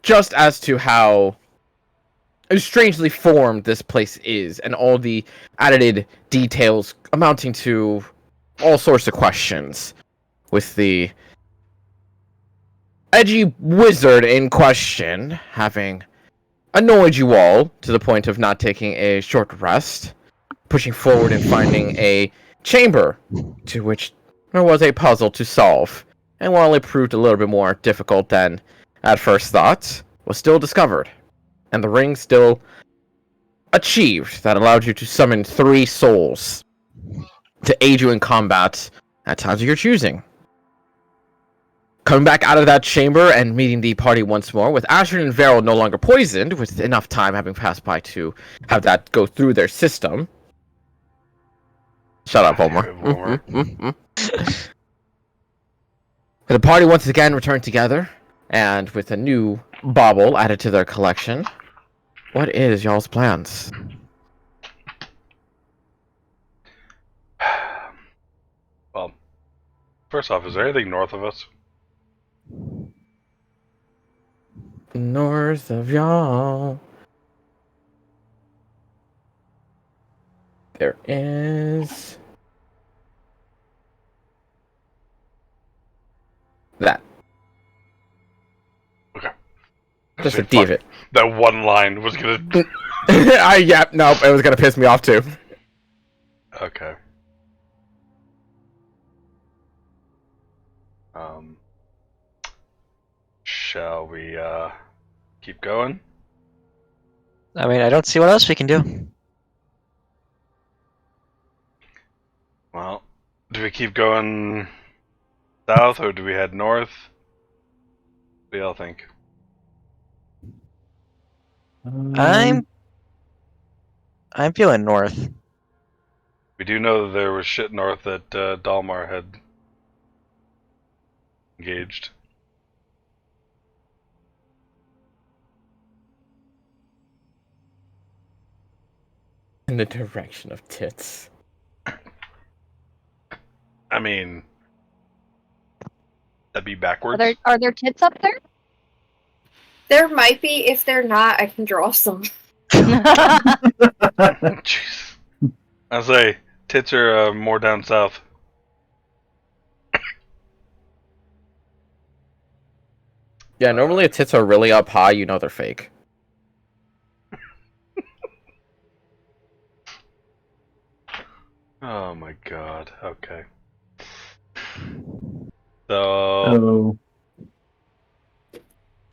just as to how strangely formed this place is, and all the added details amounting to all sorts of questions, with the edgy wizard in question having annoyed you all to the point of not taking a short rest, pushing forward and finding a chamber to which there was a puzzle to solve, and while it proved a little bit more difficult than at first thought, was still discovered, and the ring still achieved that allowed you to summon 3 souls to aid you in combat at times of your choosing. Coming back out of that chamber and meeting the party once more, with Asher and Varel no longer poisoned, with enough time having passed by to have that go through their system. Shut up, Omar. The party once again returned together, and with a new bauble added to their collection. What is y'all's plans? Well, first off, is there anything north of us? North of y'all, there is that. Okay. Just a D of it. That one line was gonna... Nope, it was gonna piss me off too. Okay. Shall we, keep going? I mean, I don't see what else we can do. Well, do we keep going south, or do we head north? What do y'all think? I'm feeling north. We do know that there was shit north that Dalmar had engaged. In the direction of tits. I mean, that'd be backwards. Are there tits up there? There might be. If they're not, I can draw some. Jeez. I say, tits are more down south. Yeah, normally if tits are really up high, you know they're fake. Oh my god, okay. So... Oh.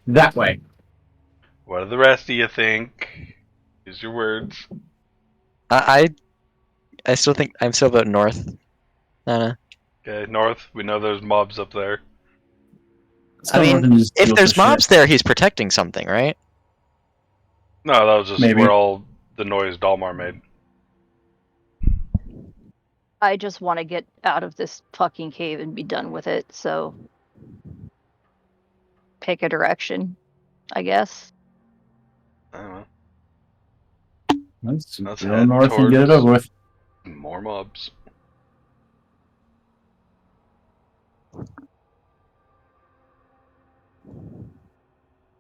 That way. What do the rest of you think? Use your words. I still think I'm still about north. Nana. Okay, north. We know there's mobs up there. I mean, if there's mobs there, he's protecting something, right? No, that was just Maybe. where all the noise Dalmar made. I just want to get out of this fucking cave and be done with it, so pick a direction, I guess. I don't know. Let's Let's go head north and get it towards- over with. More mobs.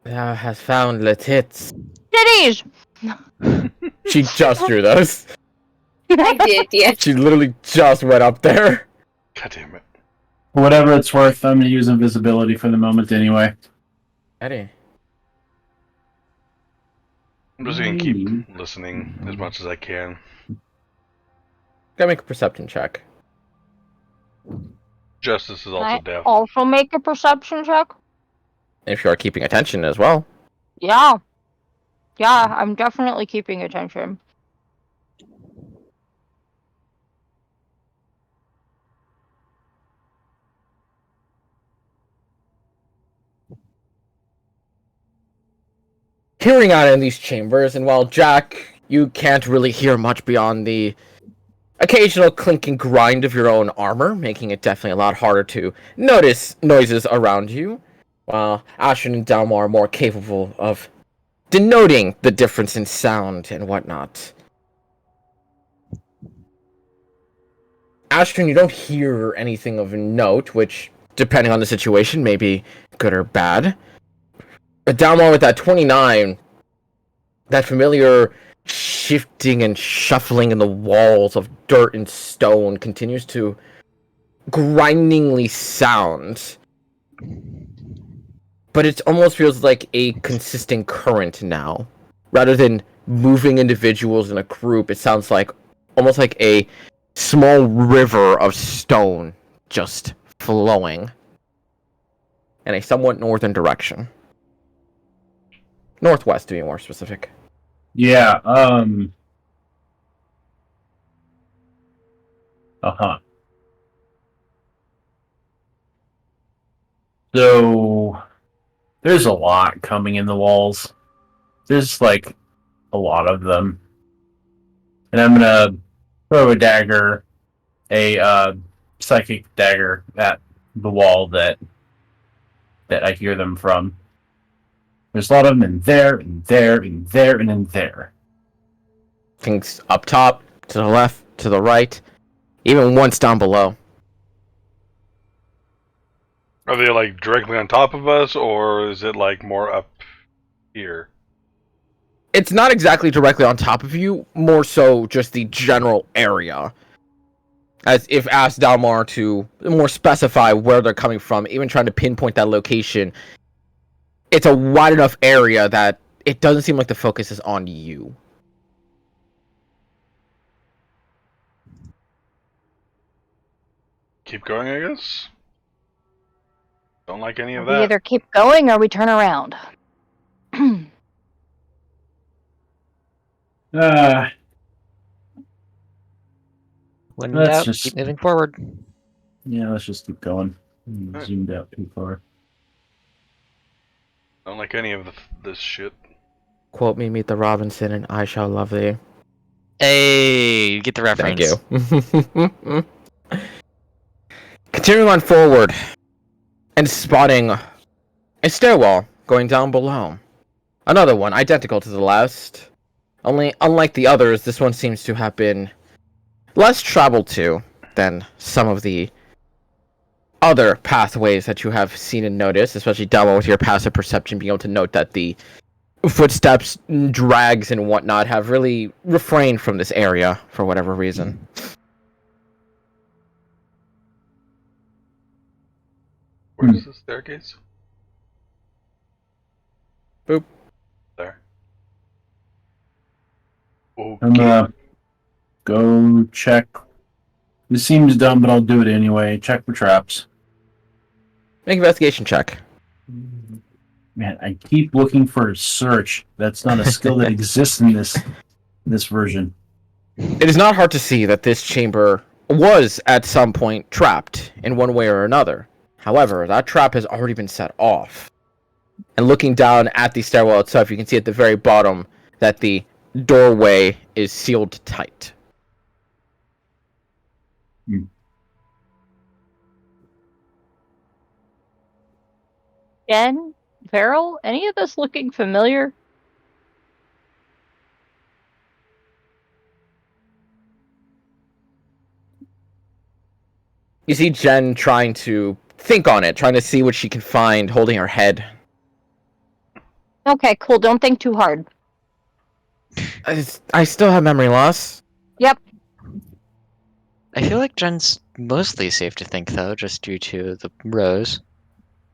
Thou hast found the tits. Titties! She just drew those. I did, yeah. She literally just went up there. God damn it. For whatever it's worth, I'm going to use invisibility for the moment anyway. Eddie. I'm just gonna keep listening as much as I can. Gotta make a perception check. Justice is also I deaf. also make a perception check? If you are keeping attention as well. Yeah. Yeah, I'm definitely keeping attention. Hearing out in these chambers, and while Jack, you can't really hear much beyond the occasional clinking grind of your own armor, making it definitely a lot harder to notice noises around you, while Ashton and Dalmar are more capable of denoting the difference in sound and whatnot. Ashton, you don't hear anything of note, which, depending on the situation, may be good or bad. Down one with that 29, that familiar shifting and shuffling in the walls of dirt and stone continues to grindingly sound. But it almost feels like a consistent current now. Rather than moving individuals in a group, it sounds like almost like a small river of stone just flowing in a somewhat northern direction. Northwest, to be more specific. Yeah, uh-huh. So, there's a lot coming in the walls. There's, like, a lot of them. And I'm gonna throw a psychic dagger at the wall that I hear them from. There's a lot of them in there, and there, and there, and in there. Things up top, to the left, to the right, even once down below. Are they like directly on top of us, or is it like more up here? It's not exactly directly on top of you, more so just the general area. As if asked Dalmar to more specify where they're coming from, even trying to pinpoint that location, it's a wide enough area that it doesn't seem like the focus is on you. Keep going, I guess. Don't like any of We that. either keep going or we turn around. When in Let's doubt, just- keep moving forward. Yeah, let's just keep going. Alright. Zoomed out too far. Don't like any of this shit. Quote me, meet the Robinson, and I shall love thee. Hey, you get the reference. Thank you. Continuing on forward, and spotting a stairwell going down below. Another one, identical to the last. Only, unlike the others, this one seems to have been less traveled to than some of the other pathways that you have seen and noticed, especially down with your passive perception, being able to note that the footsteps, drags, and whatnot have really refrained from this area for whatever reason. Where's the staircase? Boop. There. I'm Okay. gonna go check. This seems dumb, but I'll do it anyway. Check for traps. Make an investigation check. Man, I keep looking for search. That's not a skill that exists in this version. It is not hard to see that this chamber was at some point trapped in one way or another. However, that trap has already been set off. And looking down at the stairwell itself, you can see at the very bottom that the doorway is sealed tight. Jen, Farrell, any of this looking familiar? You see Jen trying to think on it, trying to see what she can find, holding her head. Okay, cool. Don't think too hard. I still have memory loss. Yep. I feel like Jen's mostly safe to think, though, just due to the rose.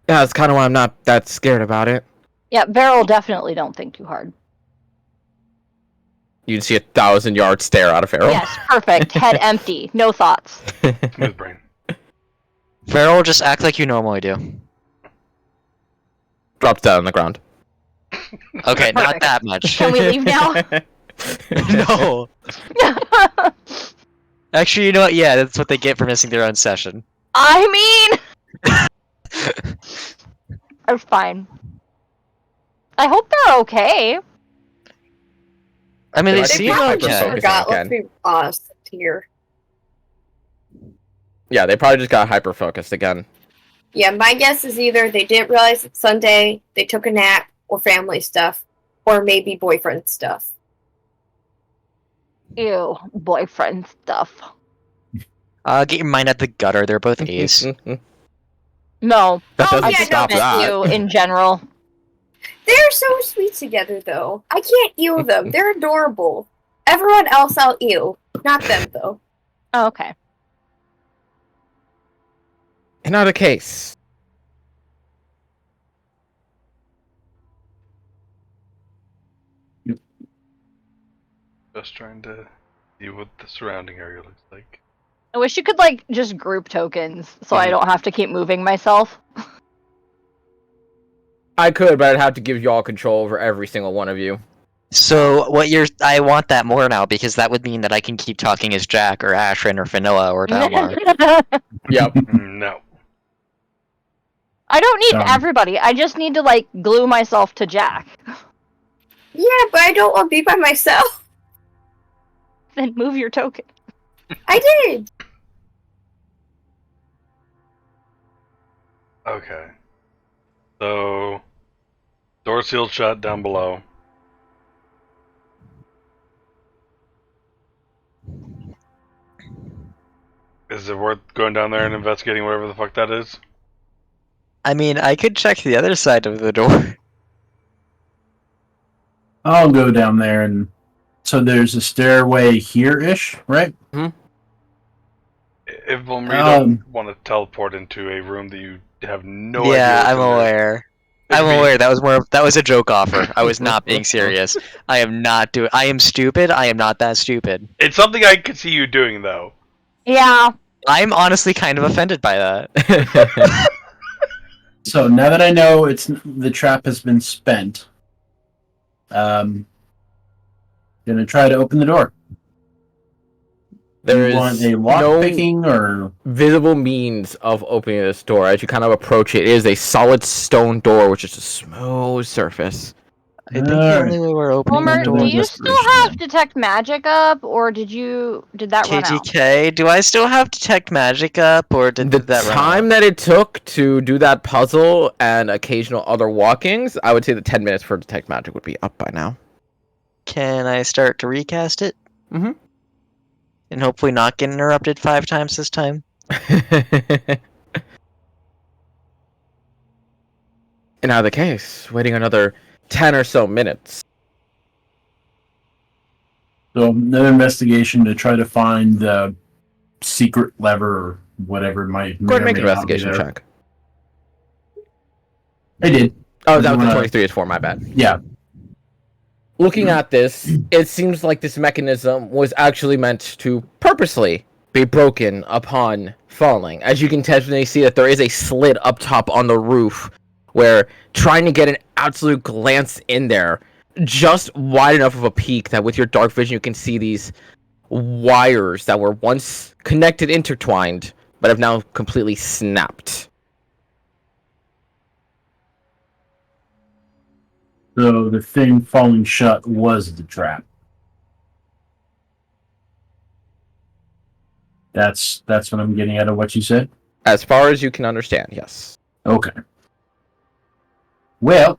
Yeah, that's kind of why I'm not that scared about it. Yeah, Farrell definitely don't think too hard. You'd see 1,000-yard stare out of Farrell. Yes, perfect. Head empty. No thoughts. Smooth brain. Farrell, just act like you normally do. Drops down on the ground. Okay, not Perfect. that much. Can we leave now? No. Actually, you know what? Yeah, that's what they get for missing their own session. I mean, I'm fine. I hope they're okay. I mean, They they might seem be probably focused just okay. on- forgot. again. Let's be honest here. Yeah, they probably just got hyper-focused again. Yeah, my guess is either they didn't realize it's Sunday, they took a nap, or family stuff, or maybe boyfriend stuff. Ew, boyfriend stuff. Get your mind out the gutter. They're both A's. No, That doesn't I yeah, just stop meant that. you in general. They're so sweet together, though. I can't ew them. They're adorable. Everyone else I'll ew. Not them, though. Oh, okay. Another case. Just trying to see what the surrounding area looks like. I wish you could, like, just group tokens so I don't have to keep moving myself. I could, but I'd have to give y'all control over every single one of you. So I want that more now because that would mean that I can keep talking as Jack or Ashrin or Vanilla or Dalmar. Yep. No. I don't need Um, everybody. I just need to, like, glue myself to Jack. Yeah, but I don't want to be by myself. Then move your token. I did. Okay. So, door sealed shut down below. Is it worth going down there and investigating whatever the fuck that is? I mean, I could check the other side of the door. I'll go down there and so there's a stairway here-ish, right? If Valmrita want to teleport into a room that you have no idea. Yeah, what's I'm in there, aware. it'd I'm be- aware. That was a joke offer. I was not being serious. I am not doing. I am stupid. I am not that stupid. It's something I could see you doing, though. Yeah. I'm honestly kind of offended by that. So now that I know the trap has been spent, gonna try to open the door. There you want is a lock no picking or visible means of opening this door. As you kind of approach it, it is a solid stone door, which is a smooth surface. I think the only way we're opening Homer, the door do door. you is still desperation, have then. Detect Magic up, or did that run out? KTK, do I still have Detect Magic up, or did The that run time out? that it took to do that puzzle and occasional other walkings, I would say the 10 minutes for Detect Magic would be up by now. Can I start to recast it? Mhm. And hopefully not get interrupted 5 times this time? In either case, waiting another 10 or so minutes. So another investigation to try to find the secret lever or whatever might Go ahead and make may an or may not be investigation there. check. I did. Oh, Do that you was the wanna- 23 is for, my bad. Yeah. Looking at this, it seems like this mechanism was actually meant to purposely be broken upon falling. As you can definitely see that there is a slit up top on the roof where trying to get an absolute glance in there, just wide enough of a peak that with your dark vision you can see these wires that were once connected, intertwined, but have now completely snapped. So the thing falling shut was the trap. That's what I'm getting out of what you said. As far as you can understand, yes. Okay. Well,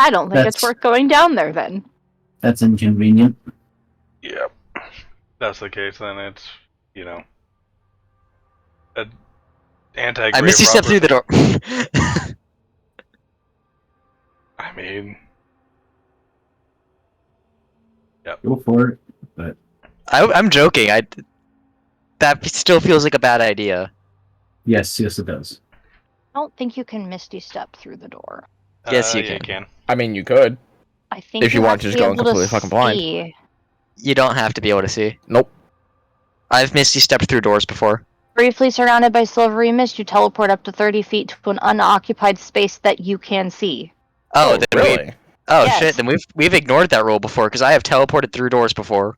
I don't think it's That's- worth going down there then. that's inconvenient. Yep. That's the case, then it's, an anti-grave I missed you step through the door. I mean, Go for it. But I'm joking. That still feels like a bad idea. yes, it does. I don't think you can Misty Step through the door. Yes, you yeah, you can. can. I mean, you could. I think If you have want to just be go in able completely fucking blind. see. You don't have to be able to see. Nope. I've Misty stepped through doors before. Briefly surrounded by silvery mist, you teleport up to 30 feet to an unoccupied space that you can see. Oh, then really? Yes. shit. Then we've ignored that rule before because I have teleported through doors before.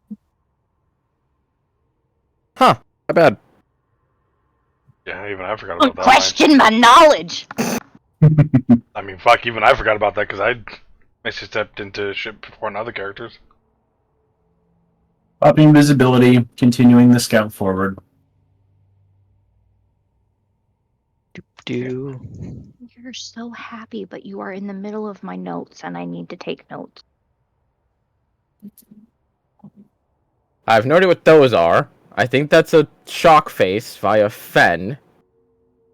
Huh. Not bad. Yeah, even I forgot Don't about that. question my knowledge! I mean, fuck, even I forgot about that because I basically stepped into shit before in other characters. Upping visibility, continuing the scout forward. Do. You're so happy, but you are in the middle of my notes and I need to take notes. I've noted what those are. I think that's a shock face via Fen.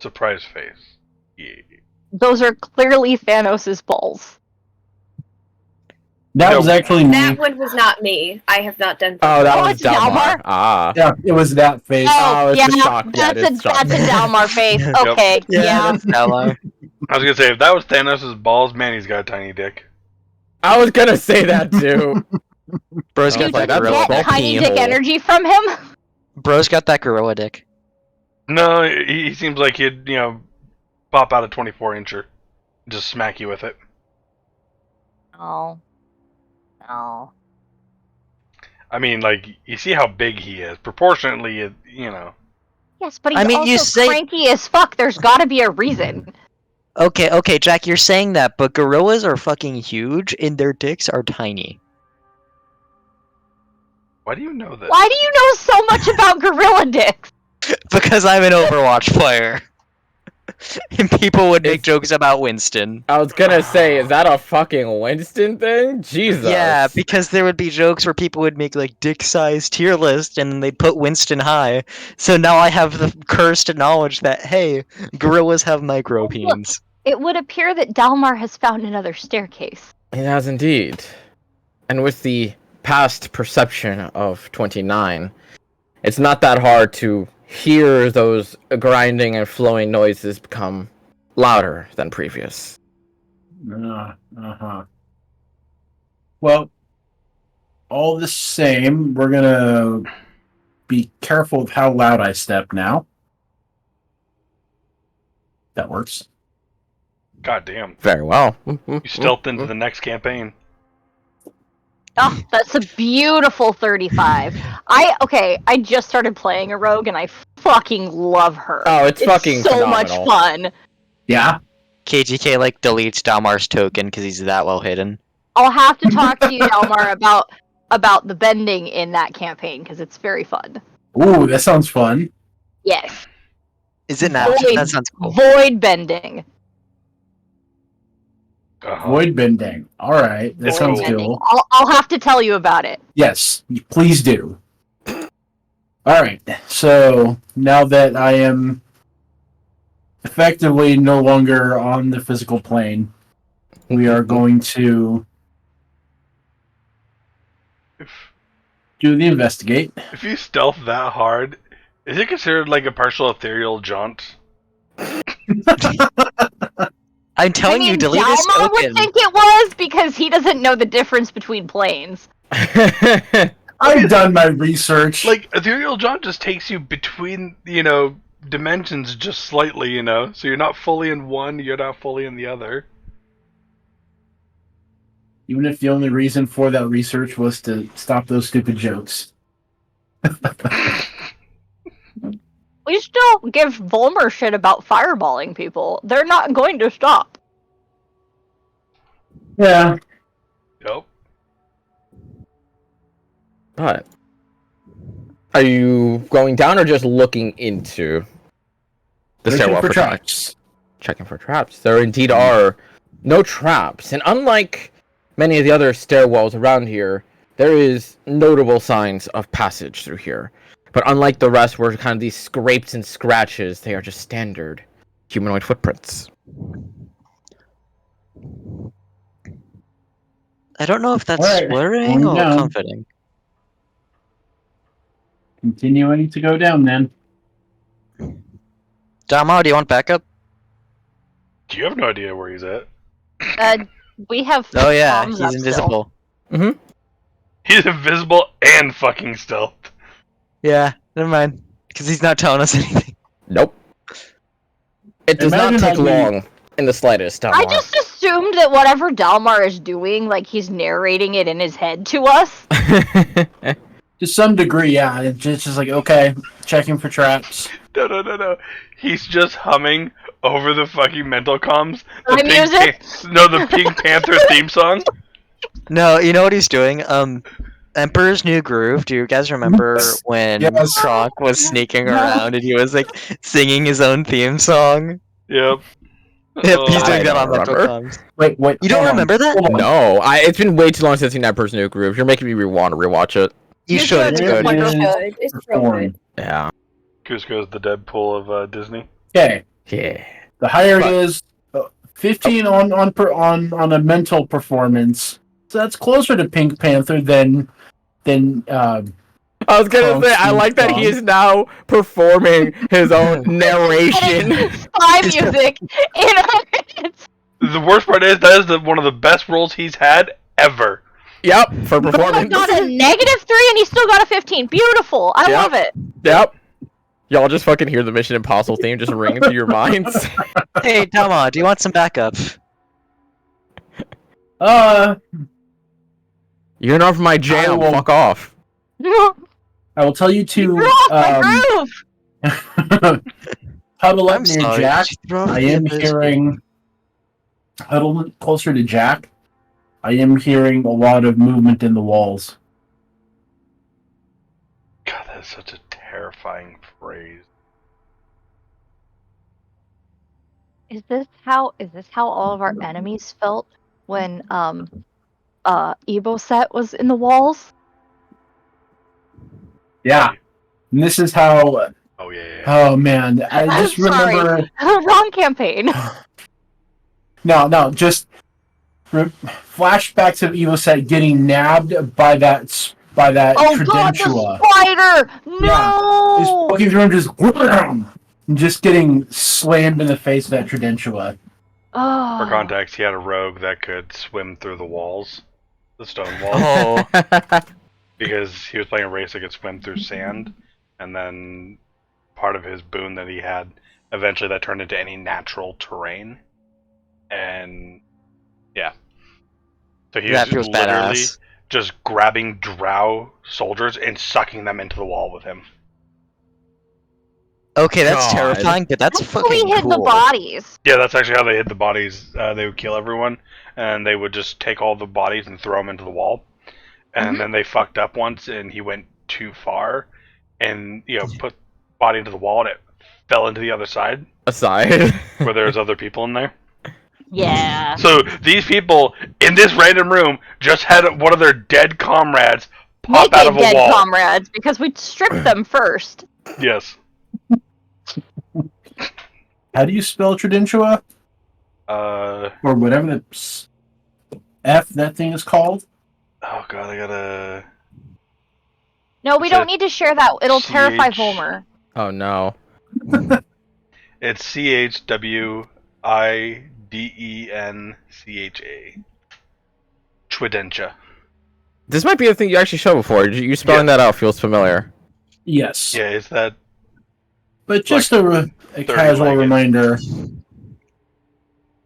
Surprise face. Yeah. Those are clearly Thanos' balls. That was actually me. That one was not me. I have not done. Oh, that Oh, was it's Dalmar? Dalmar. Ah. Yeah, it was that face. Oh, it's yeah, the shock. Yeah, that's it's a Dalmar face. Okay, yeah. that's Stellar. I was gonna say if that was Thanos' balls, man, he's got a tiny dick. I was gonna say that too. Bro's Oh, got You that that's didn't gorilla small get dick. tiny peen dick hole. energy from him? Bro's got that gorilla dick. No, he seems like he'd pop out a 24-incher, just smack you with it. Oh. No. I mean, like you see how big he is. Proportionately, Yes, but he's I mean, also you say- cranky as fuck. There's gotta be a reason. Okay, Jack, you're saying that, but gorillas are fucking huge and their dicks are tiny. Why do you know this? Why do you know so much about gorilla dicks? Because I'm an Overwatch player. And people would make It's- jokes about Winston. I was gonna say, is that a fucking Winston thing? Jesus. Yeah, because there would be jokes where people would make like dick size tier list and then they'd put Winston high. So now I have the cursed knowledge that hey, gorillas have micro peens. It would appear that Dalmar has found another staircase. It has indeed. And with the past perception of 29, it's not that hard to hear those grinding and flowing noises become louder than previous. Uh-huh. Well, all the same, we're gonna be careful of how loud I step now. That works. God damn. Very well. You stealthed into the next campaign. Oh, that's a beautiful 35. I just started playing a rogue and I fucking love her. Oh, it's fucking so phenomenal. much fun. Yeah. KGK like deletes Dalmar's token because he's that well hidden. I'll have to talk to you, Dalmar, about the bending in that campaign because it's very fun. Ooh, that sounds fun. Yes, Is it now? Void. That sounds cool. void bending. Uh-huh. Void bending. All right, that It's sounds cool. cool. I'll have to tell you about it. Yes, please do. All right. So now that I am effectively no longer on the physical plane, we are going to do the investigate. If you stealth that hard, is it considered like a partial ethereal jaunt? I'm telling you, delete his Dalmar would token. think it was because he doesn't know the difference between planes. I've done my research. Like ethereal jaunt just takes you between dimensions just slightly, so you're not fully in one, you're not fully in the other. Even if the only reason for that research was to stop those stupid jokes. We still give Volmer shit about fireballing people. They're not going to stop. Yeah. Yep. But are you going down or just looking into the Looking stairwell for for traps? traps. Checking for traps. There indeed are no traps, and unlike many of the other stairwells around here, there is notable signs of passage through here. But unlike the rest, where kind of these scrapes and scratches, they are just standard humanoid footprints. I don't know if that's Alright, slurring going or down. comforting. Continuing to go down then. Dalmar, do you want backup? You have no idea where he's at. We have. Oh yeah, comms he's up still. invisible. He's invisible and fucking stealth. Yeah, never mind. Because he's not telling us anything. Nope. It does Imagine not take I mean- long in the slightest, Dalmar. I just assumed that whatever Dalmar is doing, like he's narrating it in his head to us. To some degree, yeah. It's just like, okay, checking for traps. No. He's just humming over the fucking mental comms. My music? The Pink Panther theme song. No, you know what he's doing? Emperor's New Groove. Do you guys remember when Yes. Kronk was sneaking around and he was like singing his own theme song? Yep. Yep, he's I doing that don't on mental remember. comms. Wait. You don't hold on. remember that? Hold on. No, it's been way too long since I've seen that person's new groove. You're making me want to rewatch it. You should. It's should. good. It It's is good. It's real performed. good. Yeah. Cusco's the Deadpool of Disney. Okay, Yeah. the higher But- it is, 15 on a mental performance. So that's closer to Pink Panther than I was gonna say, I like that he is now performing his own narration. Spy music in minutes. The worst part is that is one of the best roles he's had ever. Yep, for He performance. got a -3 and he still got a 15. Beautiful. I Yep. love it. Yep. Y'all just fucking hear the Mission Impossible theme just ringing through your minds. Hey, Tama, do you want some backup? You're not my jam. will- Fuck off. I will tell you to You're off my groove. huddle up I'm near sorry. Jack. Did you throw I the am biscuit? hearing huddle closer to Jack. I am hearing a lot of movement in the walls. God, that is such a terrifying phrase. Is this how all of our enemies felt when Eboset was in the walls? Yeah, and this is how. Oh yeah. Oh man, I I'm just remember. Wrong campaign. No, just flashbacks of Evoset getting nabbed by that Oh god, Tridentula. the spider! No! Just poking through him, just wham! And just getting slammed in the face with that Tridentula. Oh. For context, he had a rogue that could swim through the walls, the stone walls, Oh, because he was playing a race that could swim through sand, and then part of his boon that he had, eventually that turned into any natural terrain, and yeah. So he that was feels literally badass. just grabbing drow soldiers and sucking them into the wall with him. Okay, that's God. terrifying, but that's That's how fucking we hid cool. the bodies. Yeah, that's actually how they hid the bodies. They would kill everyone, and they would just take all the bodies and throw them into the wall. And then they fucked up once, and he went too far, and put body into the wall, and it fell into the other side Aside. where there's other people in there. Yeah. So these people in this random room just had one of their dead comrades pop out of a dead wall. comrades, because we stripped them first. Yes. How do you spell Tridentula? Or whatever the F that thing is called? Oh god, I gotta. No, we So don't need to share that. It'll terrify CH. Volmer. Oh no. It's CHWIDENCHA. Twidentia. This might be a thing you actually showed before. You spelling that out feels familiar. Yes. Yeah, is that But just a casual 30-legged. reminder.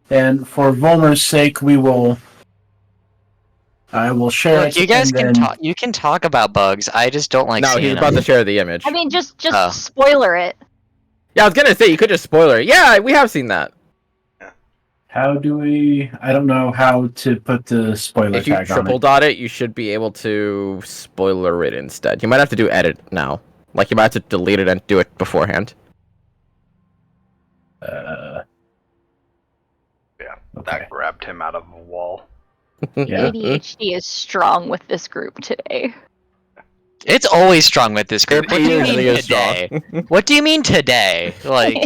And for Volmer's sake, I will share Look, it. you guys and can then- talk. You can talk about bugs. I just don't like No, seeing he's about them. to share the image. I mean, just Oh. spoiler it. Yeah, I was gonna say you could just spoiler it. Yeah, we have seen that. How do we? I don't know how to put the spoiler If you tag on triple it. dot it, you should be able to spoiler it instead. You might have to do edit now. Like you might have to delete it and do it beforehand. Yeah, Okay. that grabbed him out of the wall. Yeah. ADHD is strong with this group today. It's always strong with this group. What do you It usually mean is strong. today? What do you mean today? Like,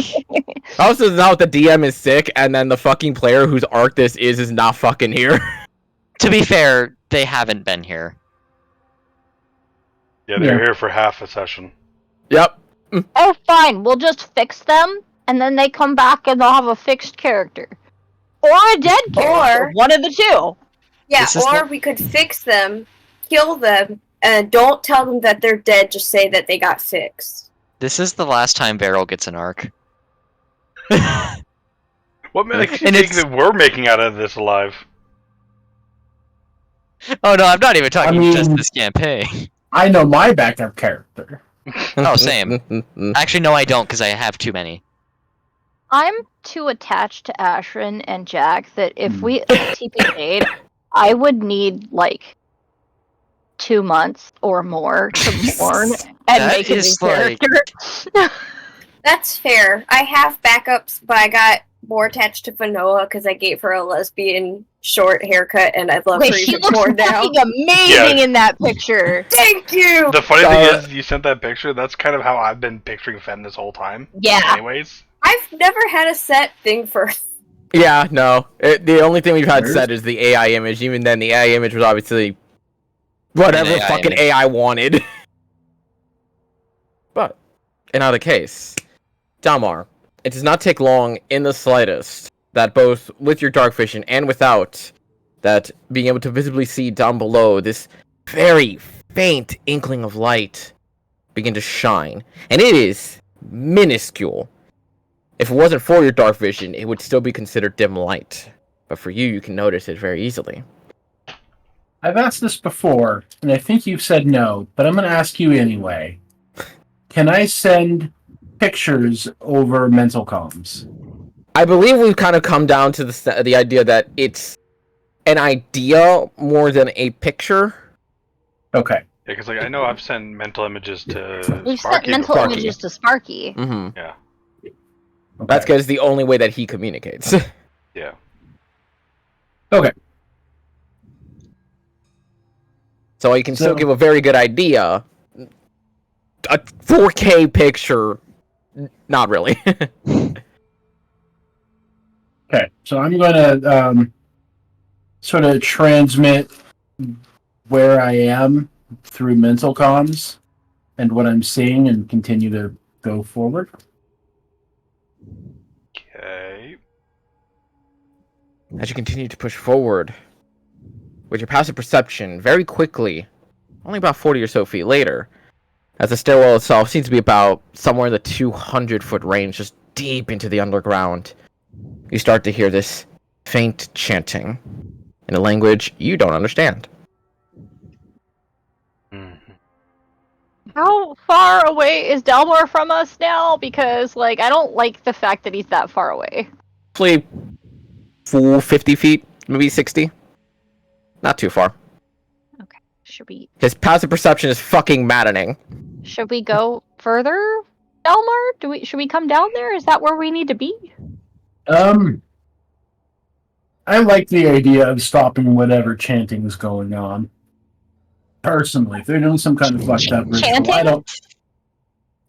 Also, now the DM is sick, and then the fucking player whose arc this is not fucking here. to be fair, they haven't been here. Yeah, they're Yeah. here for half a session. Yep. Oh, fine. We'll just fix them, and then they come back and they'll have a fixed character. Or a dead character. Or- One of the two. Yeah, This is or not- we could fix them, kill them, and don't tell them that they're dead. Just say that they got fixed. This is the last time Beryl gets an arc. What makes you And think it's- that we're making out of this alive? Oh no, I'm not even talking just mean- this campaign. I know my backup character. Oh, same. Actually, no, I don't, because I have too many. I'm too attached to Ashrin and Jack that if we TPK'd, I would need, like, 2 months or more to mourn and That make a new is, like- character. That's fair. I have backups, but I got more attached to Fanoa because I gave her a lesbian short haircut, and I love Wait, her she even looks more now. fucking amazing in that picture. Thank you. The funny thing is, you sent that picture. That's kind of how I've been picturing Fen this whole time. Yeah. Anyways, I've never had a set thing for. Yeah, no. The only thing we've had Where's- said is the AI image. Even then, the AI image was obviously whatever An AI fucking image. AI wanted. But, in either case, Dalmar, it does not take long in the slightest that both with your dark vision and without, that being able to visibly see down below this very faint inkling of light begin to shine. And it is minuscule. If it wasn't for your dark vision, it would still be considered dim light. But for you, you can notice it very easily. I've asked this before, and I think you've said no, but I'm going to ask you anyway. Can I send pictures over mental comms? I believe we've kind of come down to the idea that it's an idea more than a picture. Okay. Yeah, because like I know I've sent mental images to We've sent Sparky mental before. images to Sparky. Mm-hmm. Yeah, Okay. That's because it's the only way that he communicates. yeah. So you can still So- give a very good idea. A 4K picture, not really. Okay, so I'm going to sort of transmit where I am through mental comms and what I'm seeing and continue to go forward. Okay. As you continue to push forward, with your passive perception, very quickly, only about 40 or so feet later, as the stairwell itself seems to be about somewhere in the 200-foot range, just deep into the underground, you start to hear this faint chanting in a language you don't understand. Mhm. How far away is Delmore from us now? Because, like, I don't like the fact that he's that far away. Roughly 50 feet, maybe 60. Not too far. Should we His passive perception is fucking maddening. go further, Delmar? Should we come down there? Is that where we need to be? I like the idea of stopping whatever chanting is going on. Personally, if they're doing some kind of fucked up ritual, Chanting? I don't.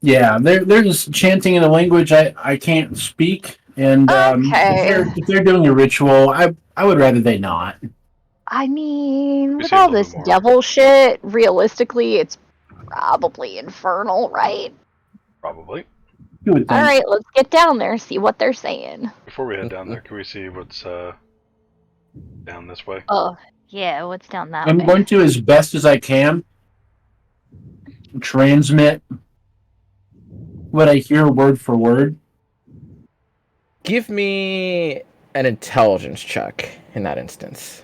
Yeah, they're just chanting in a language I can't speak, and Okay. if they're doing a ritual, I would rather they not. I mean, We with see a all little this bit more. devil shit, realistically, it's probably infernal, right? Probably. You would think. All right, let's get down there, see what they're saying. Before we head down there, can we see what's down this way? Oh, yeah, what's down that I'm way? going to, as best as I can, transmit what I hear word for word. Give me an intelligence check in that instance.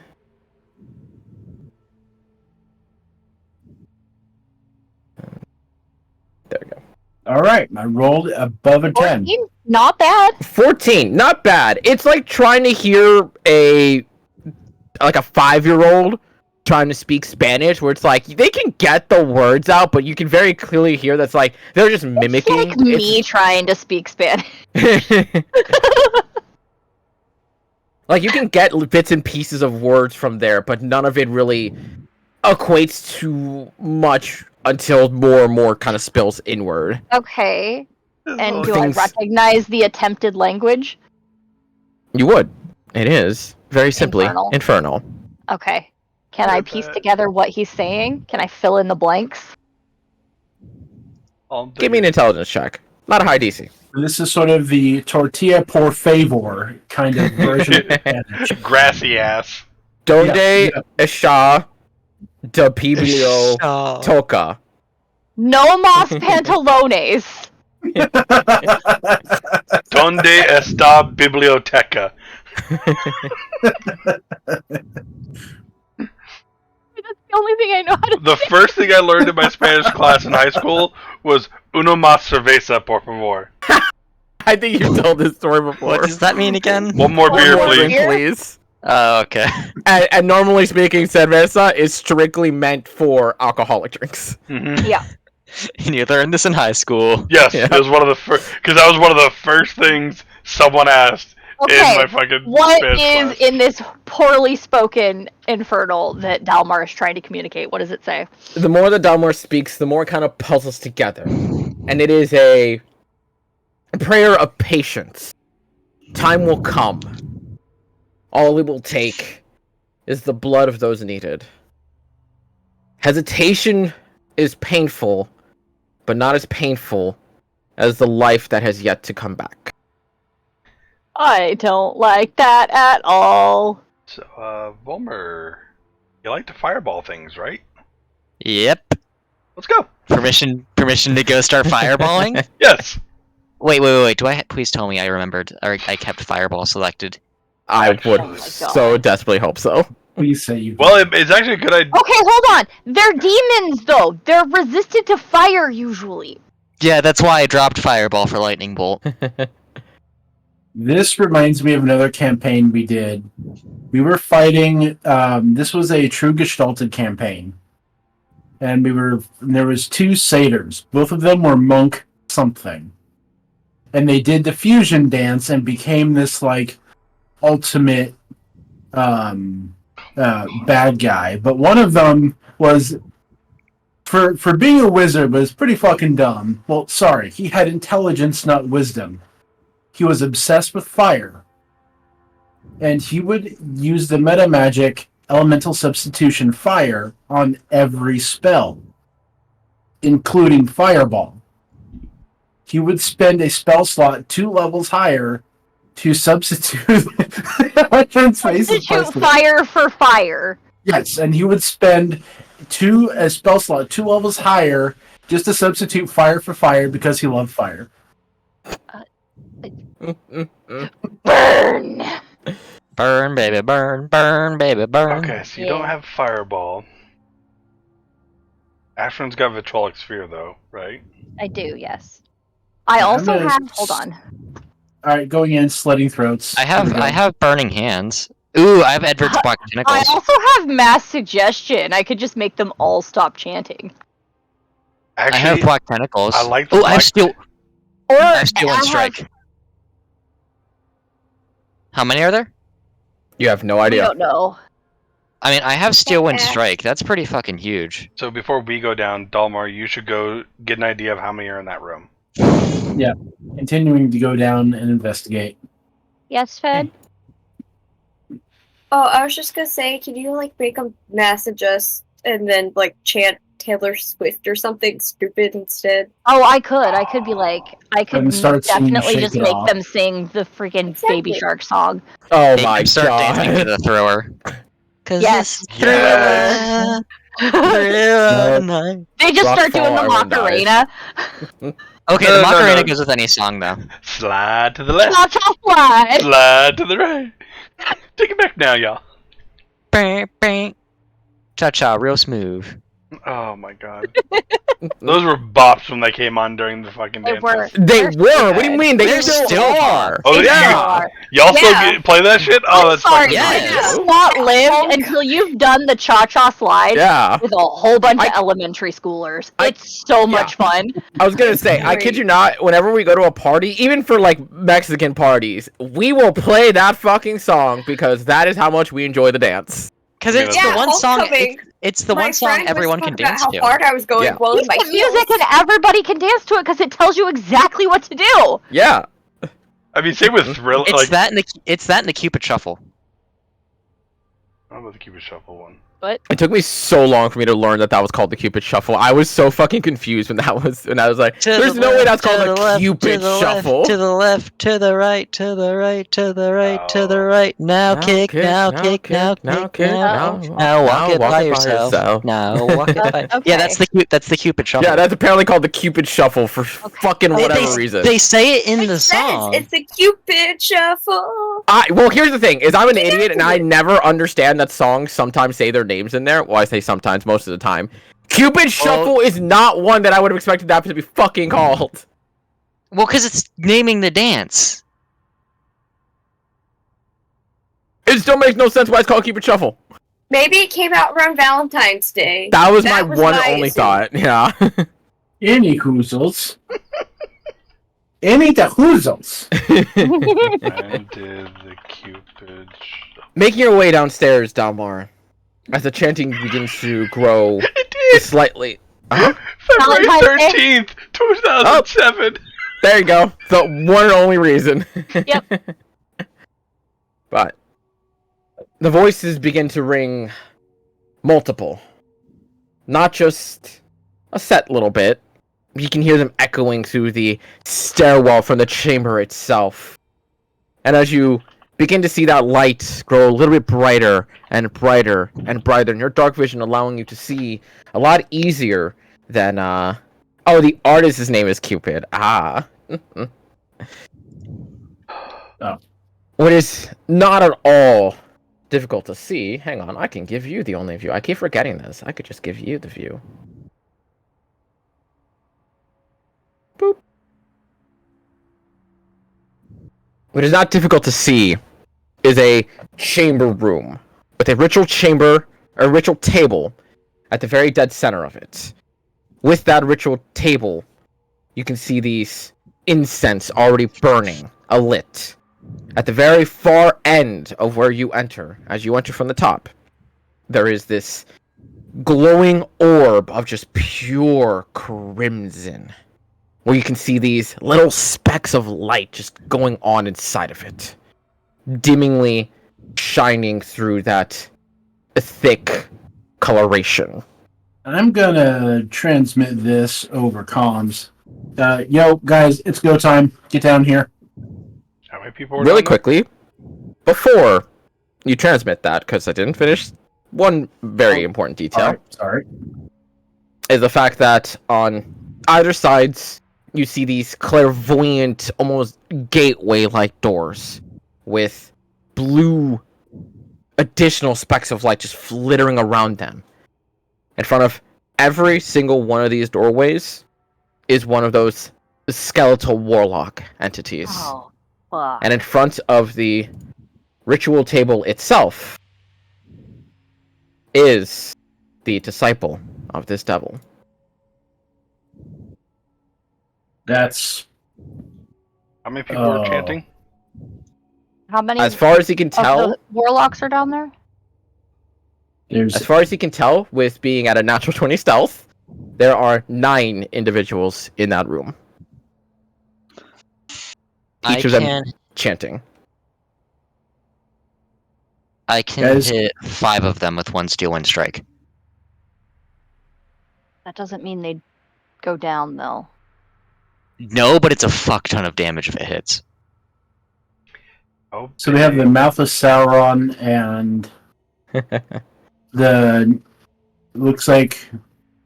There we go. All right, I rolled above a 10. 14? Not bad. 14, not bad. It's like trying to hear a 5-year-old trying to speak Spanish, where it's like they can get the words out, but you can very clearly hear that's like they're just mimicking. It's like me trying to speak Spanish. Like you can get bits and pieces of words from there, but none of it really equates to much until more and more kind of spills inward. Okay. And do Things- I recognize the attempted language? You would. It is very simply Infernal. infernal. Okay. Can I piece together what he's saying? Can I fill in the blanks? Give me an intelligence check. Not a high DC. This is sort of the tortilla por favor kind of version of Spanish. Grassy ass. Donde Yeah. está de Biblio Oh. toca? No mas pantalones. Donde está biblioteca? That's the only thing I know how to The first thing I learned in my Spanish class in high school was uno más cerveza, por favor. I think you've told this story before. What does that mean again? One more One beer, more please. drink, please. Oh, okay. And normally speaking, cerveza is strictly meant for alcoholic drinks. Mhm. Yeah. And you learned this in high school. Yes, Yeah. it was one of the first, because that was one of the first things someone asked in Okay. my fucking What Spanish is class. in this poorly spoken infernal that Dalmar is trying to communicate? What does it say? The more that Dalmor speaks, the more it kind of puzzles together. And it is a prayer of patience. Time will come All it will take is the blood of those needed. Hesitation is painful, but not as painful as the life that has yet to come back. I don't like that at all. So, Volmer, you like to fireball things, right? Yep. Let's go. Permission to go start fireballing? Yes. Wait. Do please tell me I remembered, or I kept fireball selected. I would Oh my so God. desperately hope so. Please say you. Well, it's actually a good idea. Okay, hold on. They're demons, though. They're resistant to fire usually. Yeah, that's why I dropped fireball for lightning bolt. This reminds me of another campaign we did. We were fighting. This was a true gestalted campaign, and there was two satyrs. Both of them were monk something, and they did the fusion dance and became this like ultimate bad guy. But one of them was for being a wizard was pretty fucking dumb. Well, sorry, he had intelligence, not wisdom. He was obsessed with fire. And he would use the meta magic elemental substitution fire on every spell, including fireball. He would spend a spell slot 2 levels higher to substitute Substitute fire for fire. Yes, and he would spend a spell slot 2 levels higher just to substitute fire for fire because he loved fire. Burn. Burn, baby, burn, burn, baby, burn. Okay, so you don't have fireball. Ashwin's got vitrolic sphere, though, right? I do, yes. I I'm also gonna- have. Hold on. Alright, going in, slitting throats. I Here we go. have burning hands. Ooh, I have Edward's black I tentacles. also have mass suggestion. I could just make them all stop chanting. I Actually, have black tentacles. I like the Oh, I have black- steel. Or I have steel I and have- strike. How many are there? You have no I idea. don't know. I mean, I have steel and Yeah. strike. That's pretty fucking huge. So before we go down, Dalmar, you should go get an idea of how many are in that room. Continuing to go down and investigate. Yes, Fed? Oh, I was just gonna say, can you like make a mass adjust and then like chant Taylor Swift or something stupid instead? Oh, I could be like, I could And start singing definitely Shake just It make Off. them sing the freaking Baby Exactly. Shark song. Oh Make my them start dancing to god. the thrower. Cause Yes. it's thriller, thriller night. They just Rock start doing fall, the everyone dies. Macarena. Okay, No, the no, Macarena no. goes with any song though. Slide to the left, Cha cha slide. slide to the right. Take it back now, y'all. Bang, bang. Cha cha, real smooth. Oh my god. Those were bops when they came on during the fucking They dances. were. They They're were. What do you good. mean? They They're still still are. Oh, They yeah. are. Y'all still Yeah. play that shit? Oh, I'm that's sorry, fucking Yes. I nice. have not lived until you've done the cha cha slide Yeah. with a whole bunch of I- elementary schoolers. I- It's so much fun. I was gonna say, I kid you not, whenever we go to a party, even for like Mexican parties, we will play that fucking song because that is how much we enjoy the dance. Cause Yeah, it's the one song. homecoming. It's the My one song friend was everyone can talking about dance how to. hard I was going Yeah. while in It's my the heels. music and everybody can dance to it because it tells you exactly what to do. Yeah. I mean, same with Thrill. It's Like, that and the Cupid Shuffle. I'm about to keep a shuffle one. It took me so long for me to learn that that was called the Cupid Shuffle. I was so fucking confused when I was like, there's no way that's called the Cupid Shuffle. To the left, to the right, to the right, to the right, to the Oh. right. Now kick, now kick, now kick, now. Now walk it by yourself. Now walk it by. Okay. Yeah, that's the Cupid Shuffle. Yeah, that's apparently called the Cupid Shuffle for fucking They- whatever they, reason. They say it in the Makes sense. song. It's a Cupid shuffle. Well, here's the thing: is I'm an idiot and I never understand that songs sometimes say their names in there. Well, I say sometimes, most of the time. Cupid Shuffle is not one that I would have expected that to be fucking called. Well, because it's naming the dance. It still makes no sense why it's called Cupid Shuffle. Maybe it came out around Valentine's Day. That was That my was one my only assumption. thought. Yeah. Any hoozles. Any the hoozles. I did the Cupid shuffle. Making your way downstairs, Dalmar, as the chanting begins to grow It did! slightly. Uh-huh. February Valentine's Day. 13th, 2007. There you go. The one and only reason. Yep. But the voices begin to ring multiple. Not just a set little bit. You can hear them echoing through the stairwell from the chamber itself. And as you begin to see that light grow a little bit brighter and brighter and brighter, and your dark vision allowing you to see a lot easier than, oh, the artist's name is Cupid. Ah. Oh. What is not at all difficult to see. Hang on, I can give you the only view. I keep forgetting this. I could just give you the view. Boop. What is not difficult to see is a chamber room with a ritual chamber, or ritual table, at the very dead center of it. With that ritual table, you can see these incense already burning, alit. At the very far end of where you enter, as you enter from the top, there is this glowing orb of just pure crimson, where you can see these little specks of light just going on inside of it, dimmingly shining through that thick coloration. I'm gonna transmit this over comms. Yo, guys, it's go time. Get down here. How many people were Really down there? quickly, before you transmit that, because I didn't finish one very important detail, Alright, sorry. is the fact that on either sides, you see these clairvoyant, almost gateway-like doors with blue additional specks of light just flittering around them. In front of every single one of these doorways is one of those skeletal warlock entities. Oh, fuck. And in front of the ritual table itself is the disciple of this devil. That's How many people were Oh. chanting? How many As far as you can of tell, the warlocks are down there? there's as far as you can tell, with being at a natural 20 stealth, there are 9 individuals in that room. Each of them chanting. I can Guys- hit 5 of them with one steel wind strike. That doesn't mean they'd go down, though. No, but it's a fuck ton of damage if it hits. Oh, so we have the Mouth of Sauron and the looks like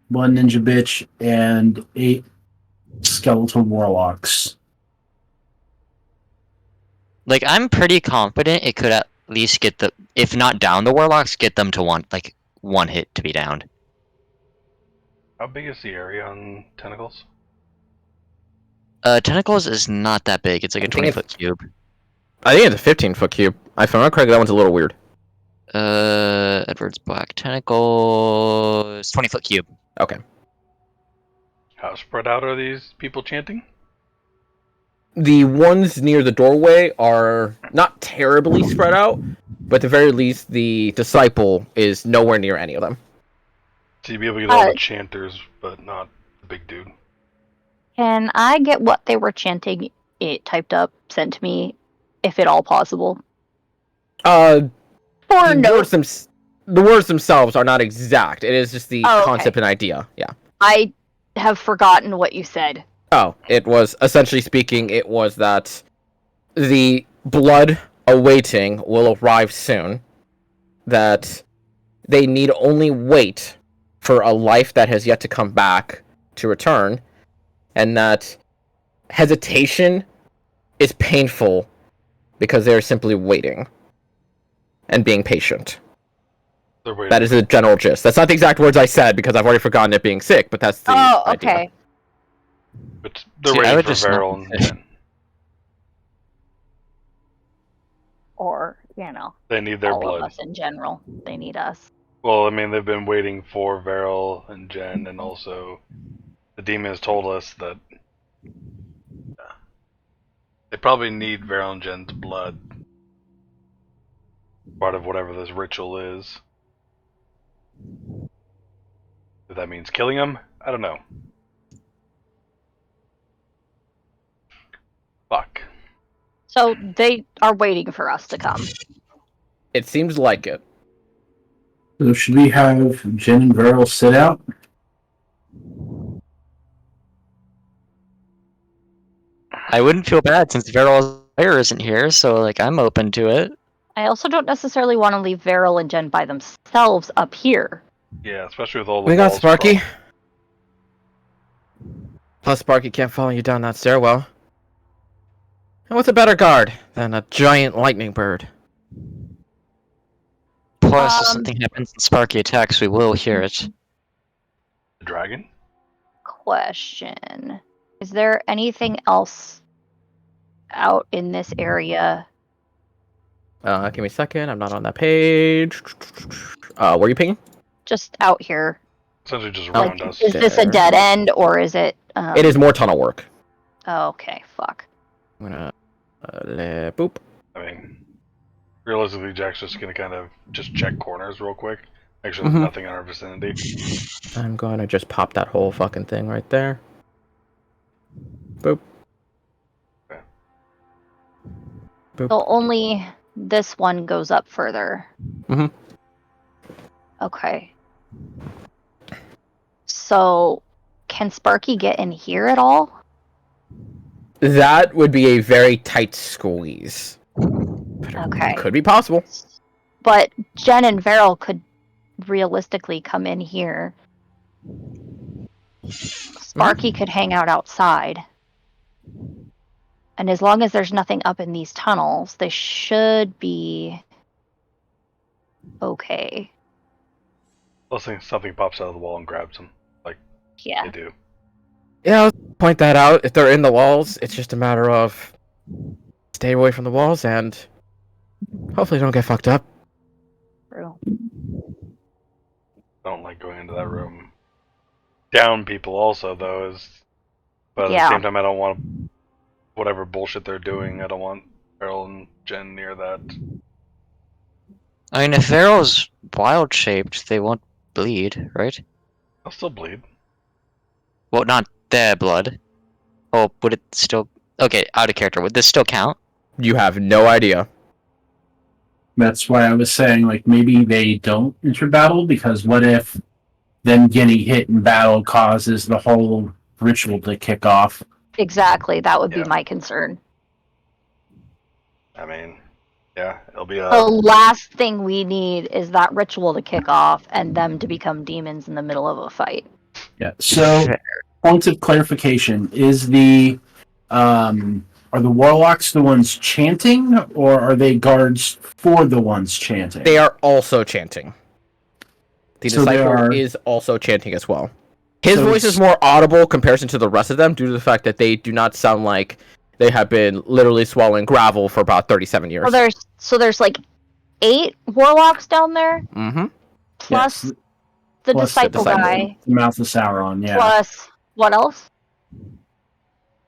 one ninja bitch and 8 skeletal warlocks. Like, I'm pretty confident it could at least get the, if not down the warlocks, get them to one hit to be downed. How big is the area on tentacles? Tentacles is not that big. It's like a I think 20-foot cube. I think it's a 15-foot cube. If I'm not correct, that one's a little weird. Edward's Black Tentacles, 20-foot cube. Okay. How spread out are these people chanting? The ones near the doorway are not terribly spread out, but at the very least, the disciple is nowhere near any of them. So you'd be able to get all the chanters, but not the big dude. Can I get what they were chanting it typed up, sent to me, if at all possible? The Or no? the words themselves are not exact. It is just the Oh, okay. concept and idea. Yeah. I have forgotten what you said. Oh, it was, essentially speaking, it was that the blood awaiting will arrive soon. That they need only wait for a life that has yet to come back to return. And that hesitation is painful because they're simply waiting and being patient. They're waiting. That is the general gist. That's not the exact words I said because I've already forgotten it being sick, but that's the Oh, idea. okay. But they're See, I waiting would for just not Varel and Jen. Or, you know, They need their all blood. of us in general. They need us. Well, I mean, they've been waiting for Varel and Jen, and also the demon has told us that they probably need Varel and Jen's blood. Part of whatever this ritual is. If that means killing them, I don't know. Fuck. So they are waiting for us to come. It seems like it. So should we have Jen and Beryl sit out? I wouldn't feel bad since Veryl's player isn't here, so like I'm open to it. I also don't necessarily want to leave Veryl and Jen by themselves up here. Yeah, especially with all the We got walls Sparky. crawled. Plus, Sparky can't follow you down that stairwell. And what's a better guard than a giant lightning bird? Plus, if something happens and Sparky attacks, we will hear it. The dragon? Question. Is there anything else out in this area? Give me a second. I'm not on that page. Where are you pinging? Just out here. Essentially just Oh, around us. Is this a There. dead end or is it? It is more tunnel work. Oh, okay, fuck. I'm gonna boop. I mean, realistically, Jack's just gonna kind of just check corners real quick. Make sure there's Mhm. nothing in our vicinity. I'm gonna just pop that whole fucking thing right there. Boop. Okay. Boop. So only this one goes up further. Mhm. Okay. So, can Sparky get in here at all? That would be a very tight squeeze. But it Okay. could be possible. But Jen and Veryl could realistically come in here. Sparky could hang out outside. And as long as there's nothing up in these tunnels, they should be okay. Let's think something pops out of the wall and grabs them. Yeah. They do. Yeah, I'll point that out. If they're in the walls, it's just a matter of stay away from the walls and hopefully don't get fucked up. True. Don't like going into that room. Down people also though is, but at Yeah. the same time I don't want whatever bullshit they're doing. I don't want Beryl and Jen near that. I mean, if Veryl's wild shaped, they won't bleed, right? I'll still bleed. Well, not their blood. Oh, would it still? Okay, out of character. Would this still count? You have no idea. That's why I was saying, like, maybe they don't enter battle, because what if them getting hit in battle causes the whole ritual to kick off? Exactly. That would Yeah. be my concern. I mean, yeah, it'll be The last thing we need is that ritual to kick off and them to become demons in the middle of a fight. Yeah. So, points of clarification: is the are the warlocks the ones chanting, or are they guards for the ones chanting? They are also chanting. The So they disciple are- is also chanting as well. His So voice it's- is more audible comparison to the rest of them due to the fact that they do not sound like they have been literally swallowing gravel for about 37 years. So there's like 8 warlocks down there, Mm-hmm. plus Yes, the plus the disciple disciple. guy, the mouth of Sauron. Yeah. plus what else?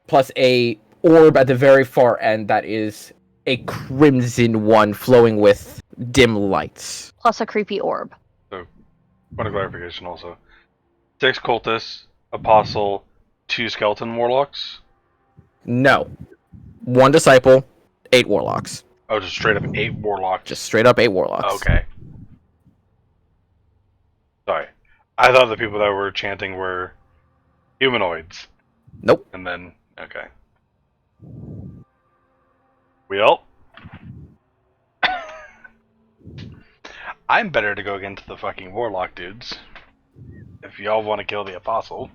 Plus a orb at the very far end that is a crimson one flowing with dim lights. Plus a creepy orb. point of clarification also. 6 cultists, apostle, 2 skeleton warlocks. No. 1 disciple, 8 warlocks. Oh, just straight up 8 warlocks. Just straight up 8 warlocks. Okay. Sorry. I thought the people that were chanting were humanoids. Nope. And then, okay. Well, I'm better to go against the fucking warlock dudes. If y'all want to kill the apostle.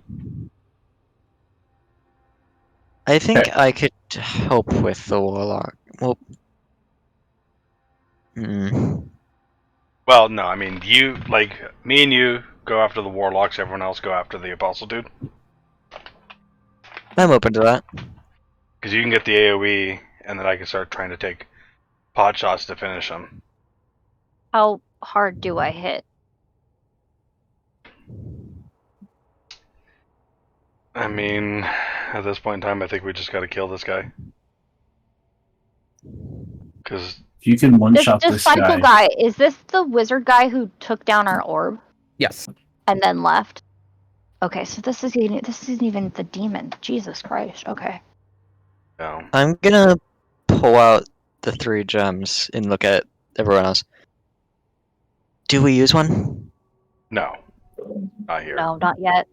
I think Okay. I could help with the warlock. Well, Well, no, I mean, you, like, me and you go after the warlocks, everyone else go after the apostle dude. I'm open to that. Because you can get the AoE, and then I can start trying to take pot shots to finish them. How hard do I hit? I mean, at this point in time, I think we just gotta kill this guy. Because, You can one This shot this disciple guy. guy, is this the wizard guy who took down our orb Yes. and then left? Okay, so this isn't even the demon. Jesus Christ. Okay. you know, I'm gonna pull out the 3 gems and look at everyone else. Do we use one? No, not here. No, not yet.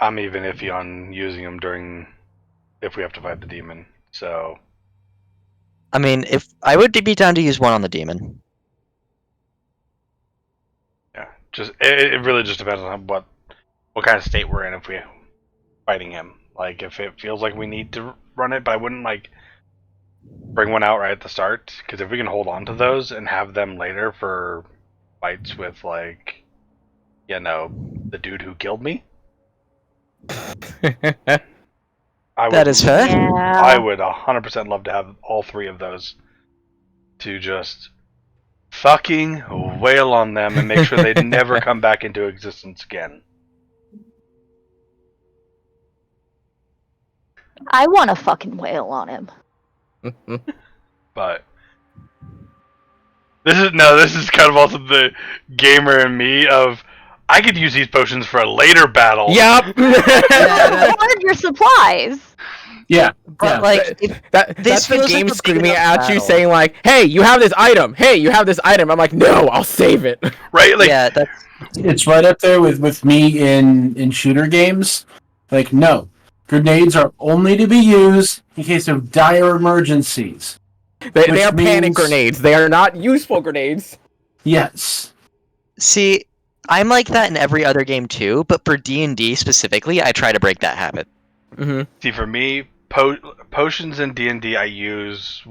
I'm even iffy on using them during if we have to fight the demon. So I mean, if I would be down to use one on the demon. yeah, just it really just depends on what kind of state we're in if we're fighting him. Like if it feels like we need to run it, but I wouldn't like bring one out right at the start because if we can hold on to those and have them later for fights with like the dude who killed me, That is fair. I Yeah. would 100% love to have all three of those to just fucking wail on them and make sure they never come back into existence again. I want to fucking wail on him. But this is kind of also the gamer in me of I could use these potions for a later battle. Yep. I wanted your supplies. Yeah. But Yeah. like, if, That's This the feels like game a big screaming enough at you, battle. saying like, "Hey, you have this item. Hey, you have this item." I'm like, "No, I'll save it." Right? Like yeah, that's It's right up there with me in shooter games. Like, no. Grenades are only to be used in case of dire emergencies. They Which are panic means- grenades. They are not useful grenades. Yes. see, I'm like that in every other game too, but for D&D specifically, I try to break that habit. Mm-hmm. see for me, potions in D&D I use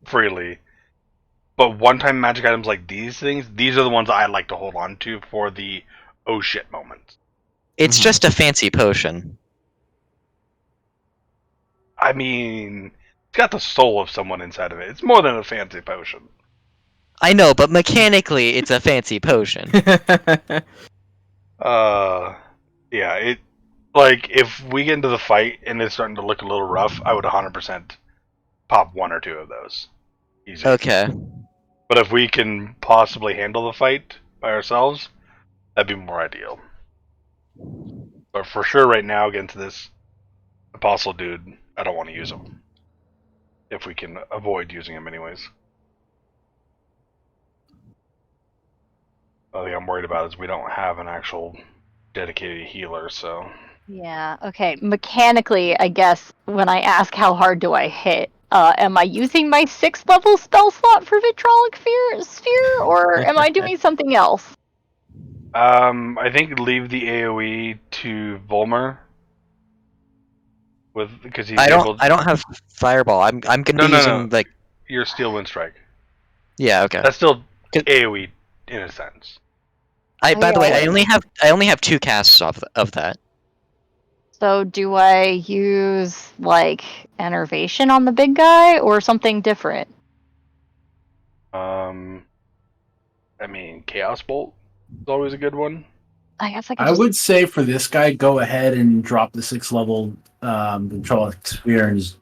freely. But one-time magic items like these things, these are the ones I like to hold on to for the oh shit moments. It's Mhm. just a fancy potion. I mean, it's got the soul of someone inside of it. It's more than a fancy potion. I know, but mechanically, it's a fancy potion. Yeah, it like if we get into the fight and it's starting to look a little rough, I would 100% pop one or two of those. Easy. Okay. But if we can possibly handle the fight by ourselves, that'd be more ideal. But for sure, right now against this apostle dude, I don't want to use him. If we can avoid using him, anyways. The thing I'm worried about is we don't have an actual dedicated healer, so. Yeah, okay. Mechanically, I guess, when I ask how hard do I hit, am I using my 6th level spell slot for Vitrolic Sphere, or am I doing something else? I think leave the AoE to Volmer. Because he's I able. don't have fireball. I'm gonna No, be no, using no. like Your Steel Wind Strike. yeah. Okay. That's still Good. AoE in a sense. By the way, Okay. I only have 2 casts of that. So do I use, like, Enervation on the big guy, or something different? I mean, Chaos Bolt is always a good one. I guess I could I just... would say for this guy, go ahead and drop the 6th level control sphere and just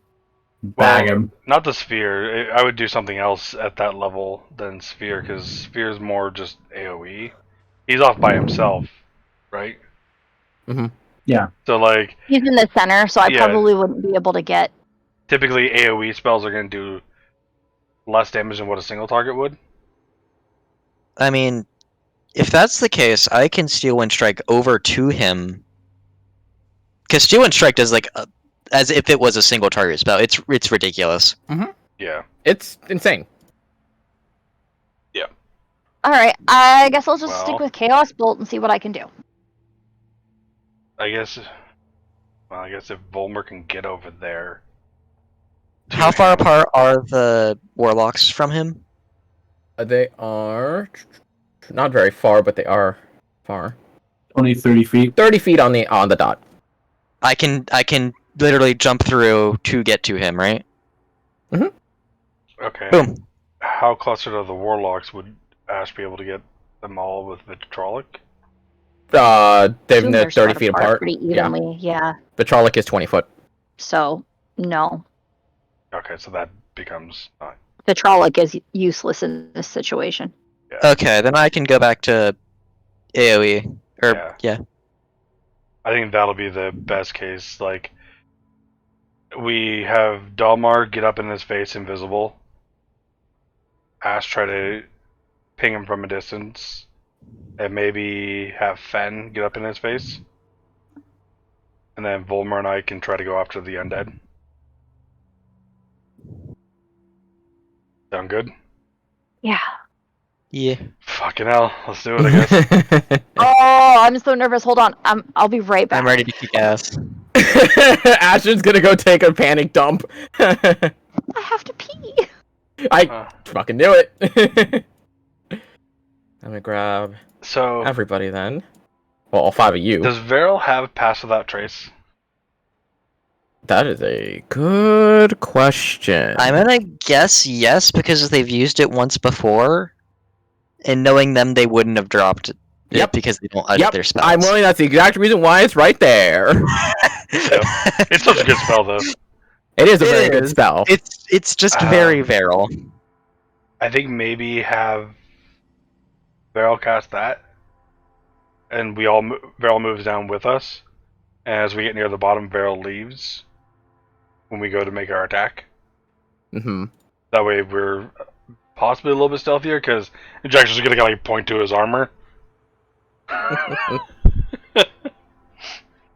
bag him. Not the Sphere. I would do something else at that level than Sphere, because Sphere is more just AoE. He's off by himself, right? Mhm. Yeah. So, like, He's in the center, so I Yeah. probably wouldn't be able to get... typically AoE spells are going to do less damage than what a single target would. I mean, if that's the case, I can Steel Wind Strike over to him. Because Steel Wind Strike does like as if it was a single target spell. It's ridiculous. Yeah. It's insane. Alright, I guess I'll just Well- stick with Chaos Bolt and see what I can do. I guess. Well, I guess if Volmer can get over there. to How far him- apart are the warlocks from him? They are not very far, but they are far. 20, 30 feet. 30 feet on the dot. I can literally jump through to get to him, right? Okay. Boom. How closer to the warlocks would Ash be able to get them all with Vitrolic? They're Assume they're 30 spread feet apart. pretty Yeah. evenly, yeah. The Trolloc is 20 foot. So, no. Okay, so that becomes fine. The Trolloc is useless in this situation. Okay, then I can go back to AoE. Yeah. I think that'll be the best case. Like, we have Dalmar get up in his face invisible. Ash try to ping him from a distance, and maybe have Fen get up in his face, and then Volmer and I can try to go after the undead. Sound good? Yeah. Yeah. Fucking hell, let's do it, I guess. Oh, I'm so nervous. Hold on. I'll be right back. I'm ready to kick ass. Ashton's gonna go take a panic dump. I have to pee. I fucking knew it. Let me grab So, everybody then. Well, all 5 of you. does Varel have Pass Without Trace? That is a good question. I'm gonna guess yes because they've used it once before, and knowing them, they wouldn't have dropped it Yep. because they don't edit their spells. I'm willing. That's the exact reason why it's right there. It's such a good spell, though. It is a It very good is. spell. It's just very Varel. I think maybe have Varel cast that, and Varel moves down with us. And as we get near the bottom, Varel leaves when we go to make our attack. Mm-hmm. That way, we're possibly a little bit stealthier because Injection's gonna like point to his armor.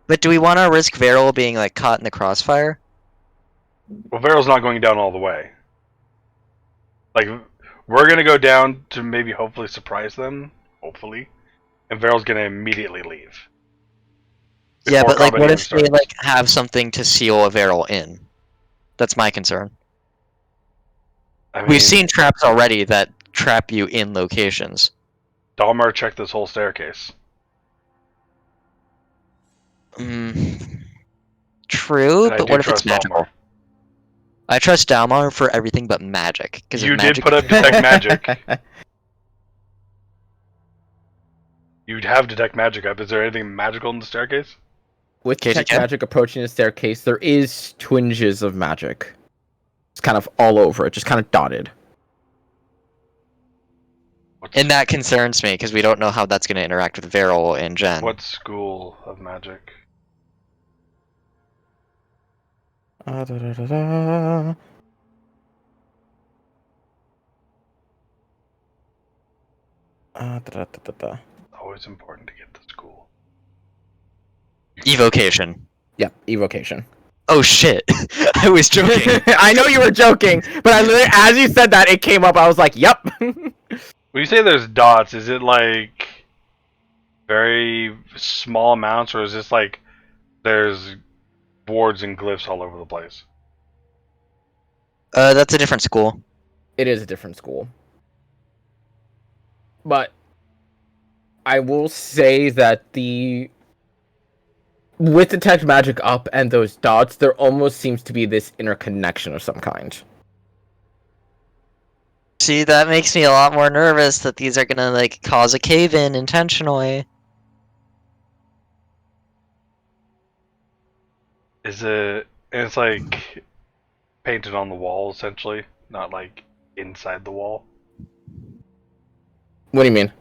But do we want to risk Varel being like caught in the crossfire? Well, Varel's not going down all the way. Like, we're gonna go down to maybe hopefully surprise them, hopefully, and Varel's gonna immediately leave. Yeah, Before but like, combat what even if they starts. like have something to seal a Varel in? That's my concern. I mean, We've seen traps already that trap you in locations. Dalmar checked this whole staircase. True, And I but do what if it's trust magical? Dalmar. I trust Dalmar for everything but magic. Because You did magic... put up detect magic. You'd have detect magic up. Is there anything magical in the staircase? With KTK? detect magic approaching the staircase, there is twinges of magic. It's kind of all over it, just kind of dotted. And that concerns me because we don't know how that's going to interact with Varel and Jen. What school of magic? Da, da, da, da. Da, da, da, da, da. Always important to get the school. Evocation. Yep, evocation. Oh shit! I was joking. I know you were joking, but I literally, as you said that, it came up. I was like, "Yep." When you say there's dots, is it like very small amounts, or is this like there's boards and glyphs all over the place? That's a different school. It is a different school, but I will say that with detect magic up and those dots, there almost seems to be this interconnection of some kind. See, that makes me a lot more nervous that these are gonna like cause a cave-in intentionally. Is it? It's like painted on the wall, essentially, not like inside the wall. What do you mean?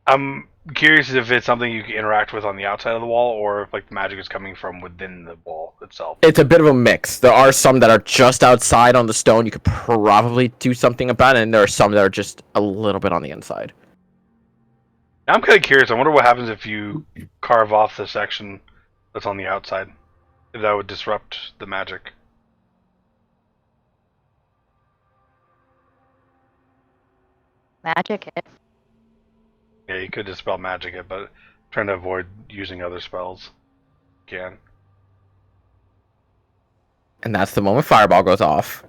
I'm curious if it's something you can interact with on the outside of the wall, or if like the magic is coming from within the wall itself. It's a bit of a mix. There are some that are just outside on the stone. You could probably do something about it, and there are some that are just a little bit on the inside. Now I'm kind of curious. I wonder what happens if you carve off the section that's on the outside. If that would disrupt the magic. Magic it. Yeah, you could dispel magic it, but trying to avoid using other spells. Can. And that's the moment Fireball goes off.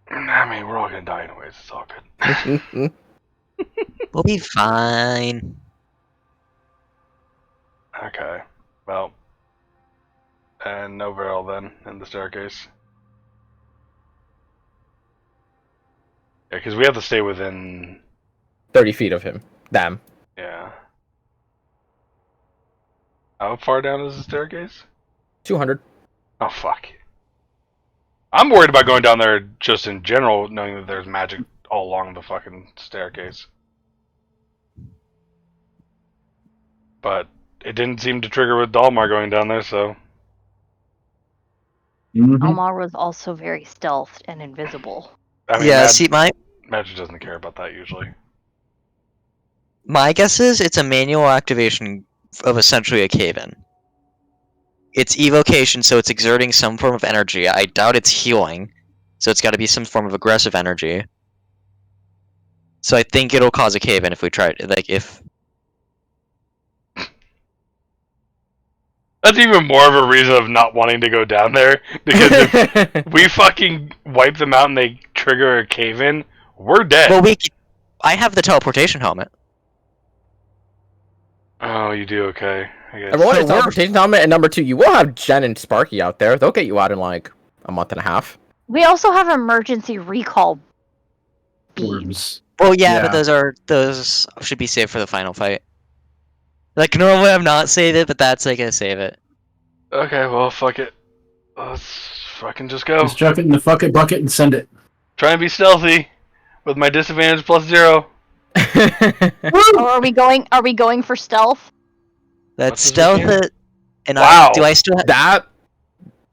I mean, we're all gonna die anyways. It's all good. We'll be fine. Okay. Well. And no Varel then in the staircase. Yeah, because we have to stay within. 30 feet of him. Them. Yeah. How far down is the staircase? 200. Oh, fuck. I'm worried about going down there just in general, knowing that there's magic all along the fucking staircase. But it didn't seem to trigger with Dalmar going down there, so. Mhm. Almar was also very stealthed and invisible. I mean, Yeah, that, see, my Magic doesn't care about that usually. My guess is it's a manual activation of essentially a cave-in. It's evocation, so it's exerting some form of energy. I doubt it's healing, so it's got to be some form of aggressive energy. So I think it'll cause a cave-in if we try it. Like, if... That's even more of a reason of not wanting to go down there, because if we fucking wipe them out and they trigger a cave-in, we're dead. Well, I have the teleportation helmet. Oh, you do? Okay. I guess. Number one So is teleportation helmet, and number two, you will have Jen and Sparky out there. They'll get you out in like a month and a half. We also have emergency recall beams. Orbs. Well, yeah, but Yeah. those should be saved for the final fight. Like, normally I'm not save it, but that's like a save it. Okay, well, fuck it. Let's fucking just go. Just chuck it in the fucking bucket and send it. Try and be stealthy with my disadvantage +0. Or are we going for stealth? That's Much as we stealth can. it. And Wow. do I still That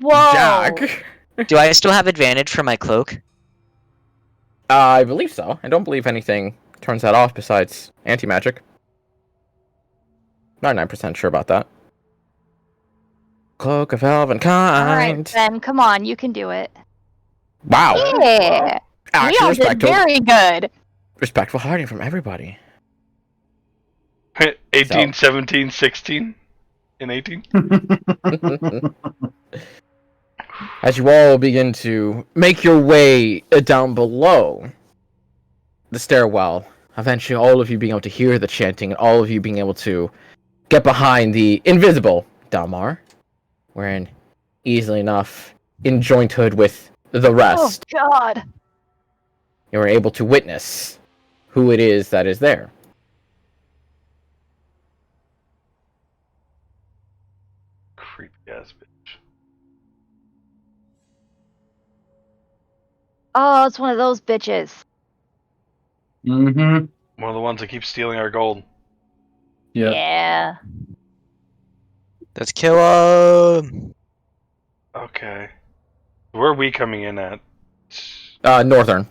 Whoa! Jack. do I still have advantage for my cloak? I believe so. I don't believe anything turns that off besides anti-magic. 99% sure about that. Cloak of Elven Alright, Kind. Ben, come on, you can do it. Wow. Yeah! Actually, Leon did very good! respectful hiding from everybody. 18, 17, 16 in 18. As you all begin to make your way down below the stairwell, eventually all of you being able to hear the chanting and all of you being able to get behind the invisible Dalmar, wherein easily enough, in jointhood with the rest, Oh god! you are able to witness who it is that is there. Creepy ass bitch. Oh, it's one of those bitches. Mm-hmm. One of the ones that keeps stealing our gold. Yeah. Yeah. Let's kill him. Okay. Where are we coming in at? Northern.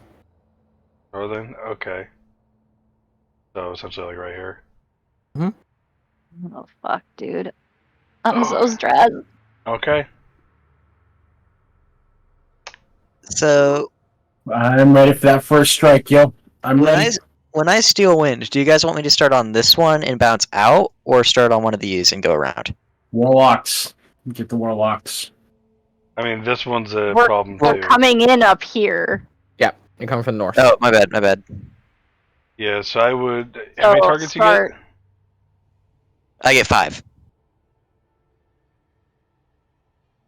Northern? Okay. So essentially like right here. Oh fuck, dude. I'm so stressed. Okay. So I'm ready for that first strike, yo. I'm ready. when I steal wind, do you guys want me to start on this one and bounce out, or start on one of these and go around? Warlocks. Get the warlocks. I mean, this one's a We're- problem We're too. coming in up here. You're coming from the north. Oh, my bad. Yeah, so I would. How many So, targets start- you get? I get 5.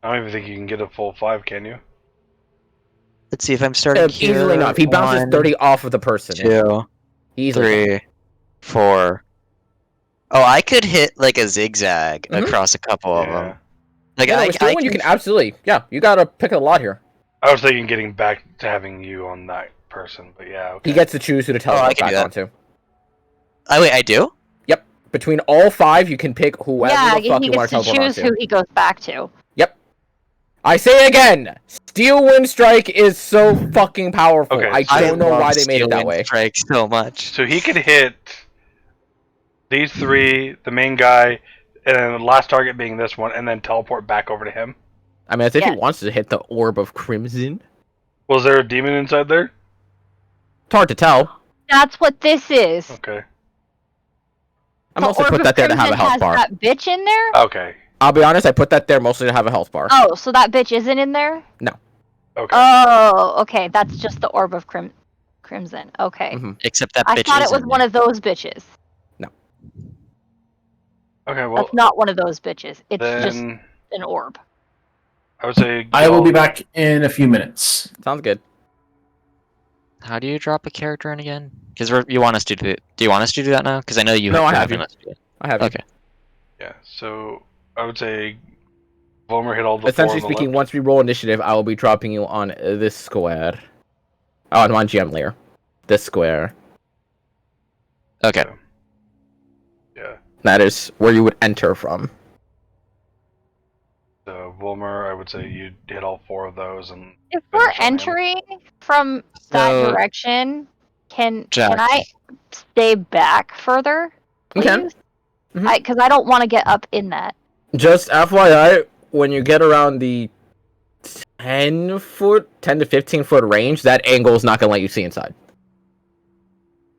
I don't even think you can get a full 5, can you? Let's see if I'm starting here. Easily enough. He bounces 1, 30 off of the person. 2, Easily. 3, 4. Oh, I could hit like a zigzag Mhm. across a couple of Yeah. them. Like Yeah, no, I with stealing, you can can absolutely. Yeah, you gotta pick a lot here. I was thinking getting back to having you on that person, but yeah, okay. He gets to choose who to I teleport can back do that. onto. Oh wait, I do? Between all 5, you can pick whoever Yeah, the fuck he you want gets to to teleport choose onto. who he goes back to. I say again, Steel Wind Strike is so fucking powerful. Okay, I so- don't know love why they made it Steel that Wind way. Strike so much. So he could hit these 3, the main guy, and then the last target being this one, and then teleport back over to him. I mean, as if he Yes. wants to hit the Orb of Crimson. Was there a demon inside there? It's hard to tell. That's what this is. Okay. I The mostly Orb put of that there to have a Crimson health has bar. that bitch in there? Okay. I'll be honest, I put that there mostly to have a health bar. Oh, so that bitch isn't in there? Okay. Oh, okay. That's just the Orb of Crimson. Okay. Mhm. Except that I bitch thought is it was in one there. of those bitches. Okay, well, That's not one of those bitches. It's just then an orb. I would say. I will be back in a few minutes. Sounds good. How do you drop a character in again? Because you want us to do it. Do you want us to do that now? Because I know you No, I have having you. us do it. I have you. Okay. Yeah, so I would say Vollmer hit all the Essentially 4 on the speaking, left. once we roll initiative, I will be dropping you on this square. Oh, I'm on GM layer. This square. Okay. Yeah. That is where you would enter from. So Vollmer, I would say you hit all 4 of those, and If we're Finish on him. entering from that So- direction, Can Jack. I stay back further, You can. please? Because I don't want to get up in that. Just FYI, when you get around the 10 to 15 foot range, that angle is not going to let you see inside.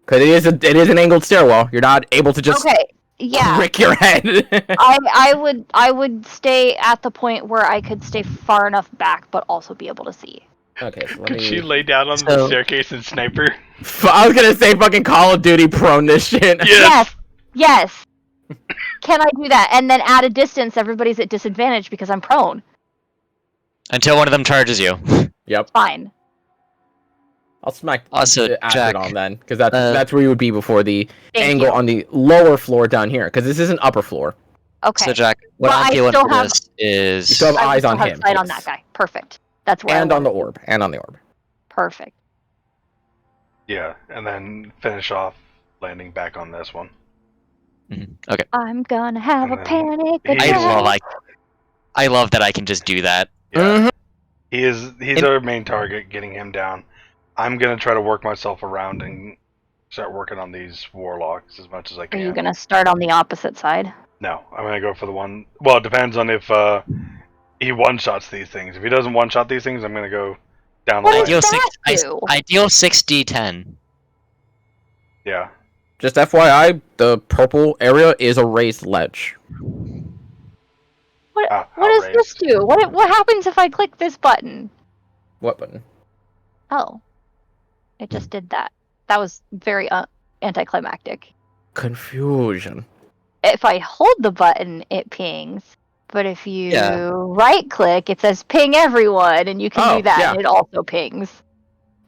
Because it is an angled stairwell. You're not able to just Okay, yeah. crick your head. I would stay at the point where I could stay far enough back, but also be able to see. Okay, so let Could she me... lay down on the staircase and sniper? I was going to say fucking Call of Duty prone this shit. Yes. Yes. Can I do that? And then at a distance, everybody's at disadvantage because I'm prone. Until one of them charges you. Yep. Fine. I'll smack Also, the acid Jack, on then, because that's where you would be before the Thank angle you. on the lower floor down here, because this is an upper floor. Okay. So Jack, what Well, I'm I feeling still for have- this is You still have I would eyes still on have him. sight on yes. that guy. Perfect. That's where And I on the want it. orb. And on the orb. Perfect. Yeah, and then finish off landing back on this one. okay. I'm gonna have And a then panic he- attack. I love that I can just do that. Yeah, Mhm. he's our main target. Getting him down. I'm gonna try to work myself around and start working on these warlocks as much as I Are can. you gonna start on the opposite side? No, I'm gonna go for the one. Well, it depends on if he one shots these things. If he doesn't one shot these things, I'm gonna go down the What line. is Ideal that 6 do? ideal 6d10. Yeah. Just FYI, the purple area is a raised ledge. What Ah, what does this outraised. do? What happens if I click this button? What button? Oh. It just did that. That was very anticlimactic. Confusion. If I hold the button, it pings. But if you Yeah. right click, it says ping everyone, and you can Oh, do that, yeah. and it also pings.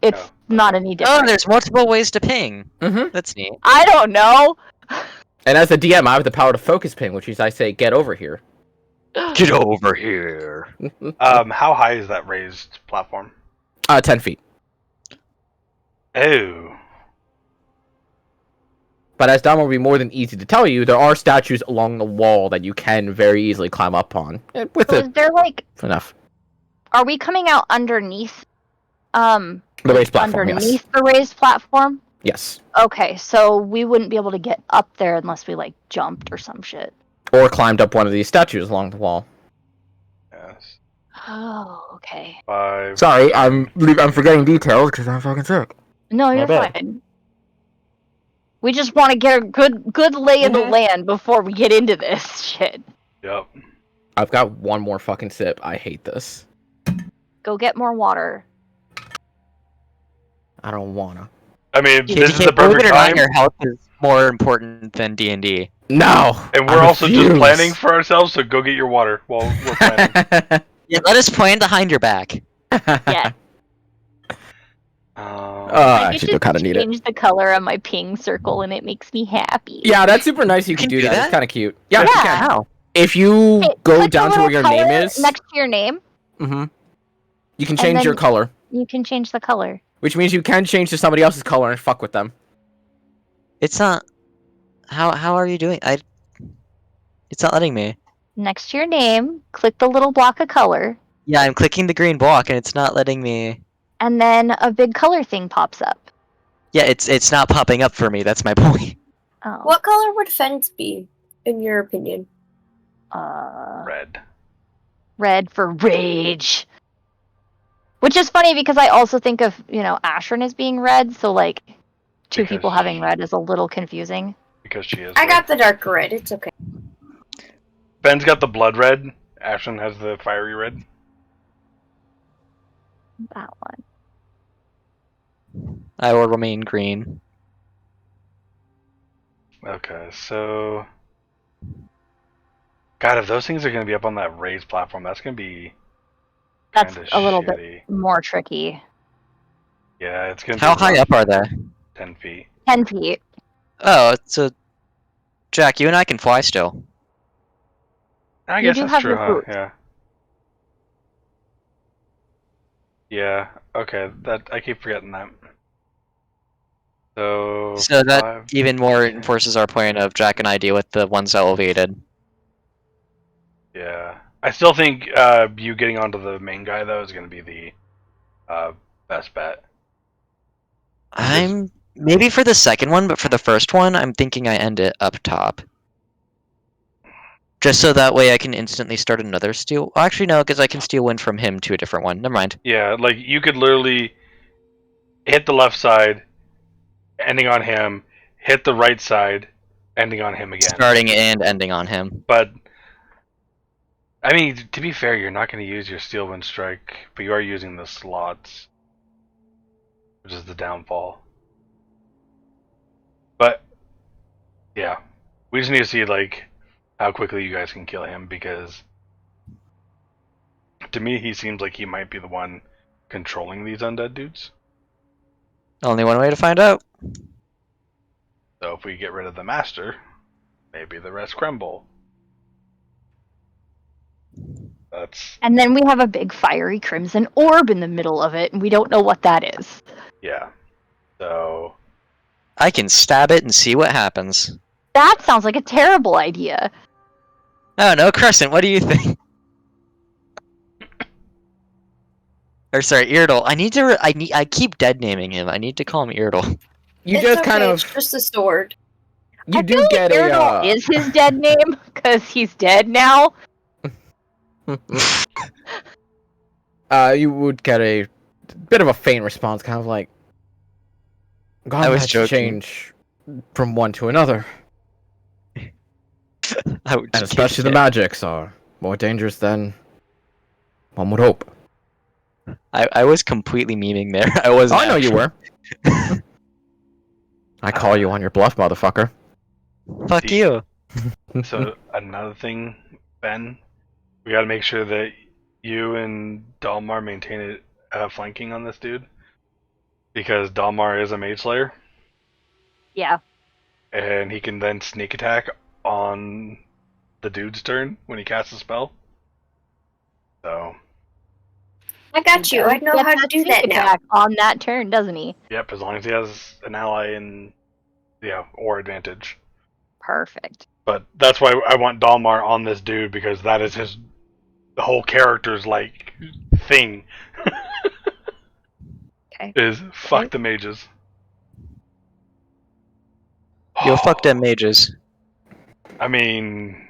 It's Oh, not any different. Oh, there's multiple ways to ping. Mm-hmm. That's neat. I don't know. And as a DM, I have the power to focus ping, which is I say, get over here. Get over here. How high is that raised platform? 10 feet. Oh. But as Dom will be more than easy to tell you, there are statues along the wall that you can very easily climb up on. With So it is there like, enough. are we coming out underneath? The raised platform, underneath the raised platform? Yes. Okay, so we wouldn't be able to get up there unless we like jumped or some shit. Or climbed up one of these statues along the wall. Yes. Oh, okay. 5. Sorry, I'm forgetting details because I'm fucking sick. No, you're bad. fine. We just want to get a good lay of the land before we get into this shit. Yep. I've got one more fucking sip. I hate this. Go get more water. I don't wanna. I mean, TDK, this is the believe perfect it or not, time, your health is more important than D&D. No! and we're I also just refuse. planning for ourselves. So go get your water while we're planning. Yeah, let us plan behind your back. Yeah. Oh, Um, I I actually get do kind to of need it. change the color on my ping circle, and it makes me happy. Yeah, that's super nice. You can can do do that. that? It's kind of cute. Yeah, Yeah. you can. How? If you Hey, go click the down to where little your name color is, next to your name, you can change then- your color, you can change the color. which means you can change to somebody else's color and fuck with them. It's not. How are you doing? It's not letting me. Next to your name, click the little block of color, Yeah, I'm clicking the green block and it's not letting me. and then a big color thing pops up. Yeah, it's not popping up for me. That's my point. Oh. What color would fence be, in your opinion? red. Red for rage. Which is funny because I also think of, Ashrin as being red, so like two Because- people having red is a little confusing. Because she is. I red. got the dark red. It's okay. Ben's got the blood red. Ashton has the fiery red. That one. I will remain green. Okay, so. God, if those things are going to be up on that raised platform, that's going to be. That's kinda a little bit shitty. more tricky. Yeah, it's going to How be high about up are they? 10 feet. 10 feet. Oh, so Jack, you and I can fly still. I You guess do that's have true, the huh? boots. Yeah. Yeah, okay, that I keep forgetting that. So, So that 5, even more 10. enforces our point of Jack and I deal with the ones elevated. Yeah. I still think you getting onto the main guy, though, is going to be the best bet. I'm Maybe for the second one, but for the first one, I'm thinking I end it up top. Just so that way I can instantly start another steal. Well, actually, no, because I can steal one from him to a different one. Never mind. Yeah, like you could literally hit the left side, ending on him, hit the right side, ending on him again. Starting and ending on him. But I mean, to be fair, you're not going to use your Steel Wind Strike, but you are using the slots, which is the downfall. But yeah, we just need to see like how quickly you guys can kill him, because to me he seems like he might be the one controlling these undead dudes. Only one way to find out. So if we get rid of the master, maybe the rest crumble. That's And then we have a big fiery crimson orb in the middle of it, and we don't know what that is. yeah. So I can stab it and see what happens. That sounds like a terrible idea. Oh no, Crescent, what do you think? Or sorry, Irdle. I keep dead naming him. I need to call him Irdle. You It's just okay, kind of it's just a sword. you I do feel get like a Irdal is his dead name because he's dead now. you would get a bit of a faint response, kind of like, God, I was let's joking. change from one to another, Ouch, and especially the kid. magics are more dangerous than one would hope. I was completely memeing there. I was. Oh, I know you were. I call you on your bluff, motherfucker. Fuck you. So another thing, Ben, we got to make sure that you and Dalmar maintain it flanking on this dude, because Dalmar is a mage slayer, Yeah. and he can then sneak attack on the dude's turn when he casts a spell. So I got you. I know Gets how to do sneak that now. attack on that turn, doesn't he? yep, as long as he has an ally in or advantage. Perfect. But that's why I want Dalmar on this dude, because that is the whole character's like thing. Okay. Is fuck the mages. Yo, fuck them mages. I mean,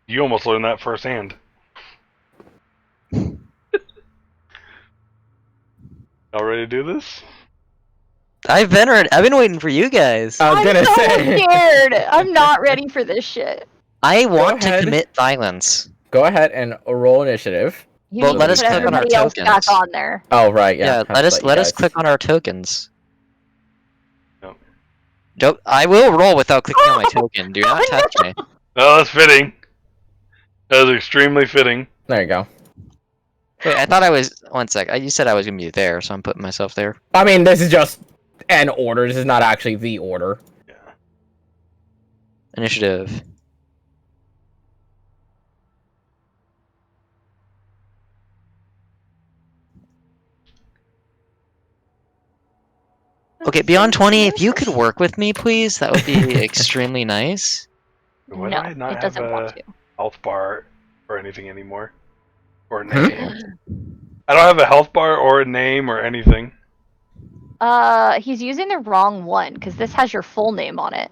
you almost learned that firsthand. Y'all ready to do this? I've been waiting for you guys. I was I'm gonna so say. scared. I'm not ready for this shit. I want to ahead. commit violence. Go ahead and roll initiative. You Well, need let to us put click on our everybody else back tokens. on there. Oh right, yeah. Yeah, have to let us you let us guys- click on our tokens. No. Don't. I will roll without clicking on my token. Do not touch me. Oh, that's fitting. That is extremely fitting. There you go. Wait, I thought I was. One sec. You said I was gonna be there, so I'm putting myself there. I mean, this is just an order. This is not actually the order. Yeah. Initiative. Okay, beyond 20, if you could work with me, please, that would be extremely nice. Why No, do I not it have doesn't a want to. health bar or anything anymore? Or a name? I don't have a health bar or a name or anything. He's using the wrong one because this has your full name on it.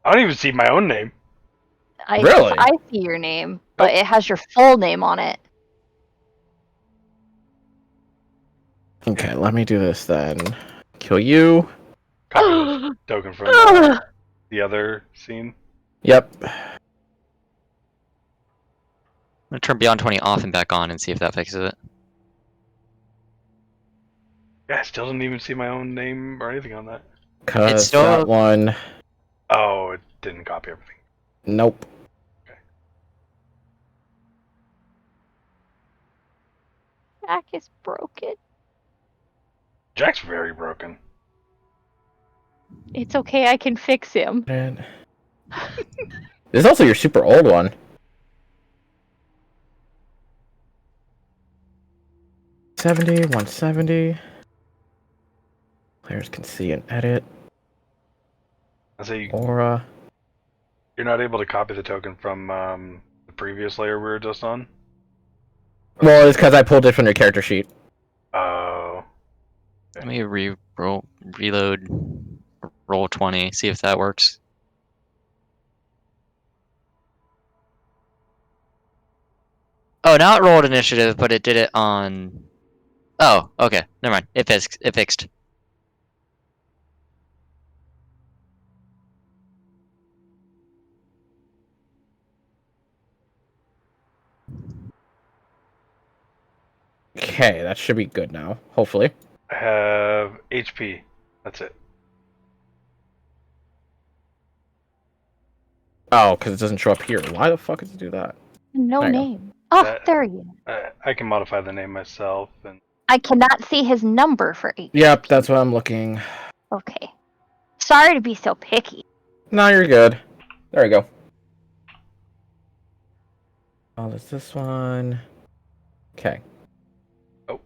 I don't even see my own name. Really? I see your name, but it has your full name on it. Okay, let me do this then. Kill you. Copy this token from the other scene. Yep. I'm gonna turn beyond 20 off and back on and see if that fixes it. Yeah, I still didn't even see my own name or anything on that. Cause still- that one. Oh, it didn't copy everything. Nope. Jack is broken. Jack's very broken. It's okay, I can fix him. And... This is also your super old one. $70, $170. Players can see and edit. I say Aura. you're not able to copy the token from the previous layer we were just on. Well, it's because I pulled it from your character sheet. Oh. Let me reload, roll 20, see if that works. Oh, now it rolled initiative, but it did it on. Oh, okay, never mind. It fixed. Okay, that should be good now. Hopefully. I have HP. That's it. Oh, because it doesn't show up here. Why the fuck does it do that? No There you go. name. Oh, That- there he is. I can modify the name myself, and I cannot see his number for HP. Yep, that's what I'm looking. Okay. Sorry to be so picky. No, you're good. There we go. Oh, there's this one. Okay. Oh.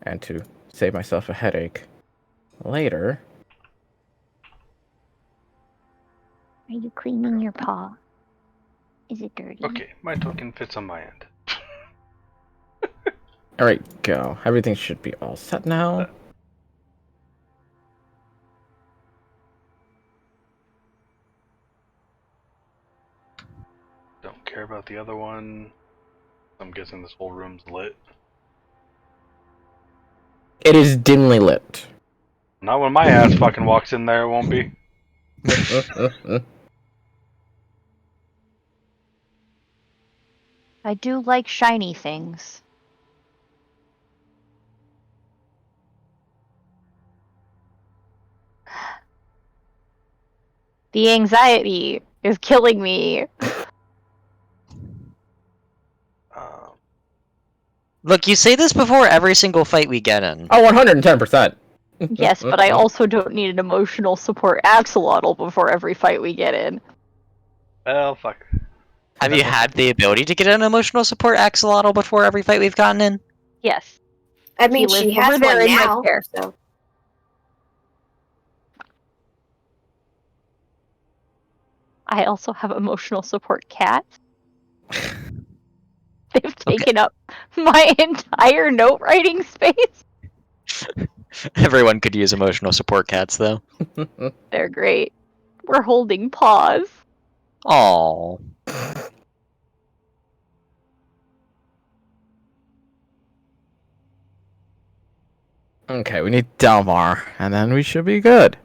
And to save myself a headache later. Are you cleaning your paw? Is it dirty? okay, my token fits on my end. Alright, go. Everything should be all set now. Don't care about the other one. I'm guessing this whole room's lit. It is dimly lit. Not when my ass fucking walks in there, it won't be. I do like shiny things. The anxiety is killing me. Look, you say this before every single fight we get in. Oh, 110%. Yes, but I also don't need an emotional support axolotl before every fight we get in. Well, fuck. Have you had the ability to get an emotional support axolotl before every fight we've gotten in? Yes. I mean, He she lives has over there one in my now, care. so. I also have emotional support cats. They've taken up my entire note writing space. Everyone could use emotional support cats, though. They're great. We're holding paws. Aww. Okay, we need Delmar, and then we should be good.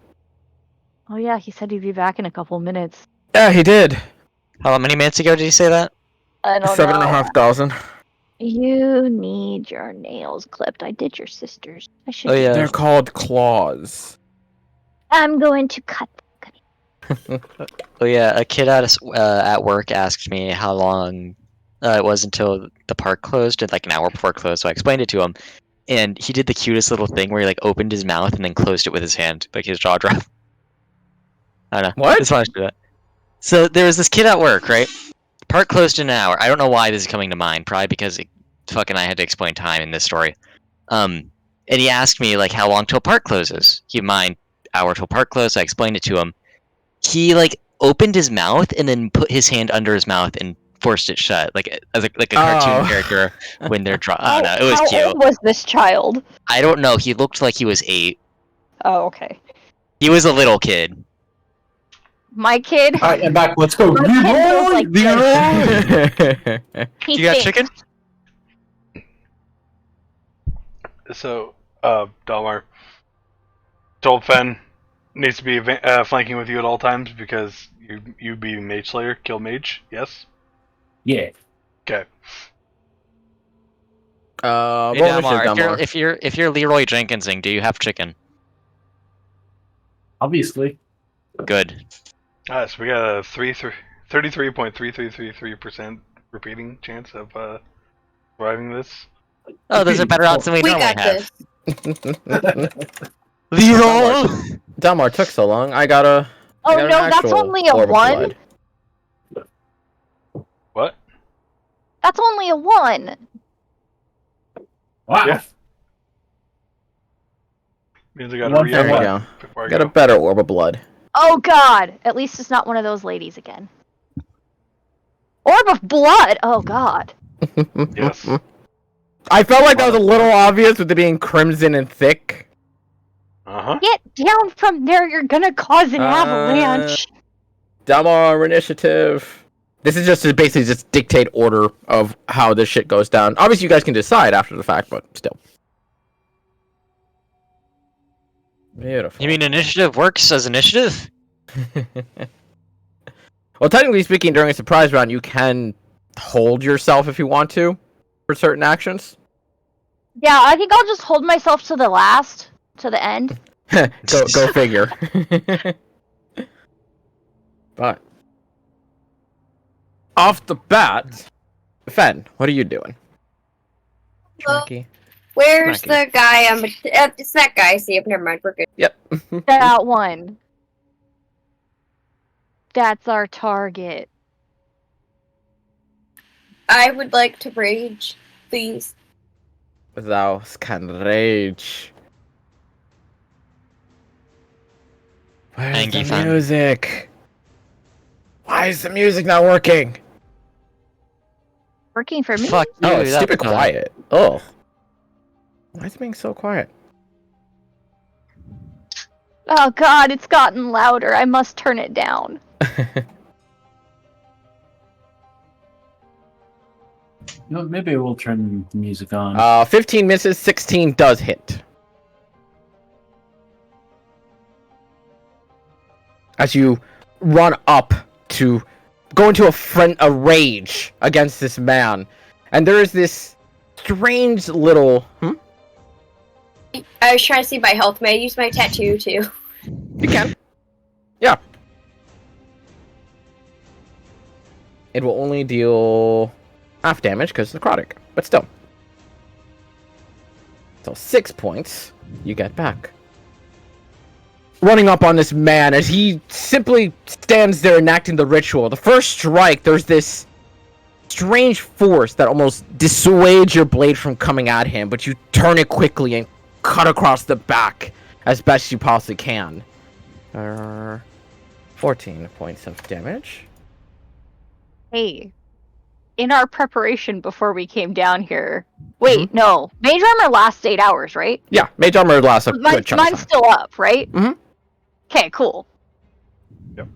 Oh yeah, he said he'd be back in a couple minutes. Yeah, he did. How many minutes ago did you say that? I don't know. 7,500. You need your nails clipped. I did your sister's. I should. Oh, yeah. They're called claws. I'm going to cut. Oh yeah, a kid at work asked me how long it was until the park closed, and like an hour before it closed. So I explained it to him, and he did the cutest little thing where he like opened his mouth and then closed it with his hand, like his jaw dropped. I don't know. What? Just wanted to do that. So there was this kid at work, right? Park closed in an hour. I don't know why this is coming to mind. Probably because fucking I had to explain time in this story. And he asked me like how long till park closes. Keep in mind, hour till park close. I explained it to him. He like opened his mouth and then put his hand under his mouth and forced it shut, like a cartoon character when they're drawn. I don't know. It was How cute. old was this child? I don't know. He looked like he was 8. Oh, okay. He was a little kid. My kid. All right, I'm back. Let's go. My kid goes Leroy! like Leroy! He You got thinks. chicken? So, Dalmar told Fen needs to be flanking with you at all times because you be Mage Slayer, kill Mage. Yes. Yeah. Okay. Hey, What mission, Delmar, Delmar? if you're Leroy Jenkinsing, do you have chicken? Obviously. Good. So we got a 33.3333% repeating chance of surviving this. Oh, those are better odds than we We normally got have. this. Leroy. Delmar took so long. I got a. Oh I got an no, that's actual only a orb of 1. blood. What? That's only a 1. Wow. Yeah. Means I got to One re There we What? go. before I Got a go. better orb of blood. Oh god! At least it's not one of those ladies again. Orb of blood! Oh god. Yes. I felt like that was a little obvious with it being crimson and thick. Get down from there, you're gonna cause an avalanche. Dalmar initiative. This is just to basically just dictate order of how this shit goes down. Obviously, you guys can decide after the fact, but still. Beautiful. You mean initiative works as initiative? Well, technically speaking, during a surprise round, you can hold yourself if you want to for certain actions. Yeah, I think I'll just hold myself to the end. go figure. But off the bat, Fen, what are you doing? Well, Schmacky. Where's Smacky. the guy? It's that guy. See, never mind. We're good. Yep. That one. That's our target. I would like to rage, please. Thou can rage. Where's Angie the fan. music? Why is the music not working? Working for me. Fuck you. Oh, it's that- stupid quiet. Oh. Why is it being so quiet? Oh god, it's gotten louder. I must turn it down. You know, maybe we'll turn the music on. 15 misses, 16 does hit. As you run up to go into a rage against this man, and there is this strange little. I was trying to see my health. May I use my tattoo too? You can. Yeah. It will only deal half damage because it's necrotic, but still. So 6 points you get back. Running up on this man as he simply stands there enacting the ritual. The first strike, there's this strange force that almost dissuades your blade from coming at him, but you turn it quickly and cut across the back as best you possibly can. 14 points of damage. Hey, in our preparation before we came down here. Wait, no. Mage armor lasts 8 hours, right? Yeah, mage armor lasts a good chunk of Mine's time. still up, right? Mhm. Okay, cool. Yep.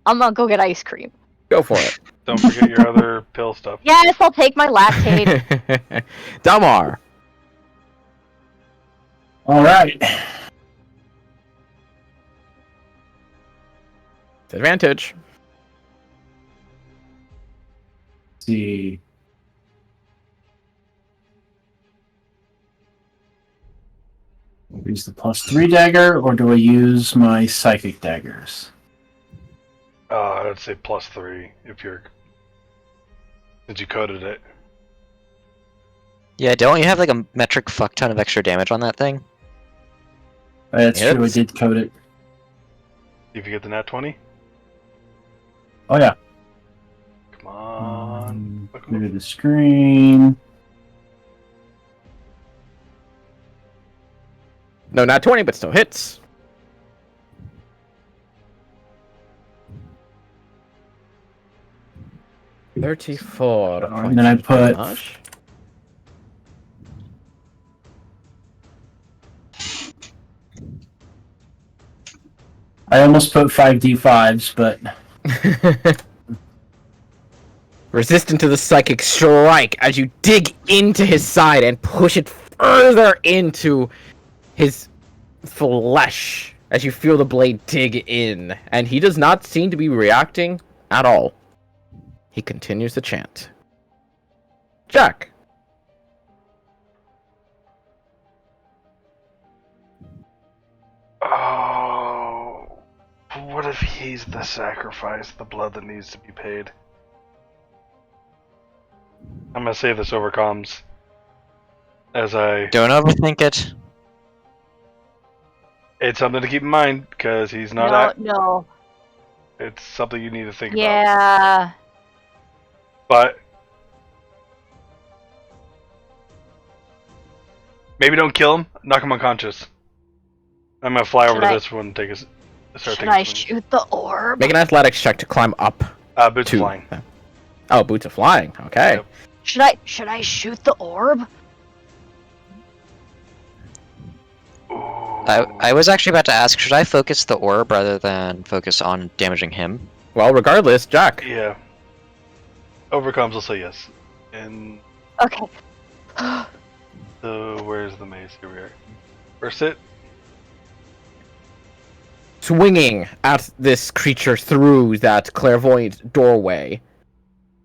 I'm gonna go get ice cream. Go for it. Don't forget your other pill stuff. Yes, I'll take my lactate. Dalmar. Alright. Advantage. See. Use the +3 dagger, or do I use my psychic daggers? I'd say +3 if you're. Since you coded it. Yeah, don't you have like a metric fuck ton of extra damage on that thing? That's true, I Yes. did code it. If you get the nat 20. Oh yeah. Come on. Clear the screen. No, not 20, but still hits. $34. And then I put damage. I almost put 5d5s, but Resistant to the psychic strike as you dig into his side and push it further into his flesh as you feel the blade dig in. And he does not seem to be reacting at all. He continues to chant. Jack. Oh. What if he's the sacrifice, the blood that needs to be paid? I'm gonna say this overcomes. As I. Don't overthink it. It's something to keep in mind, because he's not. No. It's something you need to think about. Yeah. But. Maybe don't kill him, knock him unconscious. I'm gonna fly over Should to I- this one and take a. Start Should taking I swings. shoot the orb? Make an athletics check to climb up Boots to. flying. Oh, boots of flying. Okay. Yep. Should I shoot the orb? Ooh. I was actually about to ask, should I focus the orb rather than focus on damaging him? Well, regardless, Jack. Yeah. Overcomes will say yes. And Okay. so where's the maze? Here we are. First hit. Swinging at this creature through that clairvoyant doorway.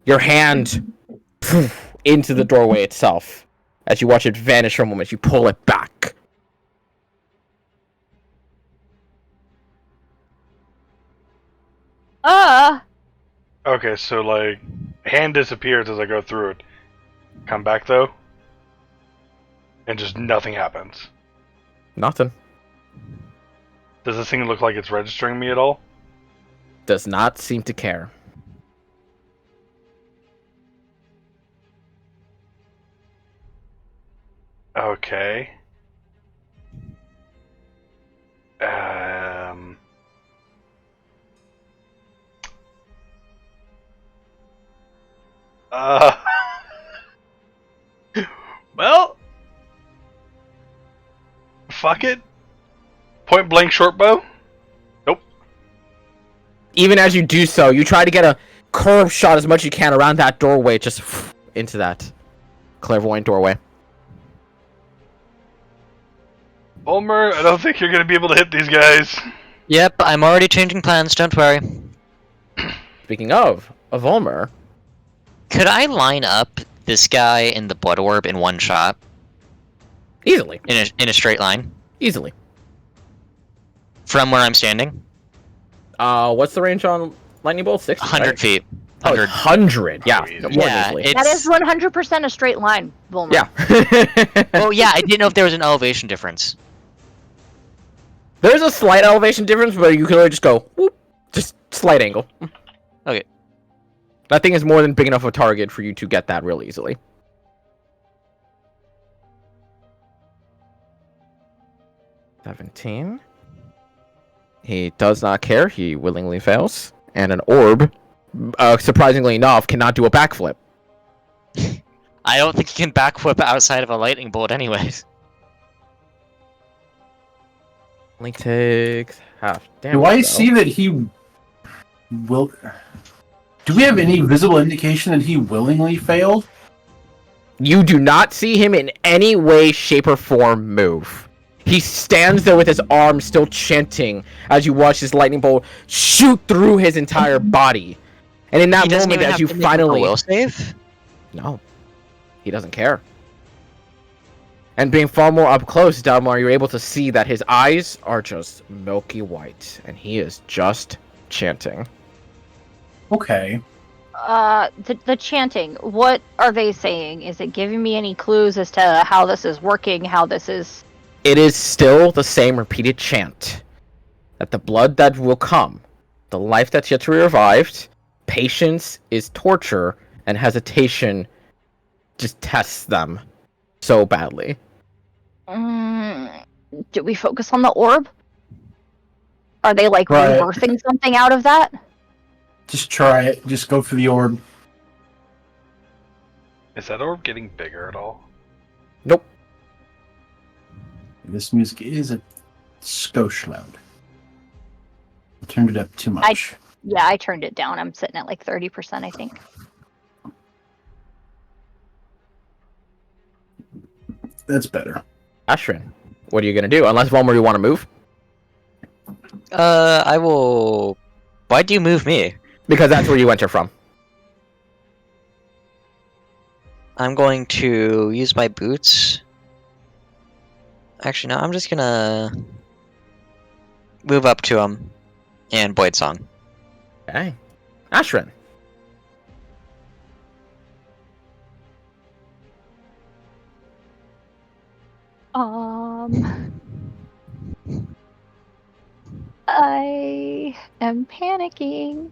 Your hand into the doorway itself. As you watch it vanish for a moment, you pull it back. Okay, so like hand disappears as I go through it. Come back though. And just nothing happens. Nothing. Does this thing look like it's registering me at all? Does not seem to care. Okay. Well, fuck it. Point blank short bow. Nope. Even as you do so, you try to get a curve shot as much as you can around that doorway, just into that clairvoyant doorway. Ulmer, I don't think you're gonna be able to hit these guys. Yep, I'm already changing plans, don't worry. Speaking of Ulmer, Could I line up this guy in the blood orb in one shot? easily. In a straight line? Easily. From where I'm standing? What's the range on lightning bolt? 60, 100 right? feet. Oh, 100. 100. Yeah, easy. more than Yeah, easily. That is 100% a straight line, Bulmer. Yeah. Oh yeah, I didn't know if there was an elevation difference. There's a slight elevation difference, but you can really just go, whoop, just slight angle. Okay. That thing is more than big enough of a target for you to get that real easily. $17. He does not care. He willingly fails. And an orb, surprisingly enough, cannot do a backflip. I don't think you can backflip outside of a lightning bolt anyways. Only takes half damage. Do I though. see that he will? Do we have any visible indication that he willingly failed? You do not see him in any way, shape, or form move. He stands there with his arms still chanting as you watch his lightning bolt shoot through his entire body. And in that He doesn't moment, even as have you to make a finally... will save? No. He doesn't care. And being far more up close, Dalmar, you're able to see that his eyes are just milky white. And he is just chanting. Okay. The chanting, what are they saying? Is it giving me any clues as to how this is working, how this is... It is still the same repeated chant. That the blood that will come, the life that's yet to be revived, patience is torture, and hesitation just tests them so badly. Do we focus on the orb? Are they, like, Right. rebirthing something out of that? Just try it. Just go for the orb. Is that orb getting bigger at all? Nope. This music is a skosh loud. I turned it up too much. Yeah, I turned it down. I'm sitting at, like, 30%, I think. That's better. Ashrin, what are you gonna do? Unless Volmer, you want to move? I will... Why'd you move me? Because that's where you enter from. I'm going to use my boots. Actually, no, I'm just gonna move up to him and Boyd Song. Okay. Ashrin. I am panicking.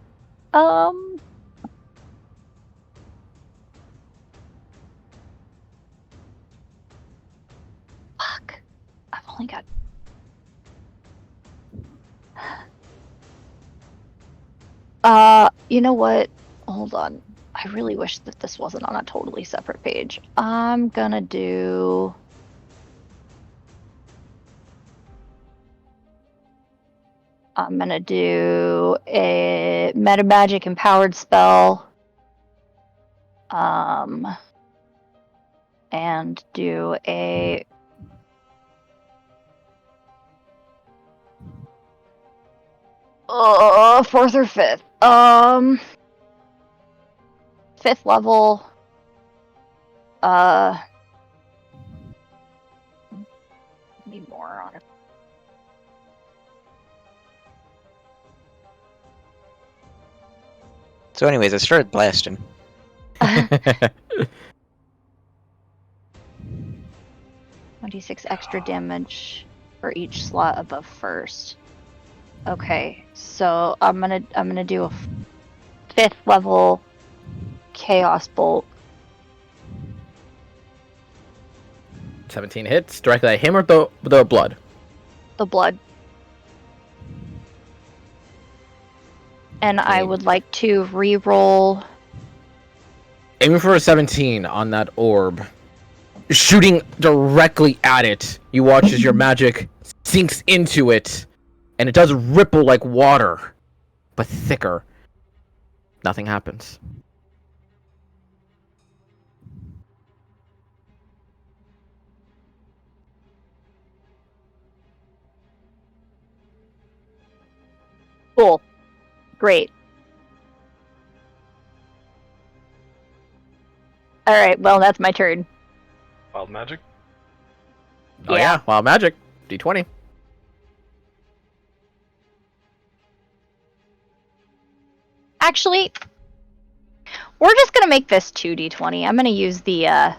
Fuck. I've only got... you know what? Hold on. I really wish that this wasn't on a totally separate page. I'm gonna do... I'm gonna do a meta magic empowered spell. And do a fourth or fifth. Fifth level. Need more on it. So, anyways, I started blasting. 26 extra damage for each slot above first. Okay, so I'm gonna do a fifth level chaos bolt. 17 hits directly at him or the blood? The blood. And I would like to re-roll. Aiming for a 17 on that orb. Shooting directly at it. You watch as your magic sinks into it. And it does ripple like water. But thicker. Nothing happens. Cool. Great. Alright, well, that's my turn. Wild magic. Oh yeah, wild magic. D20. Actually, we're just gonna make this 2d20. I'm gonna use the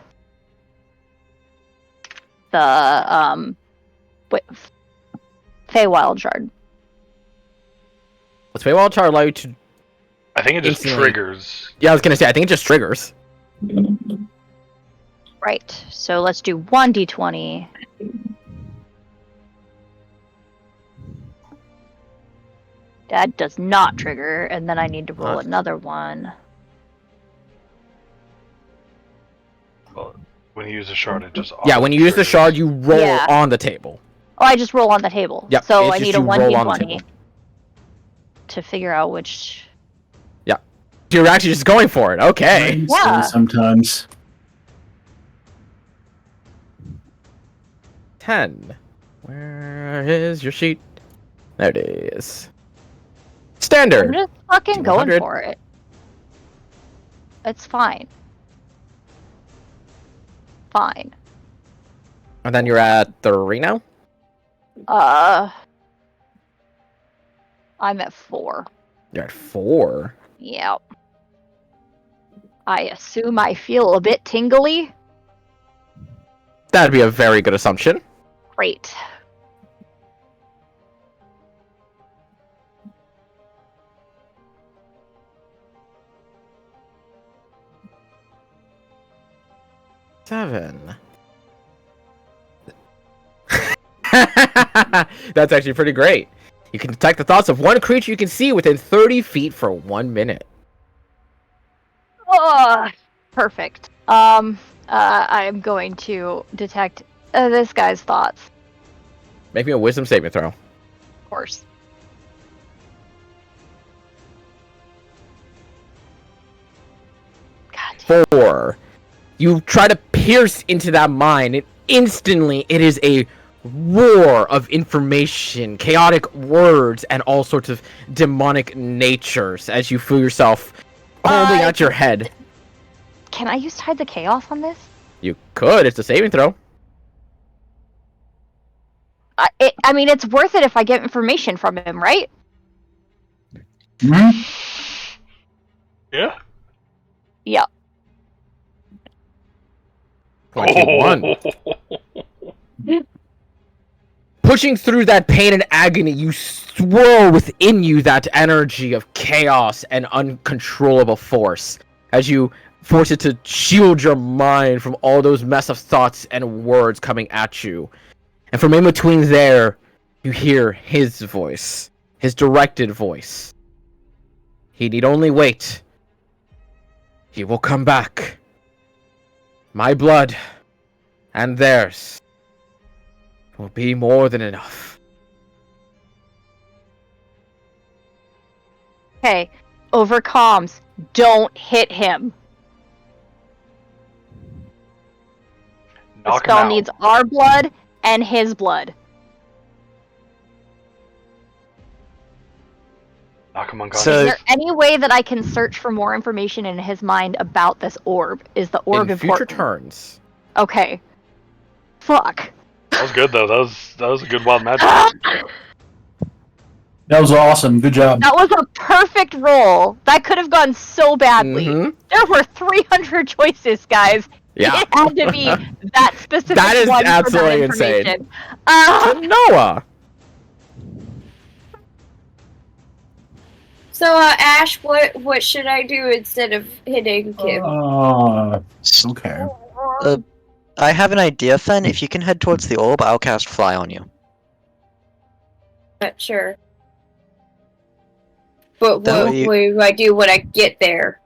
Feywild Shard. Let's Feywild Char allow you to... I think it just Instantly. triggers. Yeah, I was gonna say, I think it just triggers. Right, so let's do 1d20. That does not trigger, and then I need to roll Not. another one. Well, when you use a shard, it just Yeah, when you use the triggers. shard, you roll Yeah. on the table. Oh, I just roll on the table. Yep, So it's I just need a you roll on the 1d20 table. to figure out which. You're actually just going for it. Okay. Yeah. Sometimes. 10. Where is your sheet? There it is. Standard. I'm just fucking going 200. for it. It's fine. Fine. And then you're at 3 now? I'm at 4. You're at 4. Yep. I assume I feel a bit tingly. That'd be a very good assumption. Great. Seven. That's actually pretty great. You can detect the thoughts of one creature you can see within 30 feet for 1 minute. Perfect. I'm going to detect this guy's thoughts, Make me a wisdom saving throw. of course. God. 4. You try to pierce into that mind, and instantly it is a roar of information, chaotic words, and all sorts of demonic natures as you feel yourself holding out your head. Can I use Tide the Chaos on this? You could. It's a saving throw. I mean, it's worth it if I get information from him, right? Hmm? Yeah. Yeah. 21. Pushing through that pain and agony, you swirl within you that energy of chaos and uncontrollable force as you force it to shield your mind from all those mess of thoughts and words coming at you. And from in between there, you hear his voice, his directed voice. He need only wait. He will come back. My blood and theirs will be more than enough. Okay, over comms, don't hit him. The Knock him spell out. needs our blood and his blood. Knock him unconscious. So- Is there any way that I can search for more information in his mind about this orb? Is the orb In future important? turns. Okay. Fuck. That was good though. That was a good wild magic. That was awesome. Good job. That was a perfect roll. That could have gone so badly. Mhm. There were 300 choices, guys. Yeah. It had to be that specific That is one absolutely for that insane. information. Ah! To Noah. So, Ash, what should I do instead of hitting Kim? Okay. I have an idea, Fen. If you can head towards the orb, I'll cast Fly on you. Sure. But That what way you- do I do when I get there?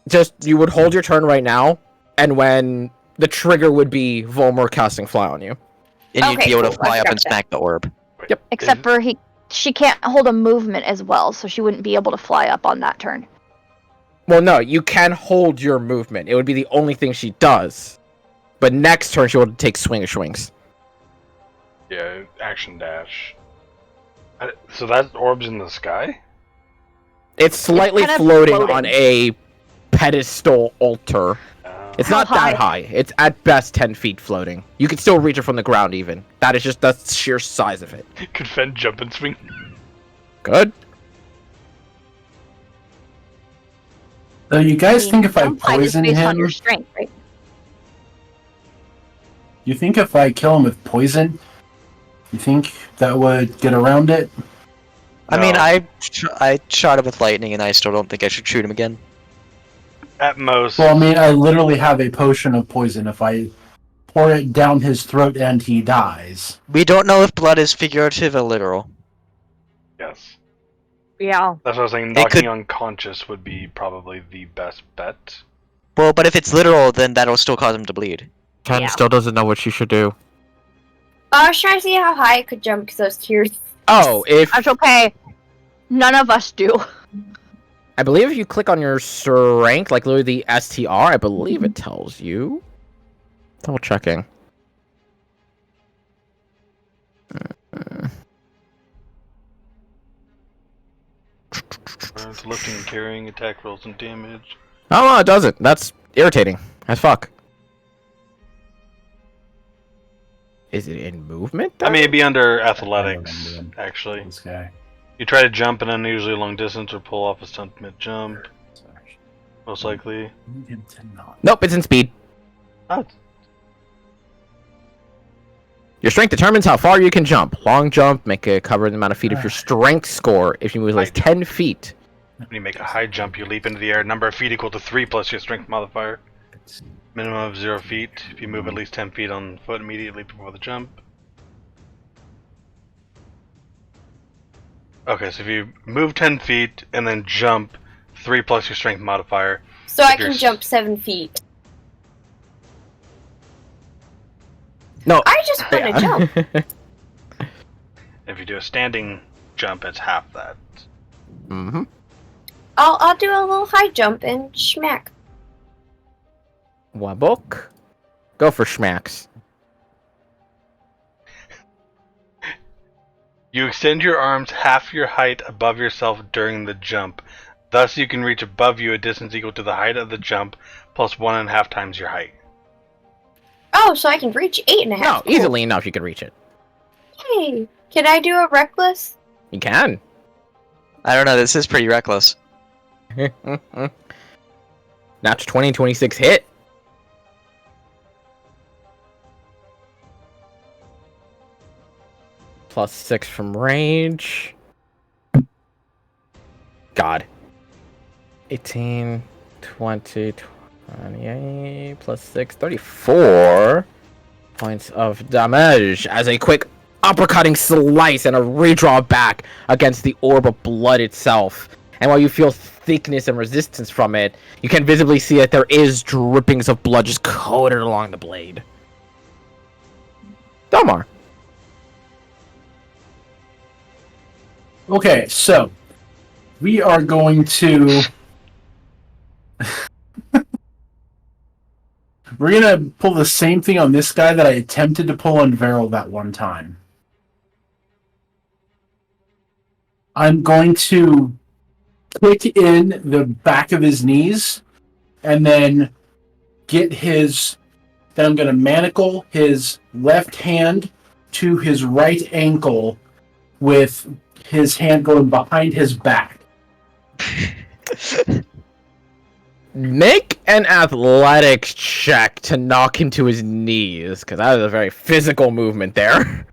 Just, you would hold your turn right now, and when the trigger would be Volmor casting Fly on you. And you'd Okay, be able to cool. I fly up forgot and that. smack the orb. Yep. Except for she can't hold a movement as well, so she wouldn't be able to fly up on that turn. Well, no, you can hold your movement. It would be the only thing she does. But next turn, she will take swings. Yeah, action dash. So that orb's in the sky? It's slightly kind of floating floating. on a pedestal altar. It's How not that high. It's at best 10 feet floating. You can still reach it from the ground even. That is just the sheer size of it. Could Fen jump and swing? Good. So you guys think if I jump height is poison based on him, your strength, right? you think if I kill him with poison, you think that would get around it? I mean, No. I shot him with lightning, and I still don't think I should shoot him again. At most. Well, I mean, I literally have a potion of poison. If I pour it down his throat and he dies. We don't know if blood is figurative or literal. Yes. Yeah. That's what I was saying. It Knocking could- unconscious would be probably the best bet. Well, but if it's literal, then that'll still cause him to bleed. Ken Yeah. still doesn't know what she should do. I was trying to see how high I could jump because I was curious. Oh, if That's okay. None of us do. I believe if you click on your strength, like literally the STR, I believe it tells you. Double checking. It's lifting and carrying, attack rolls, and damage. Oh, no, it doesn't. That's irritating as fuck. Is it in movement? I mean, it'd be under I know what I'm athletics, doing. actually. This guy. You try to jump an unusually long distance or pull off a stunt mid-jump, Sorry. most likely. I need him to not. Nope, it's in speed. Oh, Your strength determines how far you can jump. Long jump, make a cover the amount of feet of your strength score. If you move at least 10 feet. when you make a high jump, you leap into the air. Number of feet equal to 3 plus your strength modifier. Minimum of 0 feet. If you move at least 10 feet on foot immediately before the jump. Okay, so if you move 10 feet and then jump, 3 plus your strength modifier. So I If you're can s- jump 7 feet. No. I just want to jump. If you do a standing jump, it's half that. Mm-hmm. I'll do a little high jump and schmack. Wabok. Go for schmacks. You extend your arms half your height above yourself during the jump. Thus, you can reach above you a distance equal to the height of the jump plus 1.5 times your height. Oh, so I can reach 8.5. No, Cool. easily enough you can reach it. Hey, can I do a reckless? You can. I don't know. This is pretty reckless. Natch 20, 26 hit. Plus 6 from range. God. 18, 20, 28, plus 6, 34 points of damage as a quick uppercutting slice and a redraw back against the orb of blood itself. And while you feel thickness and resistance from it, you can visibly see that there is drippings of blood just coated along the blade. Delmar. Okay, so We are going to... We're going to pull the same thing on this guy that I attempted to pull on Veril that one time. I'm going to kick in the back of his knees and then get his... Then I'm going to manacle his left hand to his right ankle with his hand going behind his back. Make an athletics check to knock him to his knees, because that is a very physical movement there.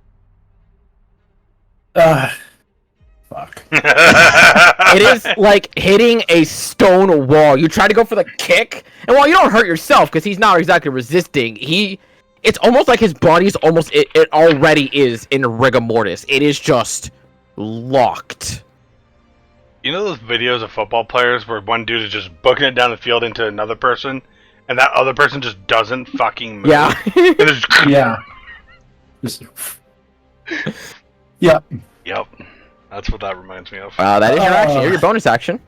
Fuck. It is like hitting a stone wall. You try to go for the kick, and while you don't hurt yourself, because he's not exactly resisting, it's almost like his body's almost, it already is in rigor mortis. It is just locked. You know those videos of football players where one dude is just booking it down the field into another person, and that other person just doesn't fucking move? Yeah. And it's just... Yeah. Just... Yep. Yep. That's what that reminds me of. Wow, that is your action. Here's your bonus action.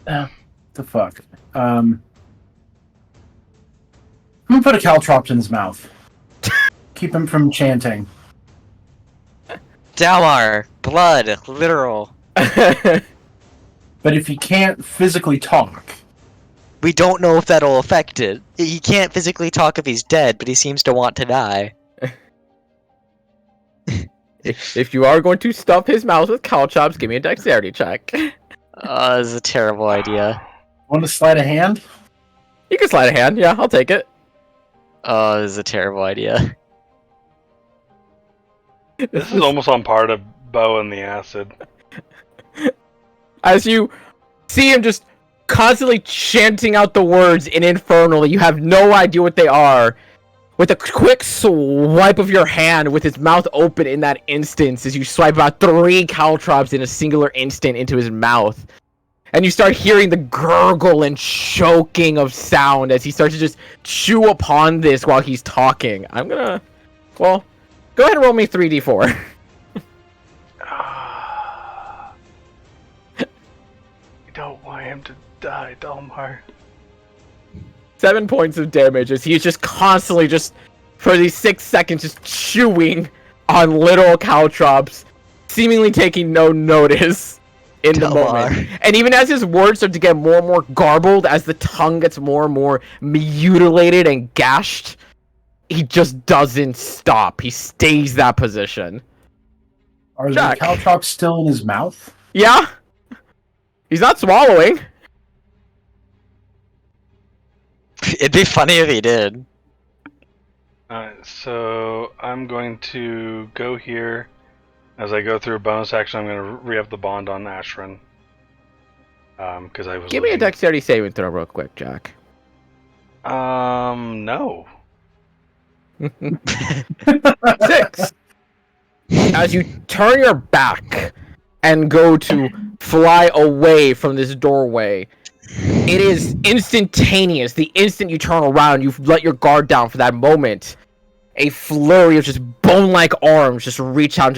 The fuck? I'm gonna put a caltrops in his mouth. Keep him from chanting. Dalmar, blood, literal. But if he can't physically talk, We don't know if that'll affect it. He can't physically talk if he's dead, but he seems to want to die. If you are going to stuff his mouth with caltrops, give me a dexterity check. This is a terrible idea. want to slide a hand? You can slide a hand. Yeah, I'll take it. This is a terrible idea. This is almost on par to Bo and the acid. As you see him just constantly chanting out the words in Infernal, you have no idea what they are. With a quick swipe of your hand with his mouth open in that instance, as you swipe about 3 caltrops in a singular instant into his mouth. And you start hearing the gurgle and choking of sound as he starts to just chew upon this while he's talking. I'm gonna... Well, go ahead and roll me 3d4. You don't want him to die, Dalmar. 7 points of damage as he's just constantly just, for these 6 seconds, just chewing on little caltrops, seemingly taking no notice in the moment. And even as his words start to get more and more garbled, as the tongue gets more and more mutilated and gashed, he just doesn't stop. He stays that position. Are Jack. the caltrops still in his mouth? Yeah? He's not swallowing. It'd be funny if he did. Alright, so I'm going to go here. As I go through a bonus action, I'm going to re-up the bond on Ashrin. Because I was Give me a looking- dexterity saving throw real quick, Jack. No. 6. As you turn your back and go to fly away from this doorway, it is instantaneous. The instant you turn around, you've let your guard down for that moment. A flurry of just bone-like arms just reach out and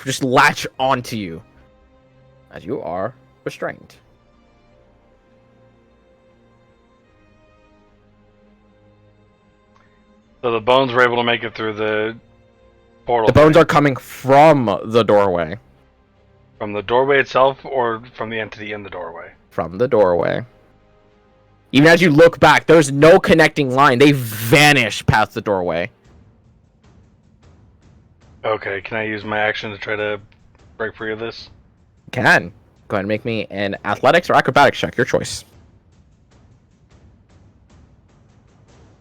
just latch onto you. As you are restrained. So the bones were able to make it through the portal. The bones are coming from the doorway. From the doorway itself, or from the entity in the doorway? From the doorway. Even as you look back, there's no connecting line. They vanish past the doorway. Okay, can I use my action to try to break free of this? Can. Go ahead and make me an athletics or acrobatics check. Your choice.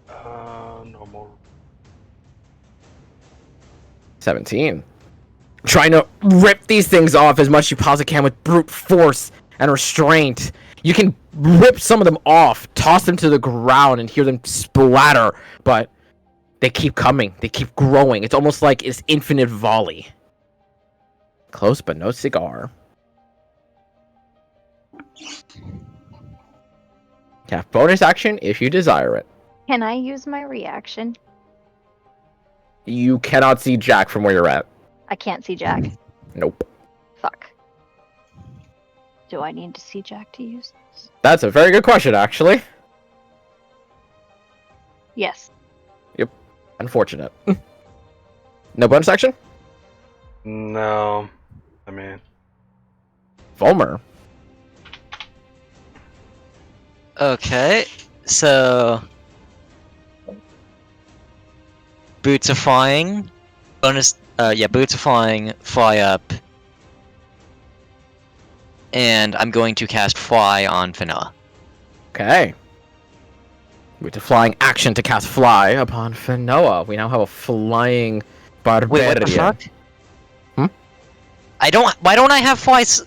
Normal. 17. Trying to rip these things off as much as you possibly can with brute force and restraint. You can rip some of them off, toss them to the ground, and hear them splatter, but they keep coming. They keep growing. It's almost like it's infinite volley. Close, but no cigar. Yeah, bonus action if you desire it. Can I use my reaction? You cannot see Jack from where you're at. I can't see Jack. Nope. Fuck. Do I need to see Jack to use this? That's a very good question, actually. Yes. Unfortunate. No bonus action? No. I mean, Volmer. Okay, so boots of flying, bonus. Boots of flying, fly up, and I'm going to cast fly on Finoa. Okay. With a flying action to cast fly upon Finoa. We now have a flying barbarian. Wait, what the fuck? Hmm? I don't. Why don't I have flies?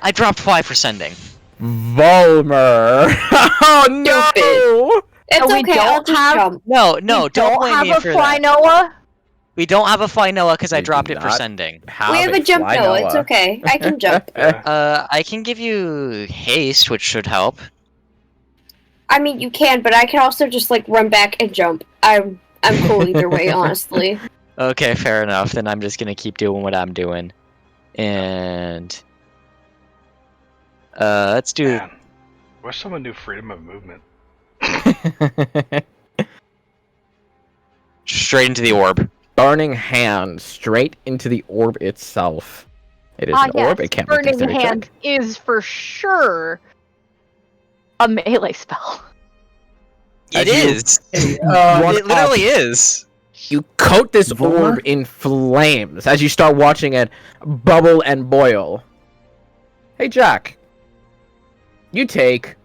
I dropped fly for sending. Volmer. Oh no! It's we okay. I'll don't just have- jump. No, We don't blame have me a for fly that. Noah. We don't have a fly Noah because I We do dropped it for not. sending. We have a jump fly Noah. It's Noah. okay. I can jump. yeah. I can give you haste, which should help. I mean, you can, but I can also just like run back and jump. I'm cool either way, honestly. Okay, fair enough. Then I'm just gonna keep doing what I'm doing, and let's do. Man, wish someone knew freedom of movement. Straight into the orb. Burning hand straight into the orb itself. It is an orb. It can't be Burning dexterity Hand check. is for sure a melee spell. It As you- is. Run It literally up. is. You coat this Volmer? orb in flames as you start watching it bubble and boil. Hey, Jack. You take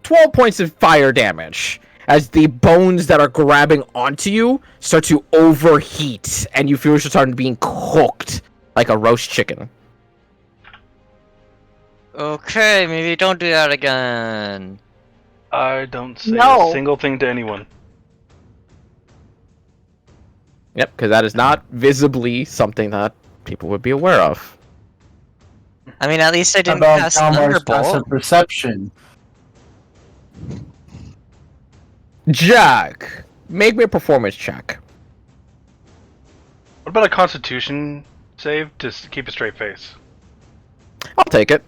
12 points of fire damage as the bones that are grabbing onto you start to overheat and you feel you're starting being cooked like a roast chicken. Okay, maybe don't do that again. I don't say No. a single thing to anyone. Yep, because that is not visibly something that people would be aware of. I mean, at least I How didn't about cast Calmar's passive Thunderbolt. perception? Jack, make me a performance check. What about a Constitution save to keep a straight face? I'll take it.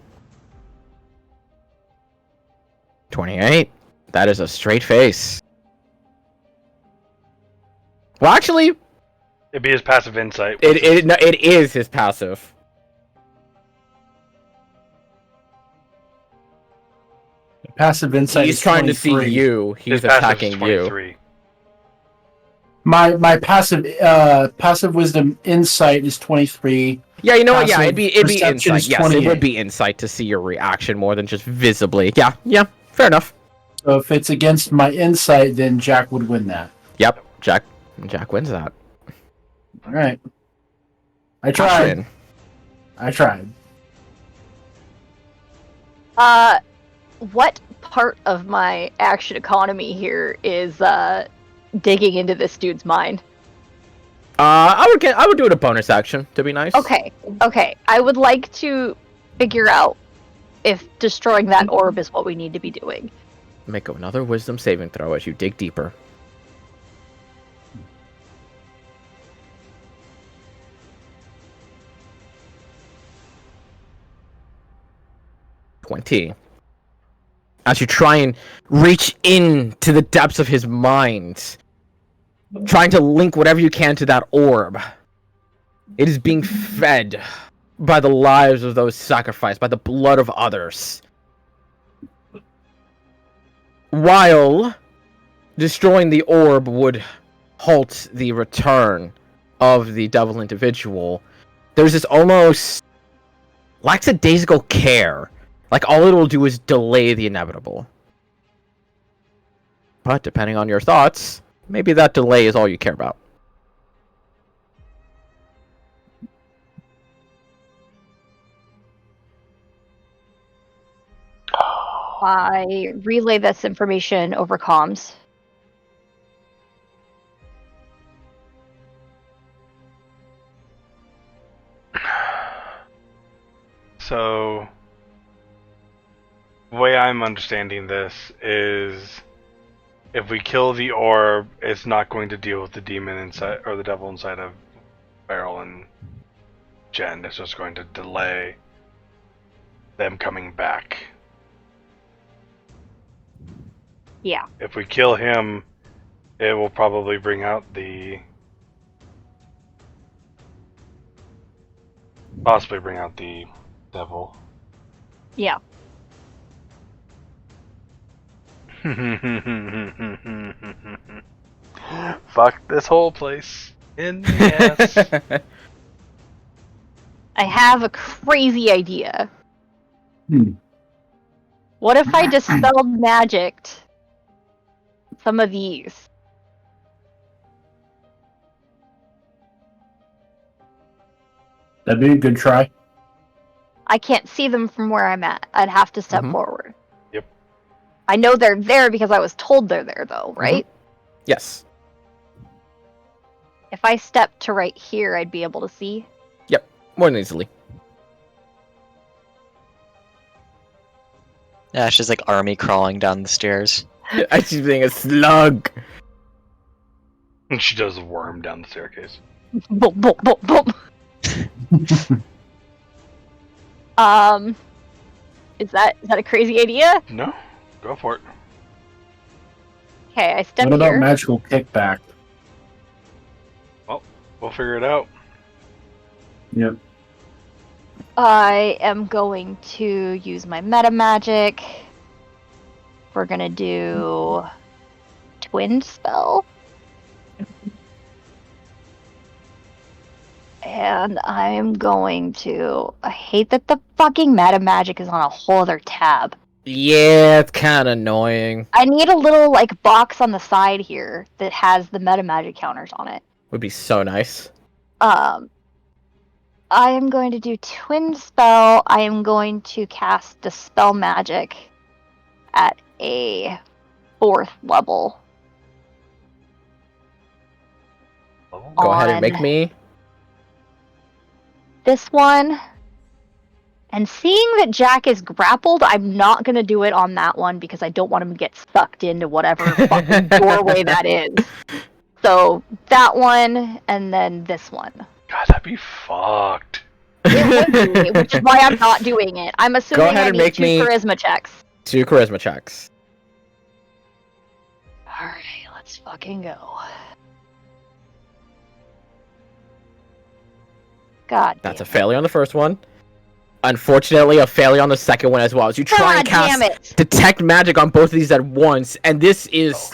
28. That is a straight face. Well, actually, It'd be his passive insight. it is his passive. Passive insight. He's is trying to see 23. you. His He's passive's attacking you. 23. My passive wisdom insight is 23. Yeah, you know what? Yeah, Passive it'd be perception insight. is Yes, it 28. would be insight to see your reaction more than just visibly. Yeah, fair enough. So if it's against my insight, then Jack would win that. Yep, Jack wins that. All right. I tried. Ashrin. I tried. What part of my action economy here is digging into this dude's mind? I would do it a bonus action to be nice. Okay. I would like to figure out if destroying that orb is what we need to be doing. Make another wisdom saving throw as you dig deeper. As you try and reach into the depths of his mind, trying to link whatever you can to that orb. It is being fed by the lives of those sacrificed, by the blood of others. While destroying the orb would halt the return of the devil individual, there's this almost lackadaisical care. Like, all it will do is delay the inevitable. But depending on your thoughts, maybe that delay is all you care about. I relay this information over comms. So, The way I'm understanding this is, if we kill the orb, it's not going to deal with the demon inside or the devil inside of Beryl and Jen. It's just going to delay them coming back. Yeah. If we kill him, it will probably bring out possibly bring out the devil. Yeah. Fuck this whole place in the ass. I have a crazy idea. Hmm. What if I dispelled magic some of these? That'd be a good try. I can't see them from where I'm at. I'd have to step Mhm. forward. Yep. I know they're there because I was told they're there, though, right? Yes. If I step to right here, I'd be able to see. More than easily. Ash is like army crawling down the stairs. I keep being a slug. And she does a worm down the staircase. Boom, boom, boom, boom. Is that a crazy idea? No, go for it. Okay, I step What about here. magical kickback? We'll figure it out. Yep. I am going to use my meta magic. We're gonna do twin spell. And I'm going to. I hate that the fucking meta magic is on a whole other tab. Yeah, it's kind of annoying. I need a little like box on the side here that has the meta magic counters on it. Would be so nice. I am going to do twin spell. I am going to cast dispel magic at a 4th level. Go ahead and make On me. this one. And seeing that Jack is grappled, I'm not going to do it on that one because I don't want him to get sucked into whatever fucking doorway that is. So that one, and then this one. God, that'd be fucked. It would be, which is why I'm not doing it. I'm assuming ahead I and need make 2 me- charisma checks. 2 charisma checks. Alright, let's fucking go. God That's a damn it. failure on the first one. Unfortunately, a failure on the second one as well. As you try and God damn cast it! detect magic on both of these at once, and this is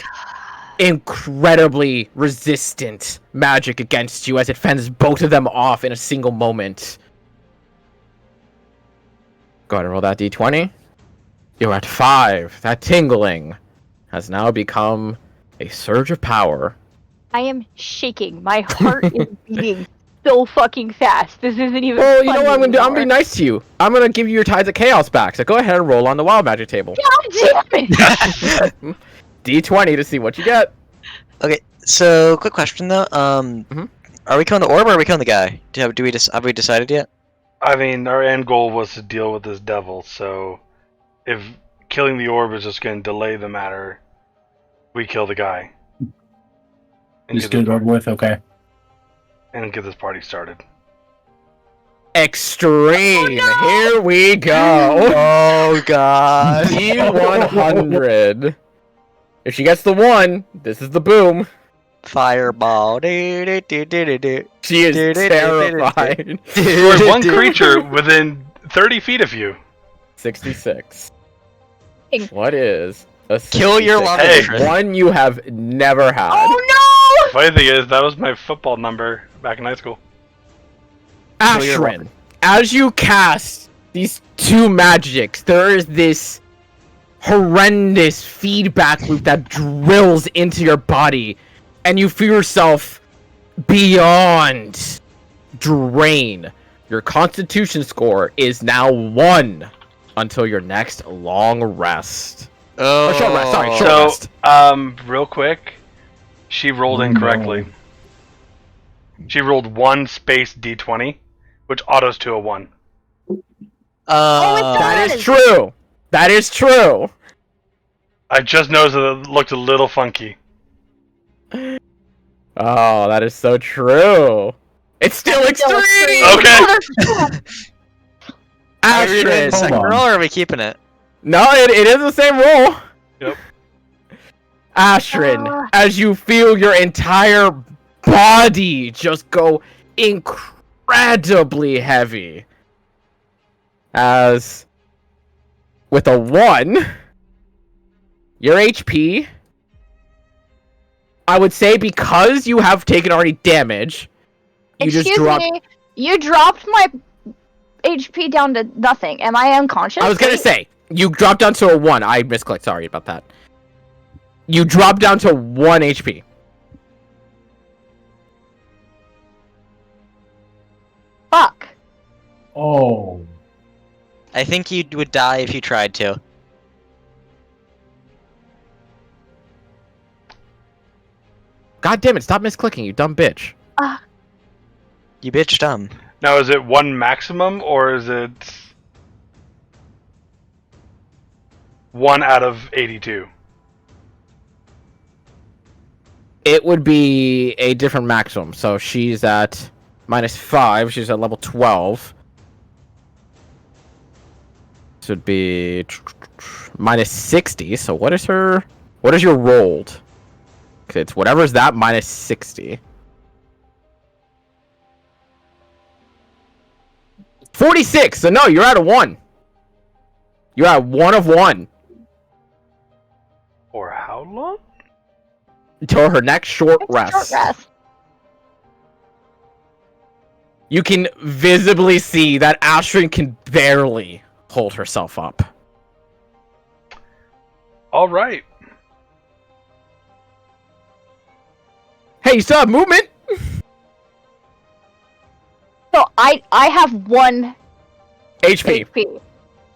incredibly resistant magic against you as it fends both of them off in a single moment. Go ahead and roll that d20. You're at 5. That tingling has now become a surge of power. I am shaking. My heart is beating so fucking fast. This isn't even. Well, you know funny what I'm gonna do? I'm gonna be anymore. nice to you. I'm gonna give you your Tides of Chaos back. So go ahead and roll on the wild magic table. God damn it! D20 to see what you get. Okay, so quick question though. Are we killing the orb or are we killing the guy? Have we decided yet? I mean, our end goal was to deal with this devil, so if killing the orb is just going to delay the matter, we kill the guy. And Just get get it over with, okay. and get this party started. Extreme. Oh, no! Here we go. Oh god. D100. If she gets the 1, this is the boom. Fireball. She is terrified. There's one creature within 30 feet of you. 66. What is a Kill your 66? love Hey. interest. One you have never had. Oh Funny thing is, that was my football number back in high school. Kill your Ashrin, as you cast these 2 magics, there is this horrendous feedback loop that drills into your body, and you feel yourself beyond drain. Your constitution score is now 1 until your next long rest. Oh. Or short rest, sorry, short So, rest. real quick, she rolled Oh, incorrectly. She rolled 1 space d20, which autos to a 1. Oh, it's That does. is true. That is true. I just noticed that it looked a little funky. Oh, that is so true. It's still extreme. Okay. Are we doing the Astrid. second Hold on. roll, or are we keeping it? No, it is the same roll. Yep. Astrid, as you feel your entire body just go incredibly heavy. As with a 1, your HP, I would say because you have taken already damage, you Excuse just dropped. me, you dropped my HP down to nothing. Am I unconscious? I was gonna Wait. say, you dropped down to a 1. I misclicked, sorry about that. You dropped down to 1 HP. Fuck. Oh. I think you would die if you tried to. God damn it, stop misclicking, you dumb bitch. You bitch dumb. Now, is it 1 maximum, or is it 1 out of 82? It would be a different maximum. So she's at -5. She's at level 12. This would be -60. So what is her? What is your rolled? Okay, it's whatever's that -60. 46. So no, you're at a 1. You're at 1 of 1 Or how long? until her next short It's a rest. short rest. You can visibly see that Astrid can barely hold herself up. All right. Hey, you still have movement? So I have 1 HP. HP.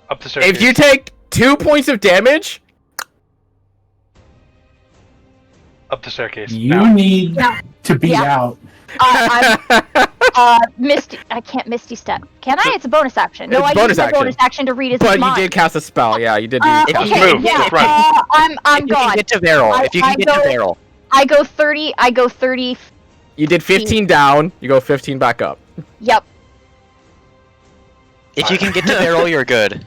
Up the staircase. If you take 2 points of damage, Up the staircase. You now. need Yeah. to be Yeah. out. I'm Misty. I can't Misty Step. Can I? It's a bonus action. No, It's I bonus used my action. bonus action to read his but you mind. did cast a spell. Yeah, you did. Uh, cast okay, a move, yeah. just run. I'm If you gone. can get to barrel. If you I can get to go- barrel. I go 30. I go 30. You did 15 down. You go 15 back up. Yep. If you can get to barrel, you're good.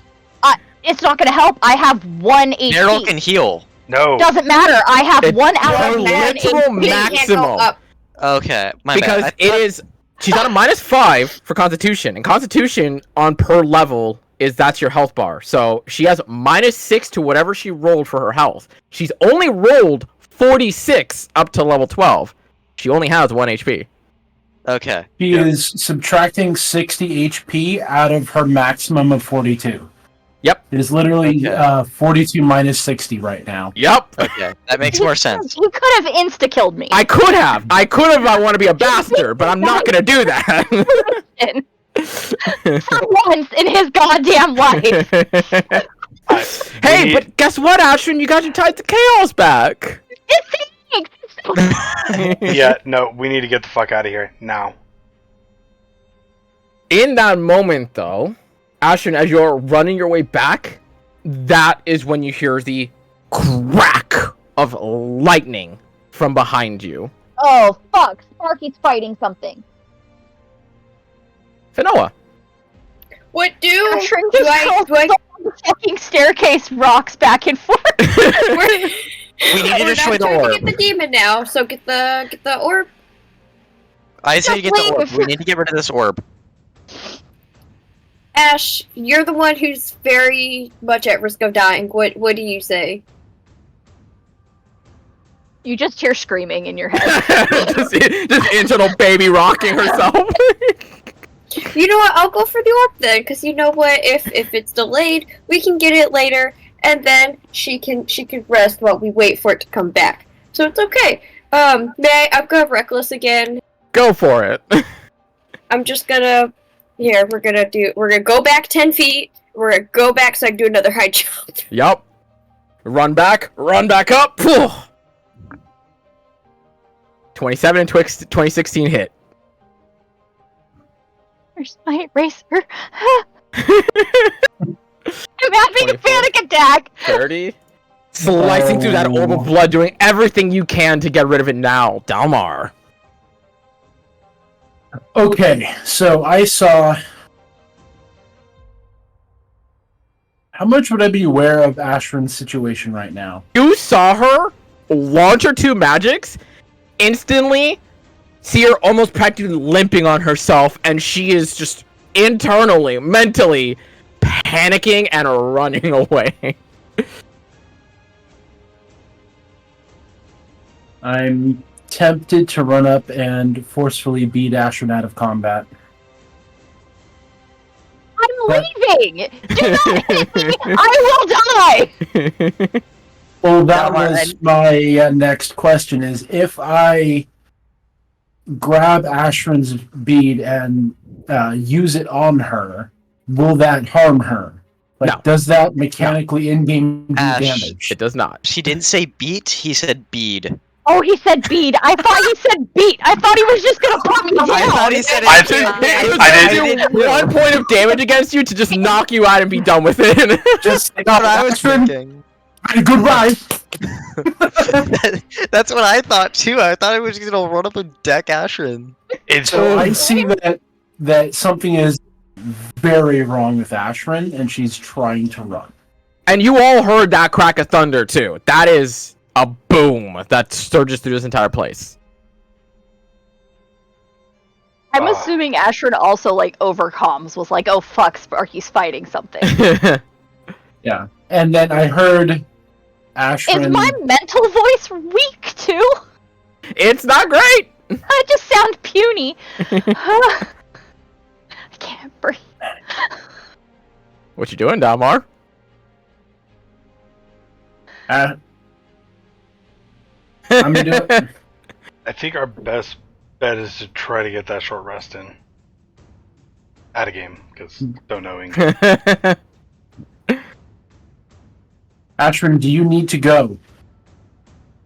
It's not gonna help. I have 1 HP. Barrel can heal. No. Doesn't matter. I have It's 1 out your of 1 literal HP. They can't maximum. go up. Okay, my Because bad. it is. She's on a -5 for Constitution, and Constitution on per level is that's your health bar. So she has -6 to whatever she rolled for her health. She's only rolled 46 up to level 12. She only has 1 HP. Okay. She is subtracting 60 HP out of her maximum of 42. Yep. It is literally Okay. 42 minus 60 right now. Yep. Okay, that makes more sense. You could have insta-killed me. I could have. If I want to be a bastard, but I'm not gonna do that. For once in his goddamn life. Hey, We- but guess what, Ashton? You got your Tides of Chaos back. Yeah, no, we need to get the fuck out of here now. In that moment, though, Ashton, as you're running your way back, that is when you hear the crack of lightning from behind you. Oh, fuck. Sparky's fighting something. Finoa. What do Ashrin do just I goes do I the fucking staircase rocks back and forth. we're, We need to we're destroy not the trying orb. to get the demon now, so get the orb. I say you get the orb. Leave. We need to get rid of this orb. Ash, you're the one who's very much at risk of dying. What do you say? You just hear screaming in your head. just internal baby rocking herself. You know what? I'll go for the orb then, because you know what? If it's delayed, we can get it later, and then she can rest while we wait for it to come back. So it's okay. I'll go reckless again. Go for it. I'm just gonna. Here, we're gonna go back 10 feet. We're gonna go back so I can do another high jump. Yup. Run back up. 27 and 2016 hit. Where's my eraser? I'm having a 24. panic attack! 30. Slicing through that orb of blood, doing everything you can to get rid of it now. Dalmar. Okay, so I saw. How much would I be aware of Ashran's situation right now? You saw her launch her 2 magics, instantly see her almost practically limping on herself, and she is just internally, mentally panicking and running away. I'm tempted to run up and forcefully beat Ashran out of combat. I'm leaving! Do not hit me! I will die! Well, that was my next question: is if I grab Ashran's bead and use it on her, will that harm her? Like, No. does that mechanically in-game do Ash, damage? It does not. He didn't say beat, he said bead. Oh, he said bead. I thought he said beat. I thought he was just gonna put me down. I thought he said I it. did- I did- do 1 point of damage against you to just knock you out and be done with it. Just That's what I was Ashran, thinking. goodbye. That's what I thought too. I thought I was just gonna run up and deck Ashran. It's So I see that something is very wrong with Ashran, and she's trying to run. And you all heard that crack of thunder too. That is a boom that surges through this entire place. I'm assuming Ashran also like overcomes, was like, oh fuck, Sparky's fighting something. Yeah, and then I heard Ashran. Is my mental voice weak too? It's not great. I just sound puny. I can't breathe. What you doing, Dalmar? I'm gonna do it. I think our best bet is to try to get that short rest in. At a game, because don't knowing. Ashran, do you need to go?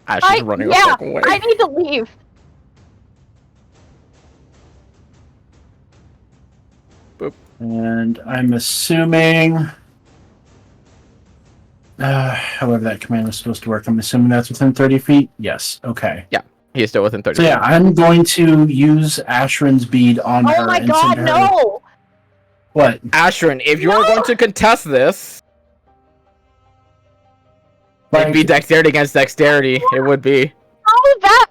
Ash is running a yeah, fucking way. I need to leave. And I'm assuming. However that command was supposed to work, I'm assuming that's within 30 feet? Yes, okay. He is still within 30. So yeah, I'm going to use Ashran's bead on her Oh my and god, send her... no! What? Ashran, if you are No! going to contest this, it'd be Like, dexterity against dexterity. It would be. Oh, that.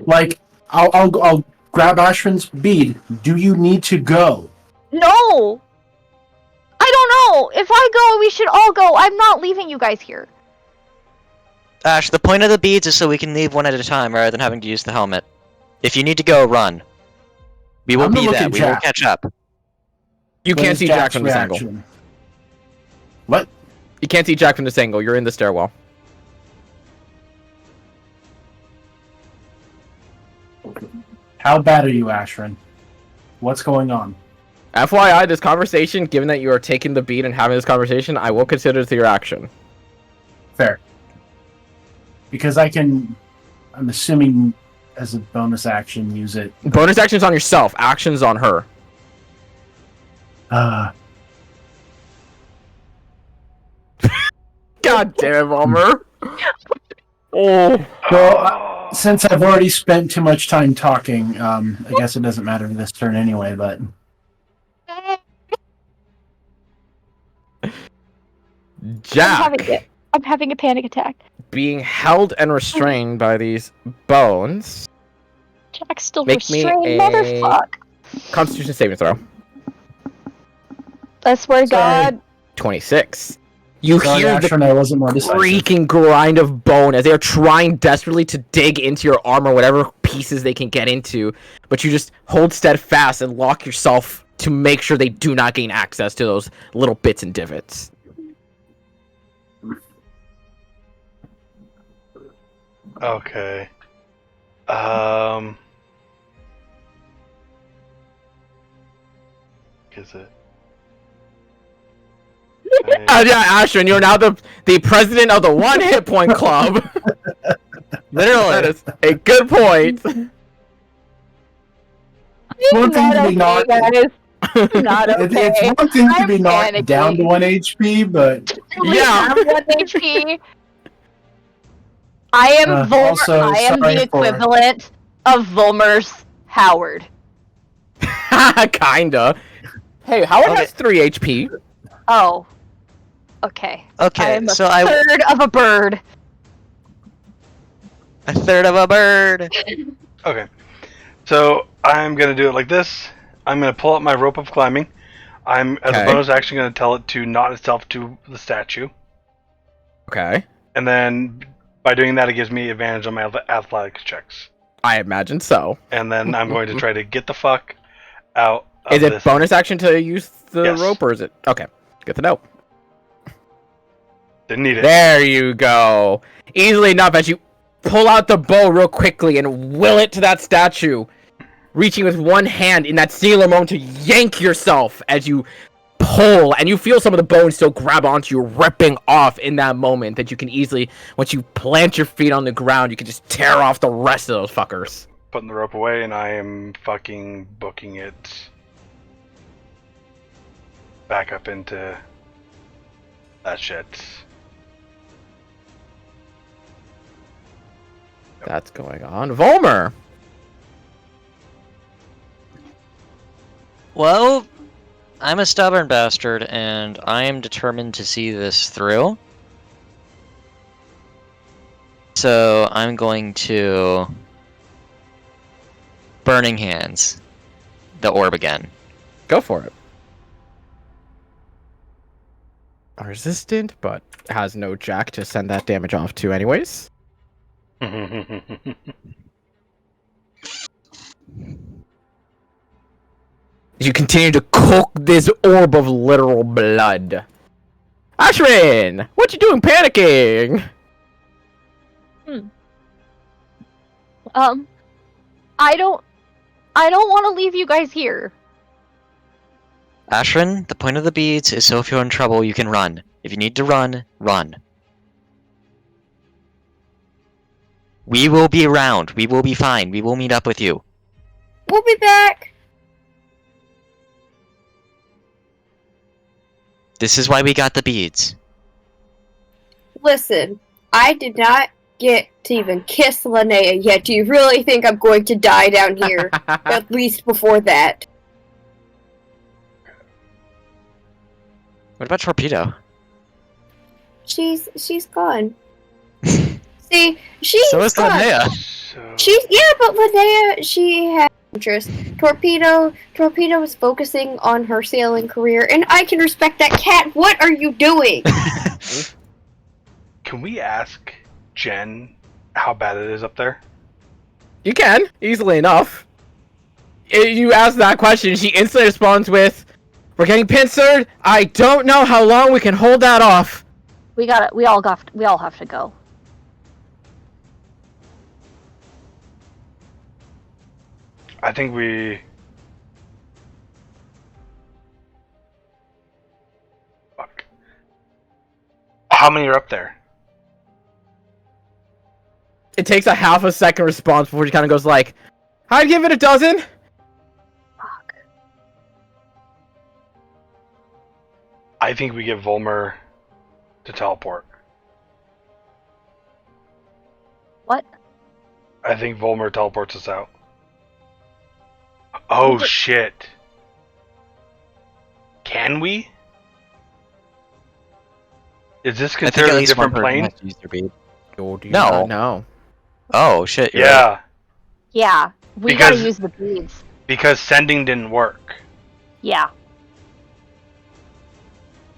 like I'll grab Ashran's bead. Do you need to go? No! I don't know! If I go, we should all go. I'm not leaving you guys here. Ash, the point of the beads is so we can leave one at a time rather than having to use the helmet. If you need to go, run. We will I'm gonna be look there. at We will Jack. catch up. You What can't is see Jack Jack's from this angle. reaction? What? You can't see Jack from this angle. You're in the stairwell. How bad are you, Ashran? What's going on? FYI, this conversation, given that you are taking the beat and having this conversation, I will consider it your action. Fair. Because I'm assuming as a bonus action, use it. Bonus actions on yourself, actions on her. God damn it, Bummer. Oh. Well, since I've already spent too much time talking, I guess it doesn't matter this turn anyway, but... Jack, I'm having a panic attack. being held and restrained by these bones. Jack's still Make me restrained, a- motherfuck. Constitution saving throw. I swear to Sorry. God. 26. You Sorry, hear the Ashran, I wasn't more decisive. creaking grind of bone as they are trying desperately to dig into your armor, whatever pieces they can get into, but you just hold steadfast and lock yourself to make sure they do not gain access to those little bits and divots. Okay. Is it? Yeah, Ashran, you're now the president of the One Hit Point Club. Literally. That is a good point. One thing to Okay, acknowledge, guys. I'm not okay. It's one thing to I'm be knocked panicking. down to 1 HP, but We Yeah. have 1 HP. I am also, I am sorry the for- equivalent of Volmer's Howard. Kinda. Hey, Howard has 3 HP. Oh. Okay. I Okay, am a so I third of a bird. a third of a bird. Okay. So I'm gonna do it like this. I'm gonna pull up my rope of climbing. I'm as a Okay. bonus action gonna tell it to knot itself to the statue, Okay. and then by doing that, it gives me advantage on my athletics checks. I imagine so. And then I'm going to try to get the fuck out. Of Is it this. bonus action to use the Yes. rope, or is it? Okay. Good to know. Didn't need it. There you go. Easily enough as you pull out the bow real quickly and will it to that statue, reaching with one hand in that singular moment to yank yourself as you pull, and you feel some of the bones still grab onto you, ripping off in that moment that you can easily, once you plant your feet on the ground, you can just tear off the rest of those fuckers. Putting the rope away, and I am fucking booking it back up into that shit. That's going on. Volmer! Well, I'm a stubborn bastard, and I am determined to see this through. So I'm going to Burning Hands the orb again. Go for it. Resistant, but has no jack to send that damage off to anyways. You continue to cook this orb of literal blood. Ashrin! What you doing panicking? I don't want to leave you guys here. Ashrin, the point of the beads is so if you're in trouble, you can run. If you need to run, run. We will be around. We will be fine. We will meet up with you. We'll be back. This is why we got the beads. Listen, I did not get to even kiss Linnea yet. Do you really think I'm going to die down here? At least before that. What about Torpedo? She's gone. See, she's So is gone. Linnea. So, But Linnea, she had interest. Torpedo is focusing on her sailing career, and I can respect that. Cat, what are you doing? can we ask Jen how bad it is up there? You can, easily enough. You ask that question, she instantly responds with, "We're getting pincered. I don't know how long we can hold that off." We all have to go. I think we. Fuck. How many are up there? It takes a half a second response before she kind of goes like, "I'd give it a dozen." Fuck. I think we get Volmer to teleport. What? I think Volmer teleports us out. Oh shit. Can we? Is this I think considered at a least one different person plane? has to use their bead. Oh, do you No. not know? Oh shit! You're right. Yeah, Yeah, we gotta Because- use the beads. because sending didn't work. Yeah.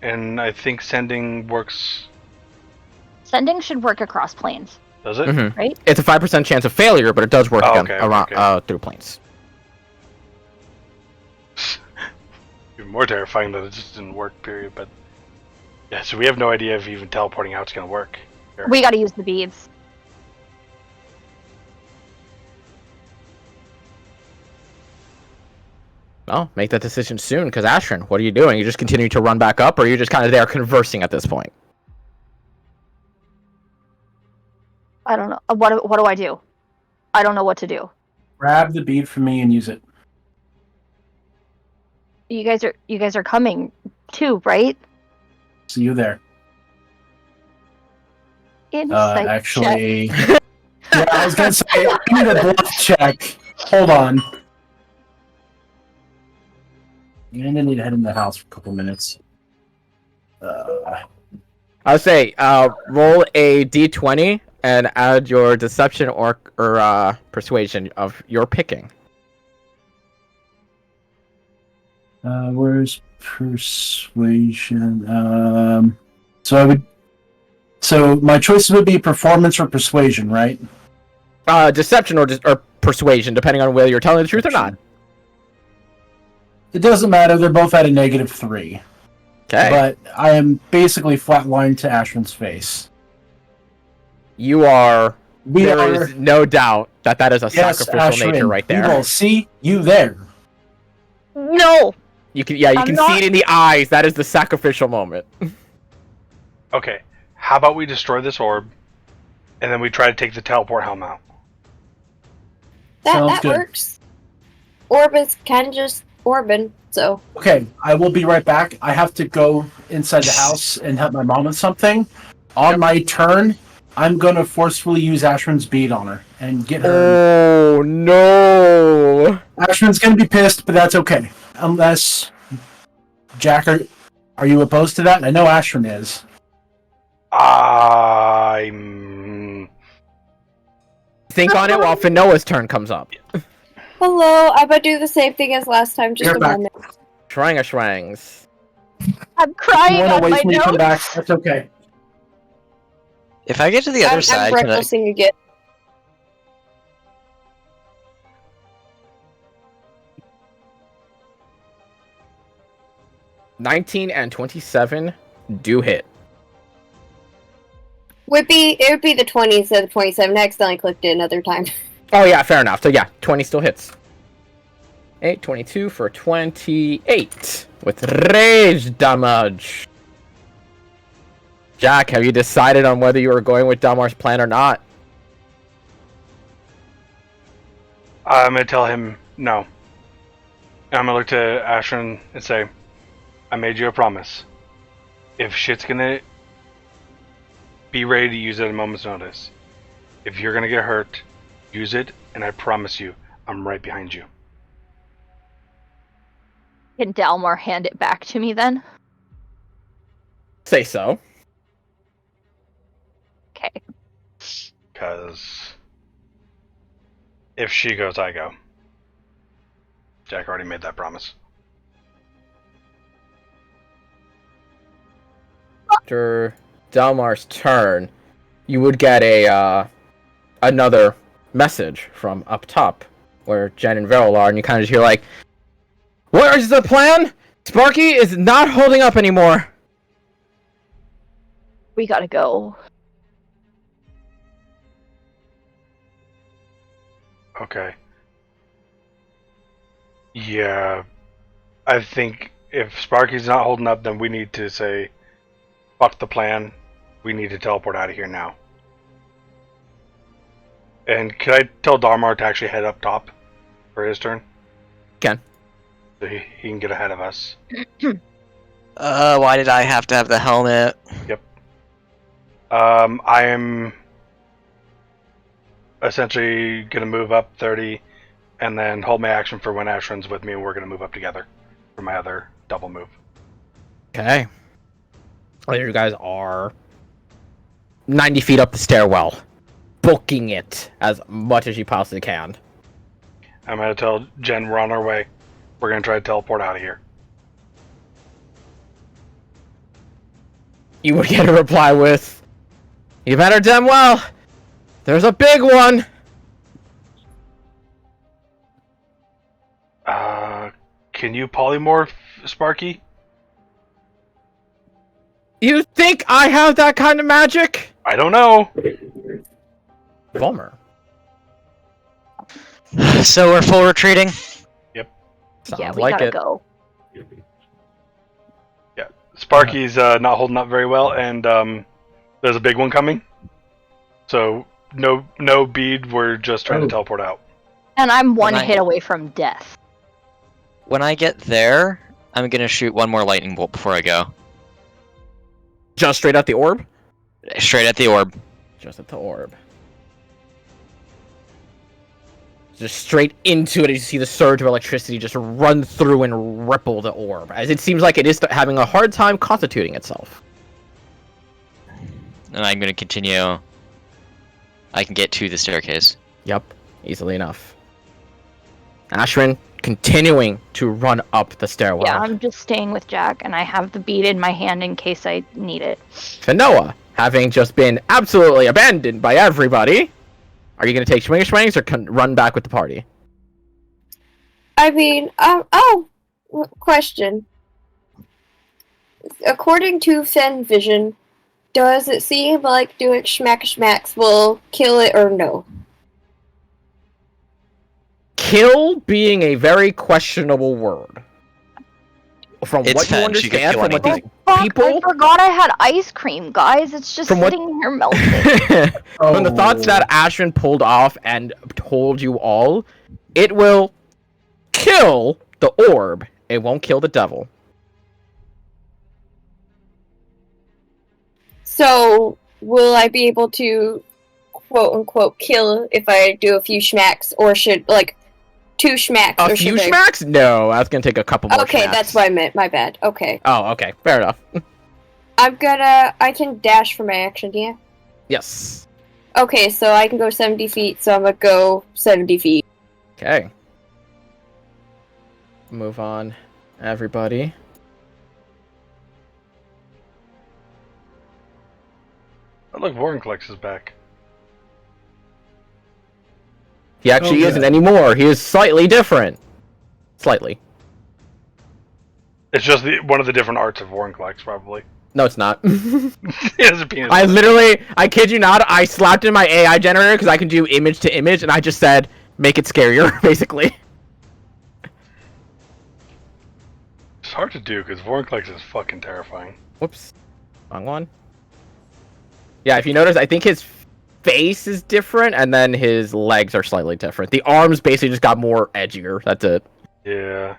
And I think sending works. Sending should work across planes, Does it? Mhm. right? It's a 5% chance of failure, but it does work Oh, again okay, around okay. through planes. Even more terrifying that it just didn't work, period. But yeah, so we have no idea if even teleporting out's gonna work. We gotta use the beads. Well, make that decision soon, because Ashrin, what are you doing? You just continue to run back up, or are you just kind of there conversing at this point? I don't know. What do I do? I don't know what to do. grab the bead from me and use it. You guys are coming too, right? See you there. Insight check. Actually, yeah, I was gonna say, I need a bluff check. Hold on. I'm gonna need to head in the house for a couple minutes. I'll say, roll a d20 and add your deception or persuasion of your picking. Where's persuasion? So my choices would be performance or persuasion, right? Deception or persuasion, depending on whether you're telling the truth or not. It doesn't matter. They're both at a -3. Okay. But I am basically flatlined to Ashwin's face. You are. We are. There is no doubt that is a Yes, sacrificial Ashwin, nature right we there. will see you there. No. You can I'm not- see it in the eyes. That is the sacrificial moment. Okay, how about we destroy this orb, and then we try to take the teleport helm out? Sounds That good. works. Orb is kind of just orbing, so. Okay, I will be right back. I have to go inside the house and help my mom with something. On my turn, I'm gonna forcefully use Ashwin's bead on her and get her. Oh no! Ashwin's gonna be pissed, but that's okay. Unless Jack, are you opposed to that? I know Ashwin is. I'm... Think on it while Finoa's turn comes up. Hello, I'm gonna do the same thing as last time, just You're a back. moment. Shrangs. I'm If crying you on wanna my wait for me to come back, notes. that's okay. If I get to the other I'm side, can I... recklessing again. $19 and 27 do hit. It would be the 20 instead of the 27. I accidentally clicked it another time. Oh yeah, fair enough. So yeah, 20 still hits. 8, 22 for 28 with rage damage. Jack, have you decided on whether you are going with Dalmar's plan or not? I'm gonna tell him no. I'm gonna look to Ashwin and say, I made you a promise. If shit's gonna be ready to use it at a moment's notice. If you're gonna get hurt, use it, and I promise you, I'm right behind you. Can Dalmor hand it back to me then? Say so. Okay. Because if she goes, I go. Jack already made that promise. After Dalmar's turn, you would get another message from up top where Jen and Veril are, and you kind of hear like, "What is the plan? Sparky is not holding up anymore." We gotta go. Okay. Yeah. I think if Sparky's not holding up, then we need to say, fuck the plan. We need to teleport out of here now. And can I tell Darmar to actually head up top for his turn? Can. So he can get ahead of us. Why did I have to have the helmet? I am essentially going to move up 30 and then hold my action for when Ashwin's with me, and we're going to move up together for my other double move. Okay. Well, you guys are 90 feet up the stairwell, booking it as much as you possibly can. I'm going to tell Jen we're on our way. We're going to try to teleport out of here. You would get a reply with, "You better damn well. There's a big one." Can you polymorph, Sparky? You think I have that kind of magic? I don't know. Vollmer. So we're full retreating? Sounds Yeah, we like gotta it. go. Sparky's not holding up very well, and there's a big one coming. So no bead. We're just trying to teleport out. And I'm one When I- hit away from death. When I get there, I'm gonna shoot one more lightning bolt before I go. Just straight at the orb? Straight at the orb. Just at the orb. Just straight into it, as you see the surge of electricity just run through and ripple the orb, as it seems like it is having a hard time constituting itself. And I'm gonna continue. I can get to the staircase. Yep, easily enough. Ashrin continuing to run up the stairwell. Yeah, I'm just staying with Jack, and I have the bead in my hand in case I need it. Finoa, having just been absolutely abandoned by everybody, are you going to take swings or run back with the party? I mean, question. According to Fen Vision, does it seem like doing schmacks will kill it or no? Kill being a very questionable word. From It's what you Fen, she could understand, kill from what these anything. Fuck, people... I forgot I had ice cream, guys. It's just From what- sitting here melting. From the thoughts that Ashrin pulled off and told you all, it will kill the orb. It won't kill the devil. So, will I be able to, quote-unquote, kill if I do a few schmacks, or should, like, 2 schmacks, A or few should I... smacks? No, that's gonna take a couple more Okay, smacks. that's what I meant, my bad. Okay. Oh, okay. Fair enough. I can dash for my action, yeah? Yes. Okay, so I can go 70 feet, so I'm gonna go 70 feet. Okay. Move on, everybody. Oh, look, Vorinclex is back. He actually Oh, isn't good. anymore. He is slightly different. Slightly. It's just one of the different arts of Vorinclex, probably. No, it's not. He has a penis. I kid you not, I slapped in my AI generator because I can do image to image, and I just said, make it scarier, basically. It's hard to do because Vorinclex is fucking terrifying. Whoops. Wrong one. Yeah, if you notice, I think his face is different, and then his legs are slightly different. The arms basically just got more edgier. That's it. Yeah.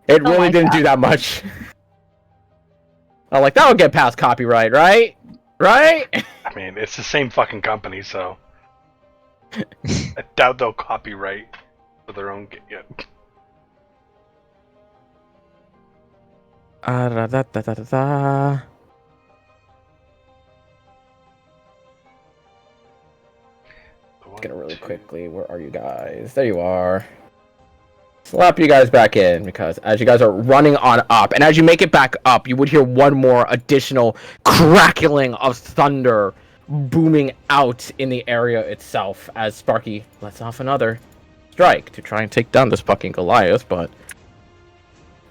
It Oh really my didn't God. do that much. I'm like, that'll get past copyright, right? Right? I mean, it's the same fucking company, so I doubt they'll copyright for their own. Yeah. Da, da, da, da, da. Gonna really quickly. Where are you guys? There you are. Slap you guys back in, because as you guys are running on up, and as you make it back up, you would hear one more additional crackling of thunder booming out in the area itself as Sparky lets off another strike to try and take down this fucking Goliath, but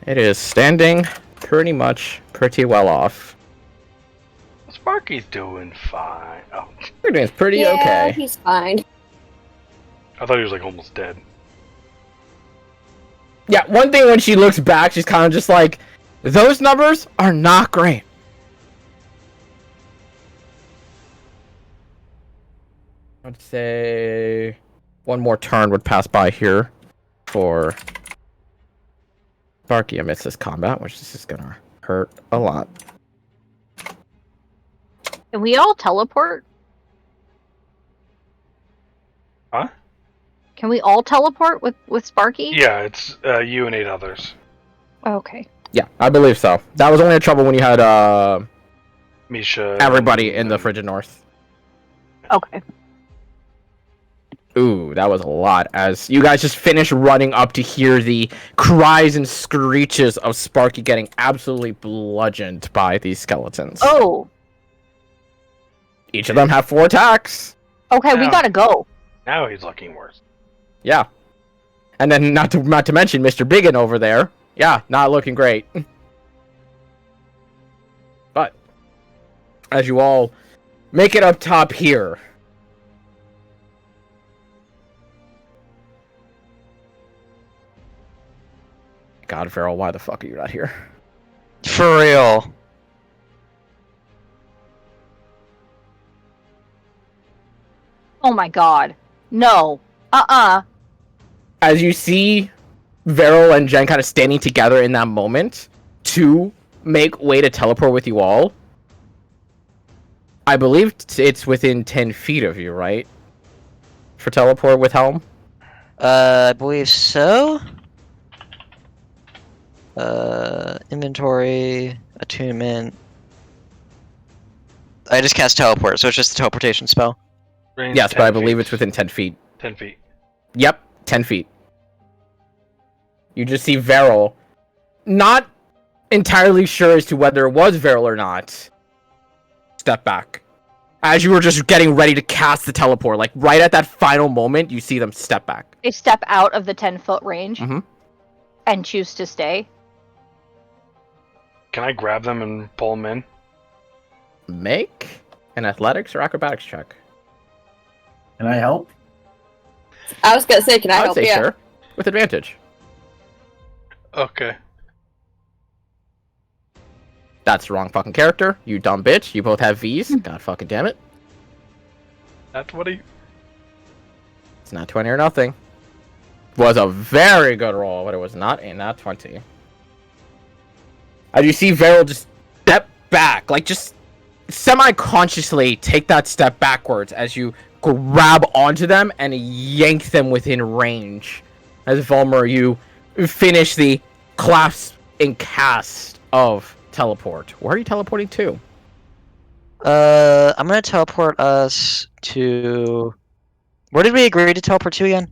it is standing pretty well off. Sparky's doing fine. Oh, It's pretty yeah, okay. he's fine. I thought he was like almost dead. Yeah, one thing when she looks back, she's kind of just like, those numbers are not great. I'd say one more turn would pass by here for Sparky amidst this combat, which is just gonna hurt a lot. Can we all teleport? Huh? Can we all teleport with Sparky? Yeah, it's you and 8 others. Okay. Yeah, I believe so. That was only a trouble when you had Misha. everybody in the frigid north. Okay. Ooh, that was a lot. As you guys just finished running up to hear the cries and screeches of Sparky getting absolutely bludgeoned by these skeletons. Oh. Each of them have 4 attacks. Okay, we Ow. gotta go. Now he's looking worse. Yeah. And then not to mention Mr. Biggin over there. Yeah, not looking great. But as you all make it up top here. God, Farrell, why the fuck are you not here? For real. Oh my god. No. As you see Veryl and Jen kind of standing together in that moment, to make way to teleport with you all, I believe it's within 10 feet of you, right? For teleport with Helm? I believe so. Inventory, attunement. I just cast teleport, so it's just a teleportation spell. Range Yes, but I 10 believe feet. it's within 10 feet. 10 feet. Yep, 10 feet. You just see Varel, not entirely sure as to whether it was Varel or not, step back. As you were just getting ready to cast the teleport, like right at that final moment, you see them step back. They step out of the 10-foot range Mhm. and choose to stay. Can I grab them and pull them in? Make an athletics or acrobatics check. Can I help? I was gonna say, can I I'd help? say Yeah. sure, with advantage. Okay. That's the wrong fucking character, you dumb bitch. You both have V's. God fucking damn it. That's what he... It's not 20 or nothing. Was a very good roll, but it was not a nat 20. As you see Varel just step back, like just semi-consciously take that step backwards as you grab onto them and yank them within range. As Volmer, you finish the clasp and cast of teleport. Where are you teleporting to? I'm gonna teleport us to. Where did we agree to teleport to again?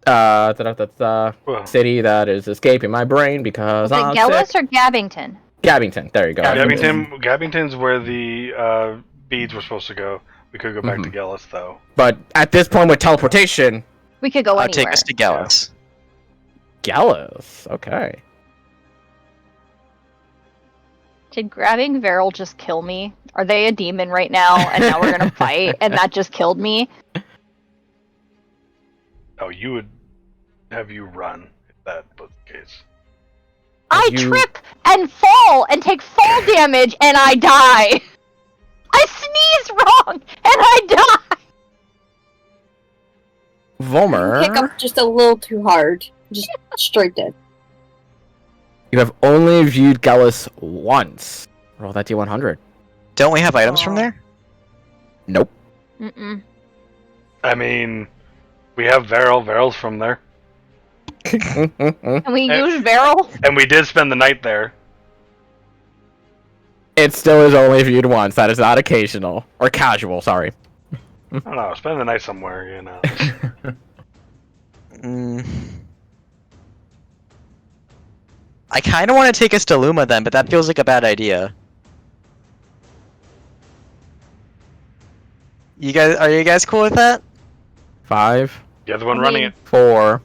Well, City that is escaping my brain because Was it I'm Gellis sick. or Gabbington? Gabbington, there you go. Gabbington's where the beads were supposed to go. We could go back to Gellis, though. But at this point with teleportation, We could go I'll anywhere. take us to Gallus. Gallus, okay. Did grabbing Varel just kill me? Are they a demon right now, and now we're gonna fight, and that just killed me? Oh, you would have you run if that was the case. I You- trip and fall and take fall damage, and I die. I sneeze wrong, and I die. Volmer, Pick up just a little too hard. Just straight dead. you have only viewed Gallus once. Roll that D100. Don't we have items from Aw. there? Nope. Mm-mm. I mean, we have Varel's from there. Can we use Varel? And we did spend the night there. It still is only viewed once. That is not occasional. Or casual, sorry. I don't know, spend the night somewhere, you know. I kind of want to take us to Luma then, but that feels like a bad idea. Are you guys cool with that? 5, You're the one I running mean- it. 4,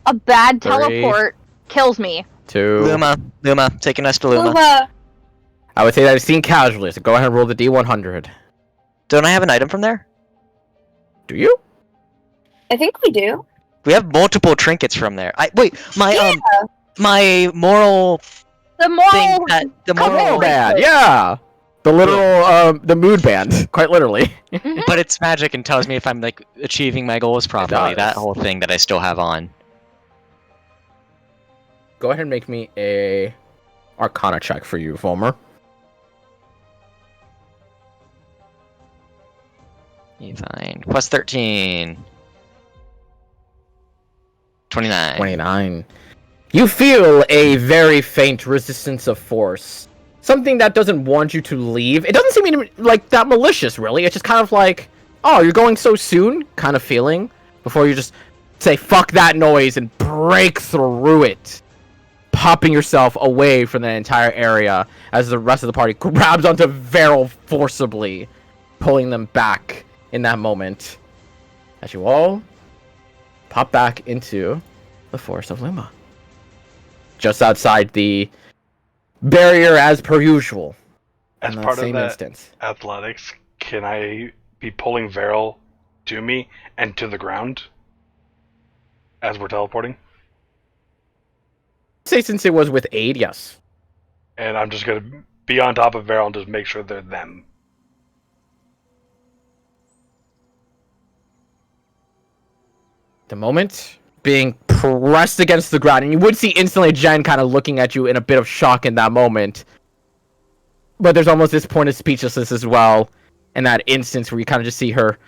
A bad 3. teleport kills me. 2. Luma, taking us to Luma. Luma. I would say that I've seen casually, so go ahead and roll the D100. Don't I have an item from there? Do you? I think we do. We have multiple trinkets from there. My moral The thing moral. that the Come moral on. Band, yeah! The literal, the mood band, quite literally. but it's magic and tells me if I'm like achieving my goals properly. does. That whole thing that I still have on. Go ahead and make me a Arcana check for you, Volmer. You find plus 13. 29. 29. You feel a very faint resistance of force. Something that doesn't want you to leave. It doesn't seem like that malicious, really. It's just kind of like, oh, you're going so soon kind of feeling. Before you just say, fuck that noise and break through it. Popping yourself away from the entire area as the rest of the party grabs onto Varel forcibly. Pulling them back in that moment. As you all pop back into the Forest of Luma. Just outside the barrier as per usual. As in that part of same that instance. athletics, can I be pulling Varel to me and to the ground as we're teleporting? Say since it was with aid, yes. And I'm just gonna be on top of Varel and just make sure they're them. The moment being pressed against the ground, and you would see instantly Jen kind of looking at you in a bit of shock in that moment. But there's almost this point of speechlessness as well, in that instance where you kind of just see her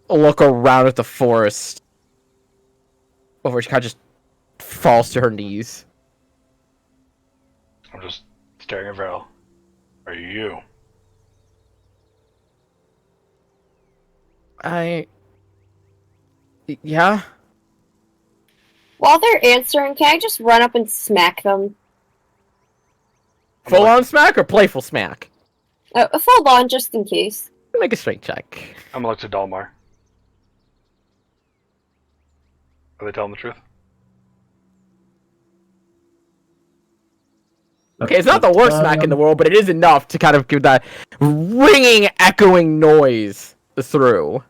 look around at the forest, before she kind of just falls to her knees. I'm just staring at Varel. Are you? Yeah? While they're answering, can I just run up and smack them? Full on smack or playful smack? Full on, just in case. Make a strength check. I'm gonna look to Dalmar. Are they telling the truth? Okay, it's not the worst smack in the world, but it is enough to kind of give that ringing, echoing noise through.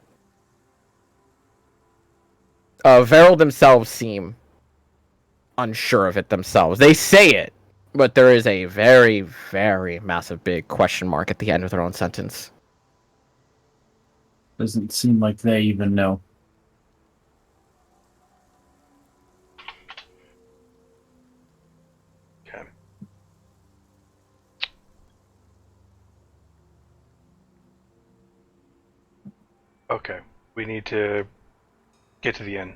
Varel themselves seem unsure of it themselves. They say it, but there is a very, very massive big question mark at the end of their own sentence. Doesn't seem like they even know. Okay. Okay. We need to get to the inn.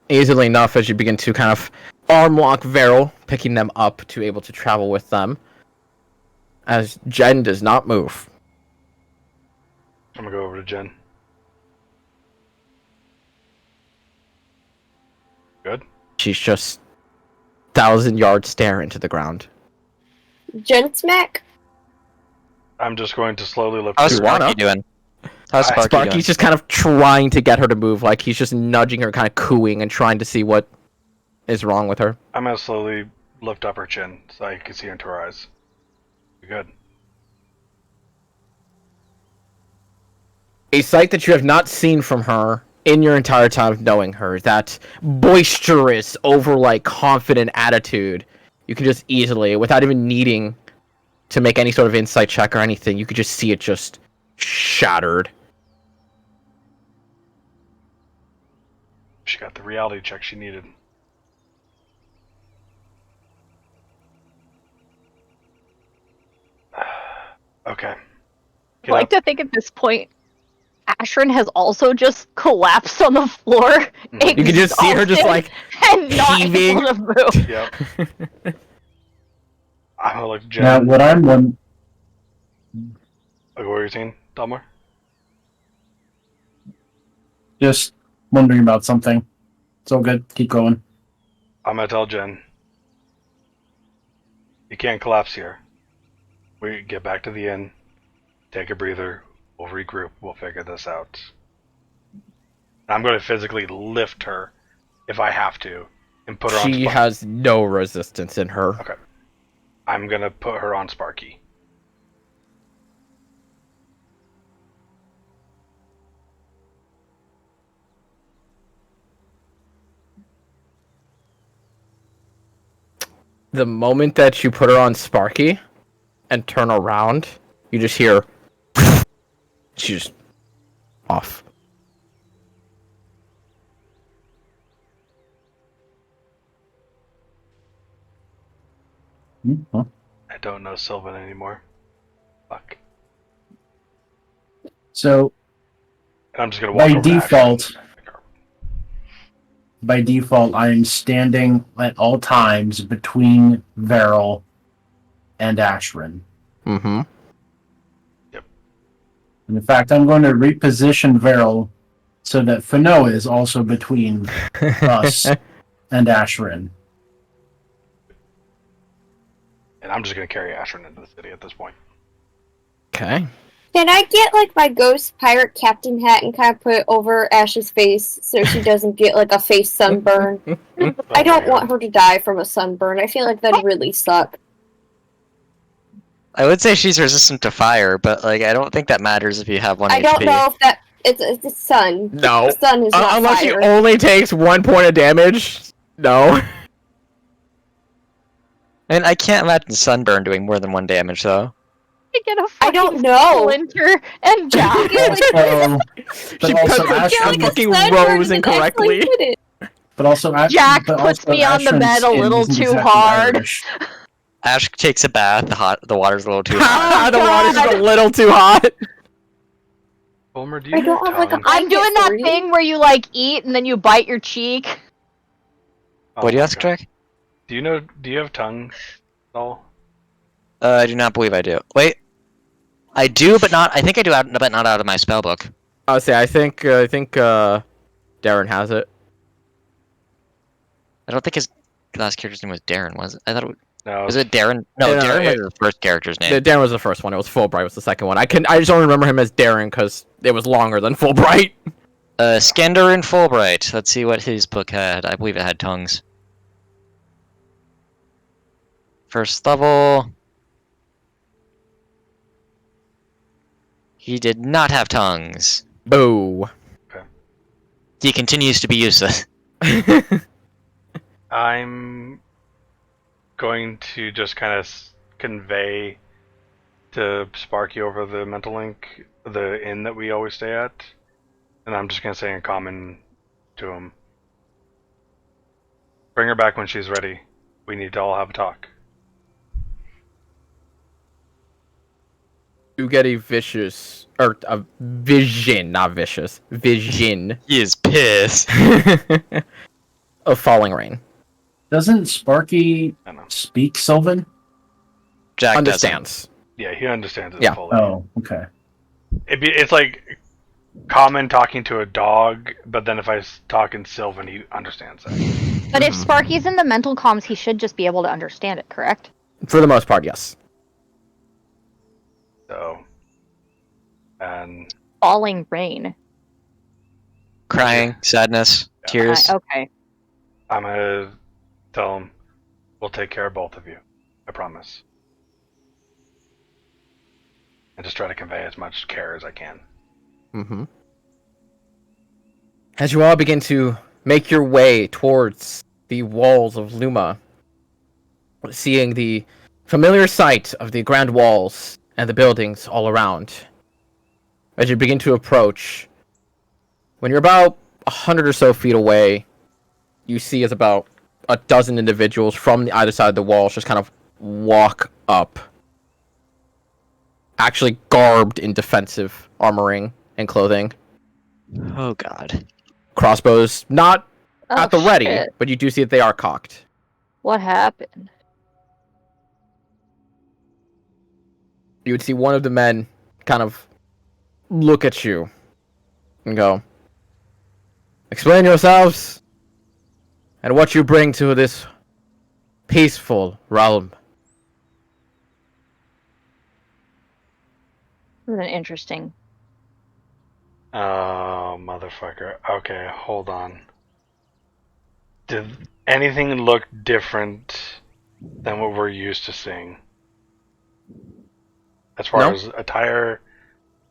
Easily enough, as you begin to kind of arm lock Varel, picking them up to able to travel with them, as Jen does not move. I'm gonna go over to Jen. Good? She's just 1,000-yard stare into the ground. Gen smack? I'm just going to slowly look. How's You wanna? Sparky doing? How's Sparky Sparky's doing? just kind of trying to get her to move, like he's just nudging her, kind of cooing and trying to see what is wrong with her. I'm gonna slowly lift up her chin so I can see into her eyes. You're good. A sight that you have not seen from her in your entire time of knowing her, that boisterous, over confident attitude, you can just easily, without even needing to make any sort of insight check or anything, you could just see it just shattered. She got the reality check she needed. Okay. I like to think at this point, Ashrin has also just collapsed on the floor. You can just see her just exhausted and not heaving. able to move. Yep. I'm gonna look Jen. Now, what I'm one. What were you saying, Dalmar? Just wondering about something. It's all good. Keep going. I'm gonna tell Jen. You can't collapse here. We get back to the inn, take a breather, we'll regroup, we'll figure this out. I'm gonna physically lift her if I have to and put her on She Sparky. has no resistance in her. Okay. I'm gonna put her on Sparky. The moment that you put her on Sparky and turn around, you just hear she's off. Huh? I don't know Sylvan anymore. Fuck. So, And I'm just gonna walk by over to default, Ashton. I am standing at all times between Varel and Ashrin. Mm-hmm. And in fact, I'm going to reposition Varel so that Fanoa is also between us and Ashrin. And I'm just gonna carry Ashton into the city at this point. Okay. Can I get my ghost pirate captain hat and kind of put it over Ash's face so she doesn't get a face sunburn? I don't want her to die from a sunburn. I feel like that'd really suck. I would say she's resistant to fire, but I don't think that matters if you have 1 I HP. don't know if that it's sun. No. The sun is not Unless fire. she only takes 1 point of damage. No. I mean, I can't imagine sunburn doing more than 1 damage though. to get a I don't fucking know. Splinter and Jack. Also, She but also put Ash the can- fucking Said word rose and incorrectly. actually did it. but also Ash, Jack but puts also me on the Ashran's bed a skin little isn't too exactly hard. Irish. Ash takes a bath. The water's a little too hot. Ah, the Oh, water's just a God. little too hot. Bulmer, do you I don't have like a tongue? I'm doing blanket that for you. thing where you like eat and then you bite your cheek. Oh What do you my ask, God. Jack? Do you have tongues at all? I do not believe I do. Wait, I do, but not. I think I do, but not out of my spell book. I'll say I think Darren has it. I don't think his last character's name was Darren, was it? I thought it No. was it Darren. No, No, Darren it- was the first character's name. Darren was the first one. It was Fulbright was the second one. I just only remember him as Darren because it was longer than Fulbright. Skender and Fulbright. Let's see what his book had. I believe it had tongues. First level. He did not have tongues. Boo. He continues to be useless. I'm going to just kind of convey to Sparky over the mental link the inn that we always stay at, and I'm just going to say in common to him, bring her back when she's ready. We need to all have a talk. You get a vicious or a vision, not vicious. Vision He is pissed. of falling rain. Doesn't Sparky I know. speak Sylvan? Jack Understands. Yeah, he understands it Yeah. fully. Oh, okay. It's like common talking to a dog, but then if I talk in Sylvan, he understands that. But if Mhm. Sparky's in the mental comms, he should just be able to understand it, correct? For the most part, yes. So, and Falling rain. Crying, sadness, tears. Okay. I'm gonna tell him we'll take care of both of you. I promise. And just try to convey as much care as I can. Mm-hmm. As you all begin to make your way towards the walls of Luma, seeing the familiar sight of the grand walls and the buildings all around, as you begin to approach, when you're about 100 or so feet away, you see as about a dozen individuals from the either side of the walls just kind of walk up, actually garbed in defensive armoring and clothing. Oh god. Crossbows not Oh, at the ready, shit. but you do see that they are cocked. What happened? You would see one of the men kind of look at you and go, "Explain yourselves and what you bring to this peaceful realm." This is an interesting. Oh, motherfucker. Okay, hold on. Did anything look different than what we're used to seeing? As far No. as attire,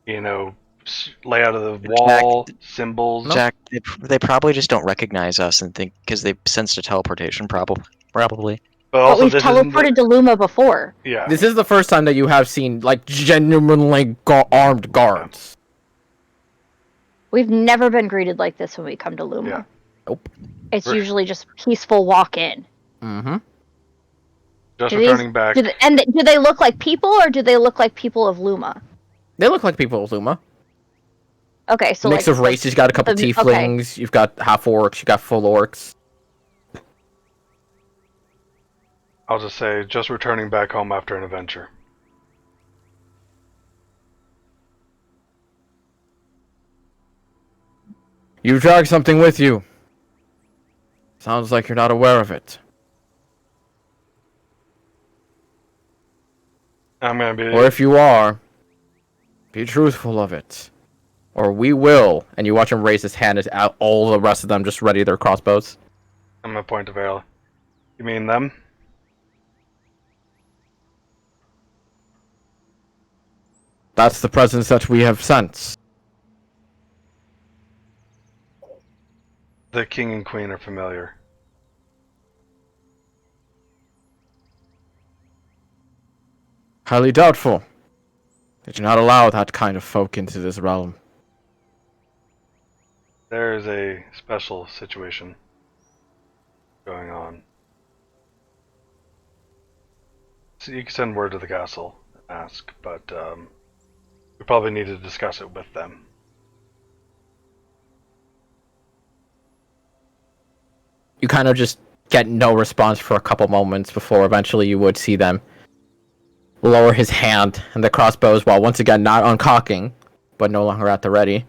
layout of the wall, symbols. Jack, they probably just don't recognize us and think because they sensed a teleportation. Probably. But But also, we've this isn't teleported to Luma before. yeah. This is the first time that you have seen like genuinely armed guards. We've never been greeted like this when we come to Luma. Yeah. Nope. It's Right. usually just peaceful walk in. Mm-hmm. Just Do these- returning back. Do they look like people or do they look like people of Luma? They look like people of Luma. Okay, so Mix like of races. You got a couple okay. tieflings. You've got half orcs. You got full orcs. I'll just say, just returning back home after an adventure. You drag something with you. Sounds like you're not aware of it. I'm gonna be. Or if you are, be truthful of it. Or we will. And you watch him raise his hand as all the rest of them just ready their crossbows. I'm gonna point to Vale. You mean them? That's the presence that we have sent. The king and queen are familiar. Highly doubtful. They do not allow that kind of folk into this realm. There is a special situation going on. So you can send word to the castle and ask, but we probably need to discuss it with them. You kind of just get no response for a couple moments before eventually you would see them lower his hand, and the crossbows, while once again not uncocking, but no longer at the ready.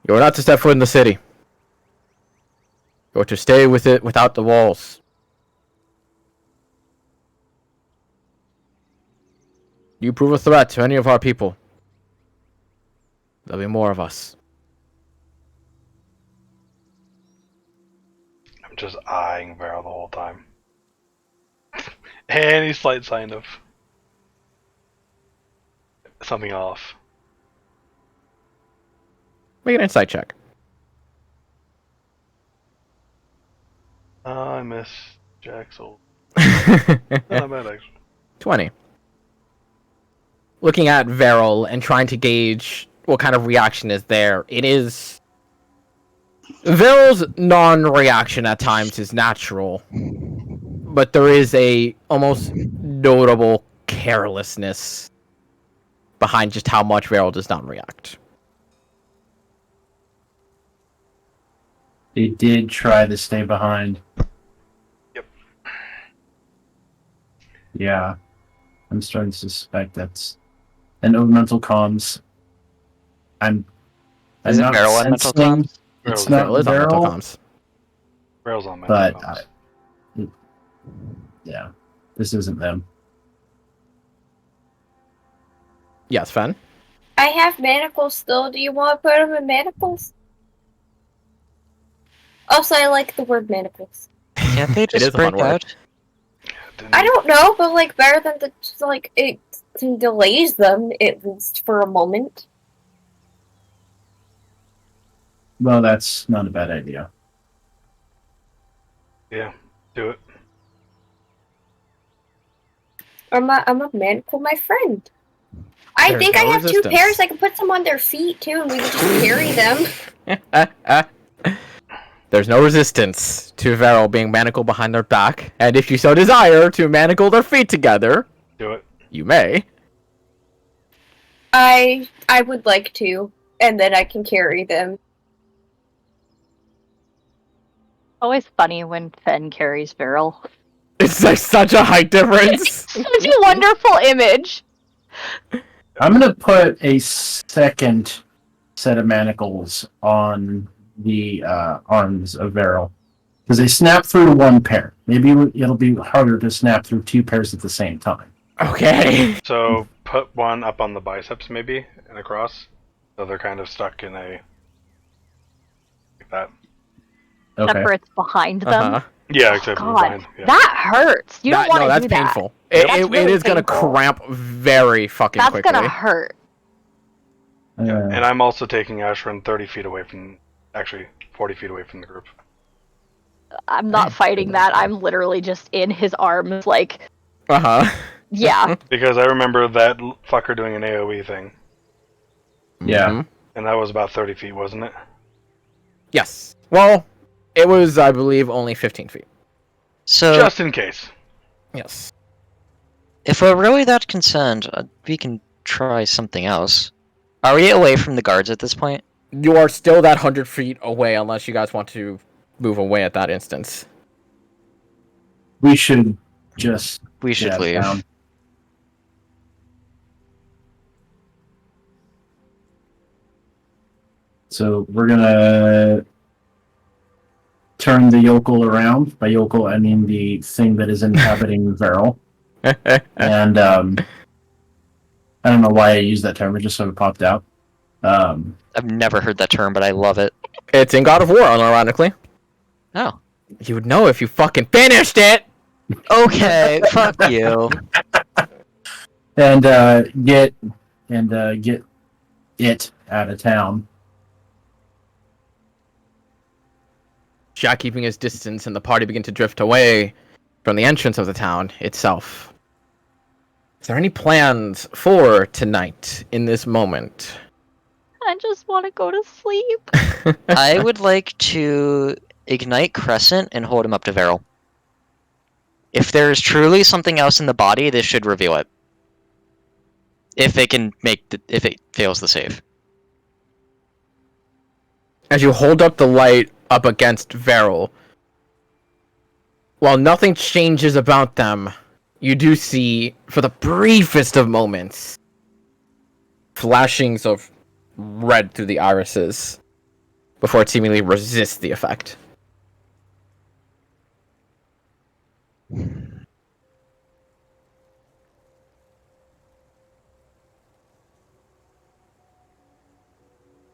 You are not to step foot in the city. You are to stay with it without the walls. You prove a threat to any of our people, there'll be more of us. I'm just eyeing Varel the whole time. Any slight sign of something off. Make an insight check. I miss Jaxel. Not bad, actually. 20. Looking at Varel and trying to gauge what kind of reaction is there, it is... Varel's non-reaction at times is natural, but there is a almost notable carelessness behind just how much Varel does not react. They did try to stay behind. Yep. Yeah. I'm starting to suspect that's an elemental comms. Is it not Varel on mental sensing- comms? It's Varel's not Varel is on mental Varel, comms. Varel's on mental but comms. yeah, this isn't them. Yes, Fen? I have manacles still. Do you want to put them in manacles? Also, I like the word manacles. Can't they It is just a fun break word. out? I don't know, but like better than the like it delays them at least for a moment. Well, that's not a bad idea. Yeah, do it. I'm a manacle, my friend. I There's think no I have resistance. 2 pairs. I can put some on their feet too, and we can just carry them. There's no resistance to Varel being manacled behind their back, and if you so desire to manacle their feet together, Do it. you may. I would like to, and then I can carry them. Always funny when Fen carries Varel. It's like such a height difference. Such a wonderful image. I'm gonna put a second set of manacles on the arms of Varel because they snap through one pair. Maybe it'll be harder to snap through 2 pairs at the same time. Okay. So put one up on the biceps maybe and across, so they're kind of stuck in a like that. Okay. Except for it's behind them. Uh-huh. Yeah, except for God, behind. Yeah. that hurts. You don't want No, to that's do that. painful. That's It really is gonna painful. cramp very fucking That's quickly. gonna hurt. And I'm also taking Ashrin 30 feet away from, actually 40 feet away from the group. I'm not fighting that. I'm literally just in his arms, like, Uh-huh. yeah. Because I remember that fucker doing an AoE thing, Yeah. Mhm. and that was about 30 feet, wasn't it? Yes. Well, it was, I believe, only 15 feet. So, Just in case. Yes. if we're really that concerned, we can try something else. Are we away from the guards at this point? You are still that 100 feet away unless you guys want to move away at that instance. We should just We should get leave. down. So we're gonna turn the yokel around. By yokel, I mean the thing that is inhabiting Varel. And I don't know why I used that term. It just sort of popped out. I've never heard that term, but I love it. It's in God of War, unironically. Oh. You would know if you fucking finished it! Okay, fuck you. And get it out of town. Jack keeping his distance and the party begin to drift away from the entrance of the town itself. Is there any plans for tonight in this moment? I just want to go to sleep. I would like to ignite Crescent and hold him up to Varel. If there is truly something else in the body, this should reveal it. If it fails the save. As you hold up the light up against Varel, while nothing changes about them, you do see, for the briefest of moments, flashings of red through the irises before it seemingly resists the effect.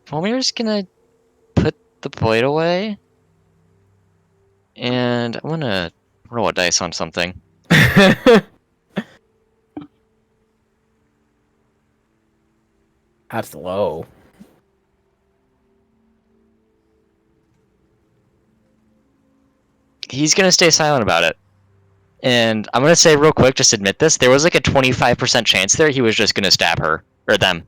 Volmir's gonna put the blade away, and I'm gonna roll a dice on something. That's low. He's gonna stay silent about it. And I'm gonna say real quick, just admit this, there was like a 25% chance there he was just gonna stab her. Or them.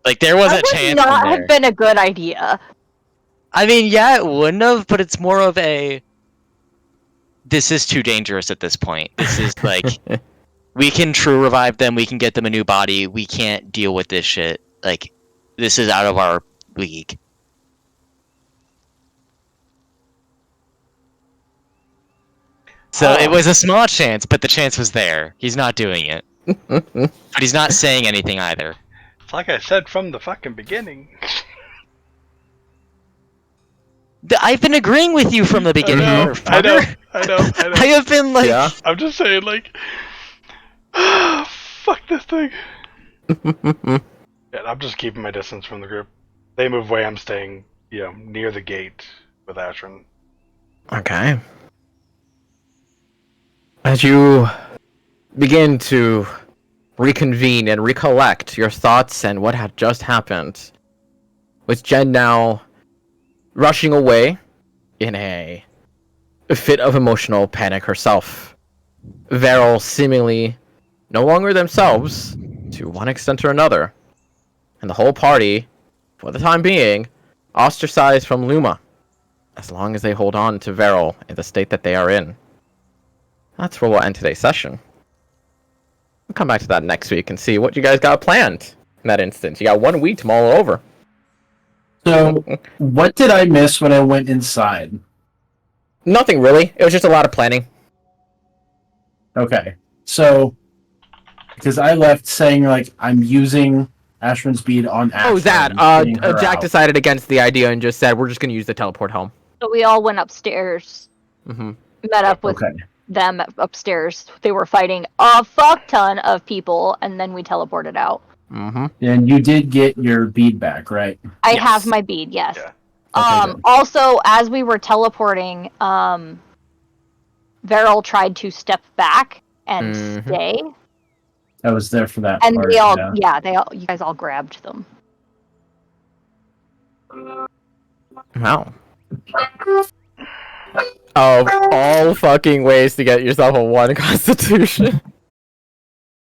Like, there was That a chance would not in there. have been a good idea. I mean, yeah, it wouldn't have, but it's more of a... This is too dangerous at this point. This is like... We can true revive them, we can get them a new body, we can't deal with this shit. Like, this is out of our league. So it was a small chance, but the chance was there. He's not doing it. But he's not saying anything either. It's like I said from the fucking beginning. I've been agreeing with you from the beginning. I know. motherfucker. I have been like... Yeah. I'm just saying, like, fuck this thing. Yeah, I'm just keeping my distance from the group. They move away, I'm staying, near the gate with Ashrin. Okay. As you begin to reconvene and recollect your thoughts and what had just happened, with Jen now rushing away in a fit of emotional panic herself, Varel seemingly no longer themselves to one extent or another, and the whole party, for the time being, ostracized from Luma, as long as they hold on to Varel in the state that they are in. That's where we'll end today's session. We'll come back to that next week and see what you guys got planned in that instance. You got 1 week to mull it over. So, what did I miss when I went inside? Nothing really. It was just a lot of planning. Okay. So, because I left saying, like, I'm using Ashrin's bead on Ashrin. Oh, that. getting her Jack out. decided against the idea and just said, we're just going to use the teleport home. So we all went upstairs, Mm-hmm. met up with Okay. them upstairs. They were fighting a fuck ton of people, and then we teleported out. Mm-hmm. And you did get your bead back, right? I Yes. have my bead, yes. Yeah. Okay, good. Also, as we were teleporting, Varel tried to step back and Mhm. stay, I was there for that and part. they all, yeah. you guys all grabbed them. Wow. Of all fucking ways to get yourself a 1 constitution.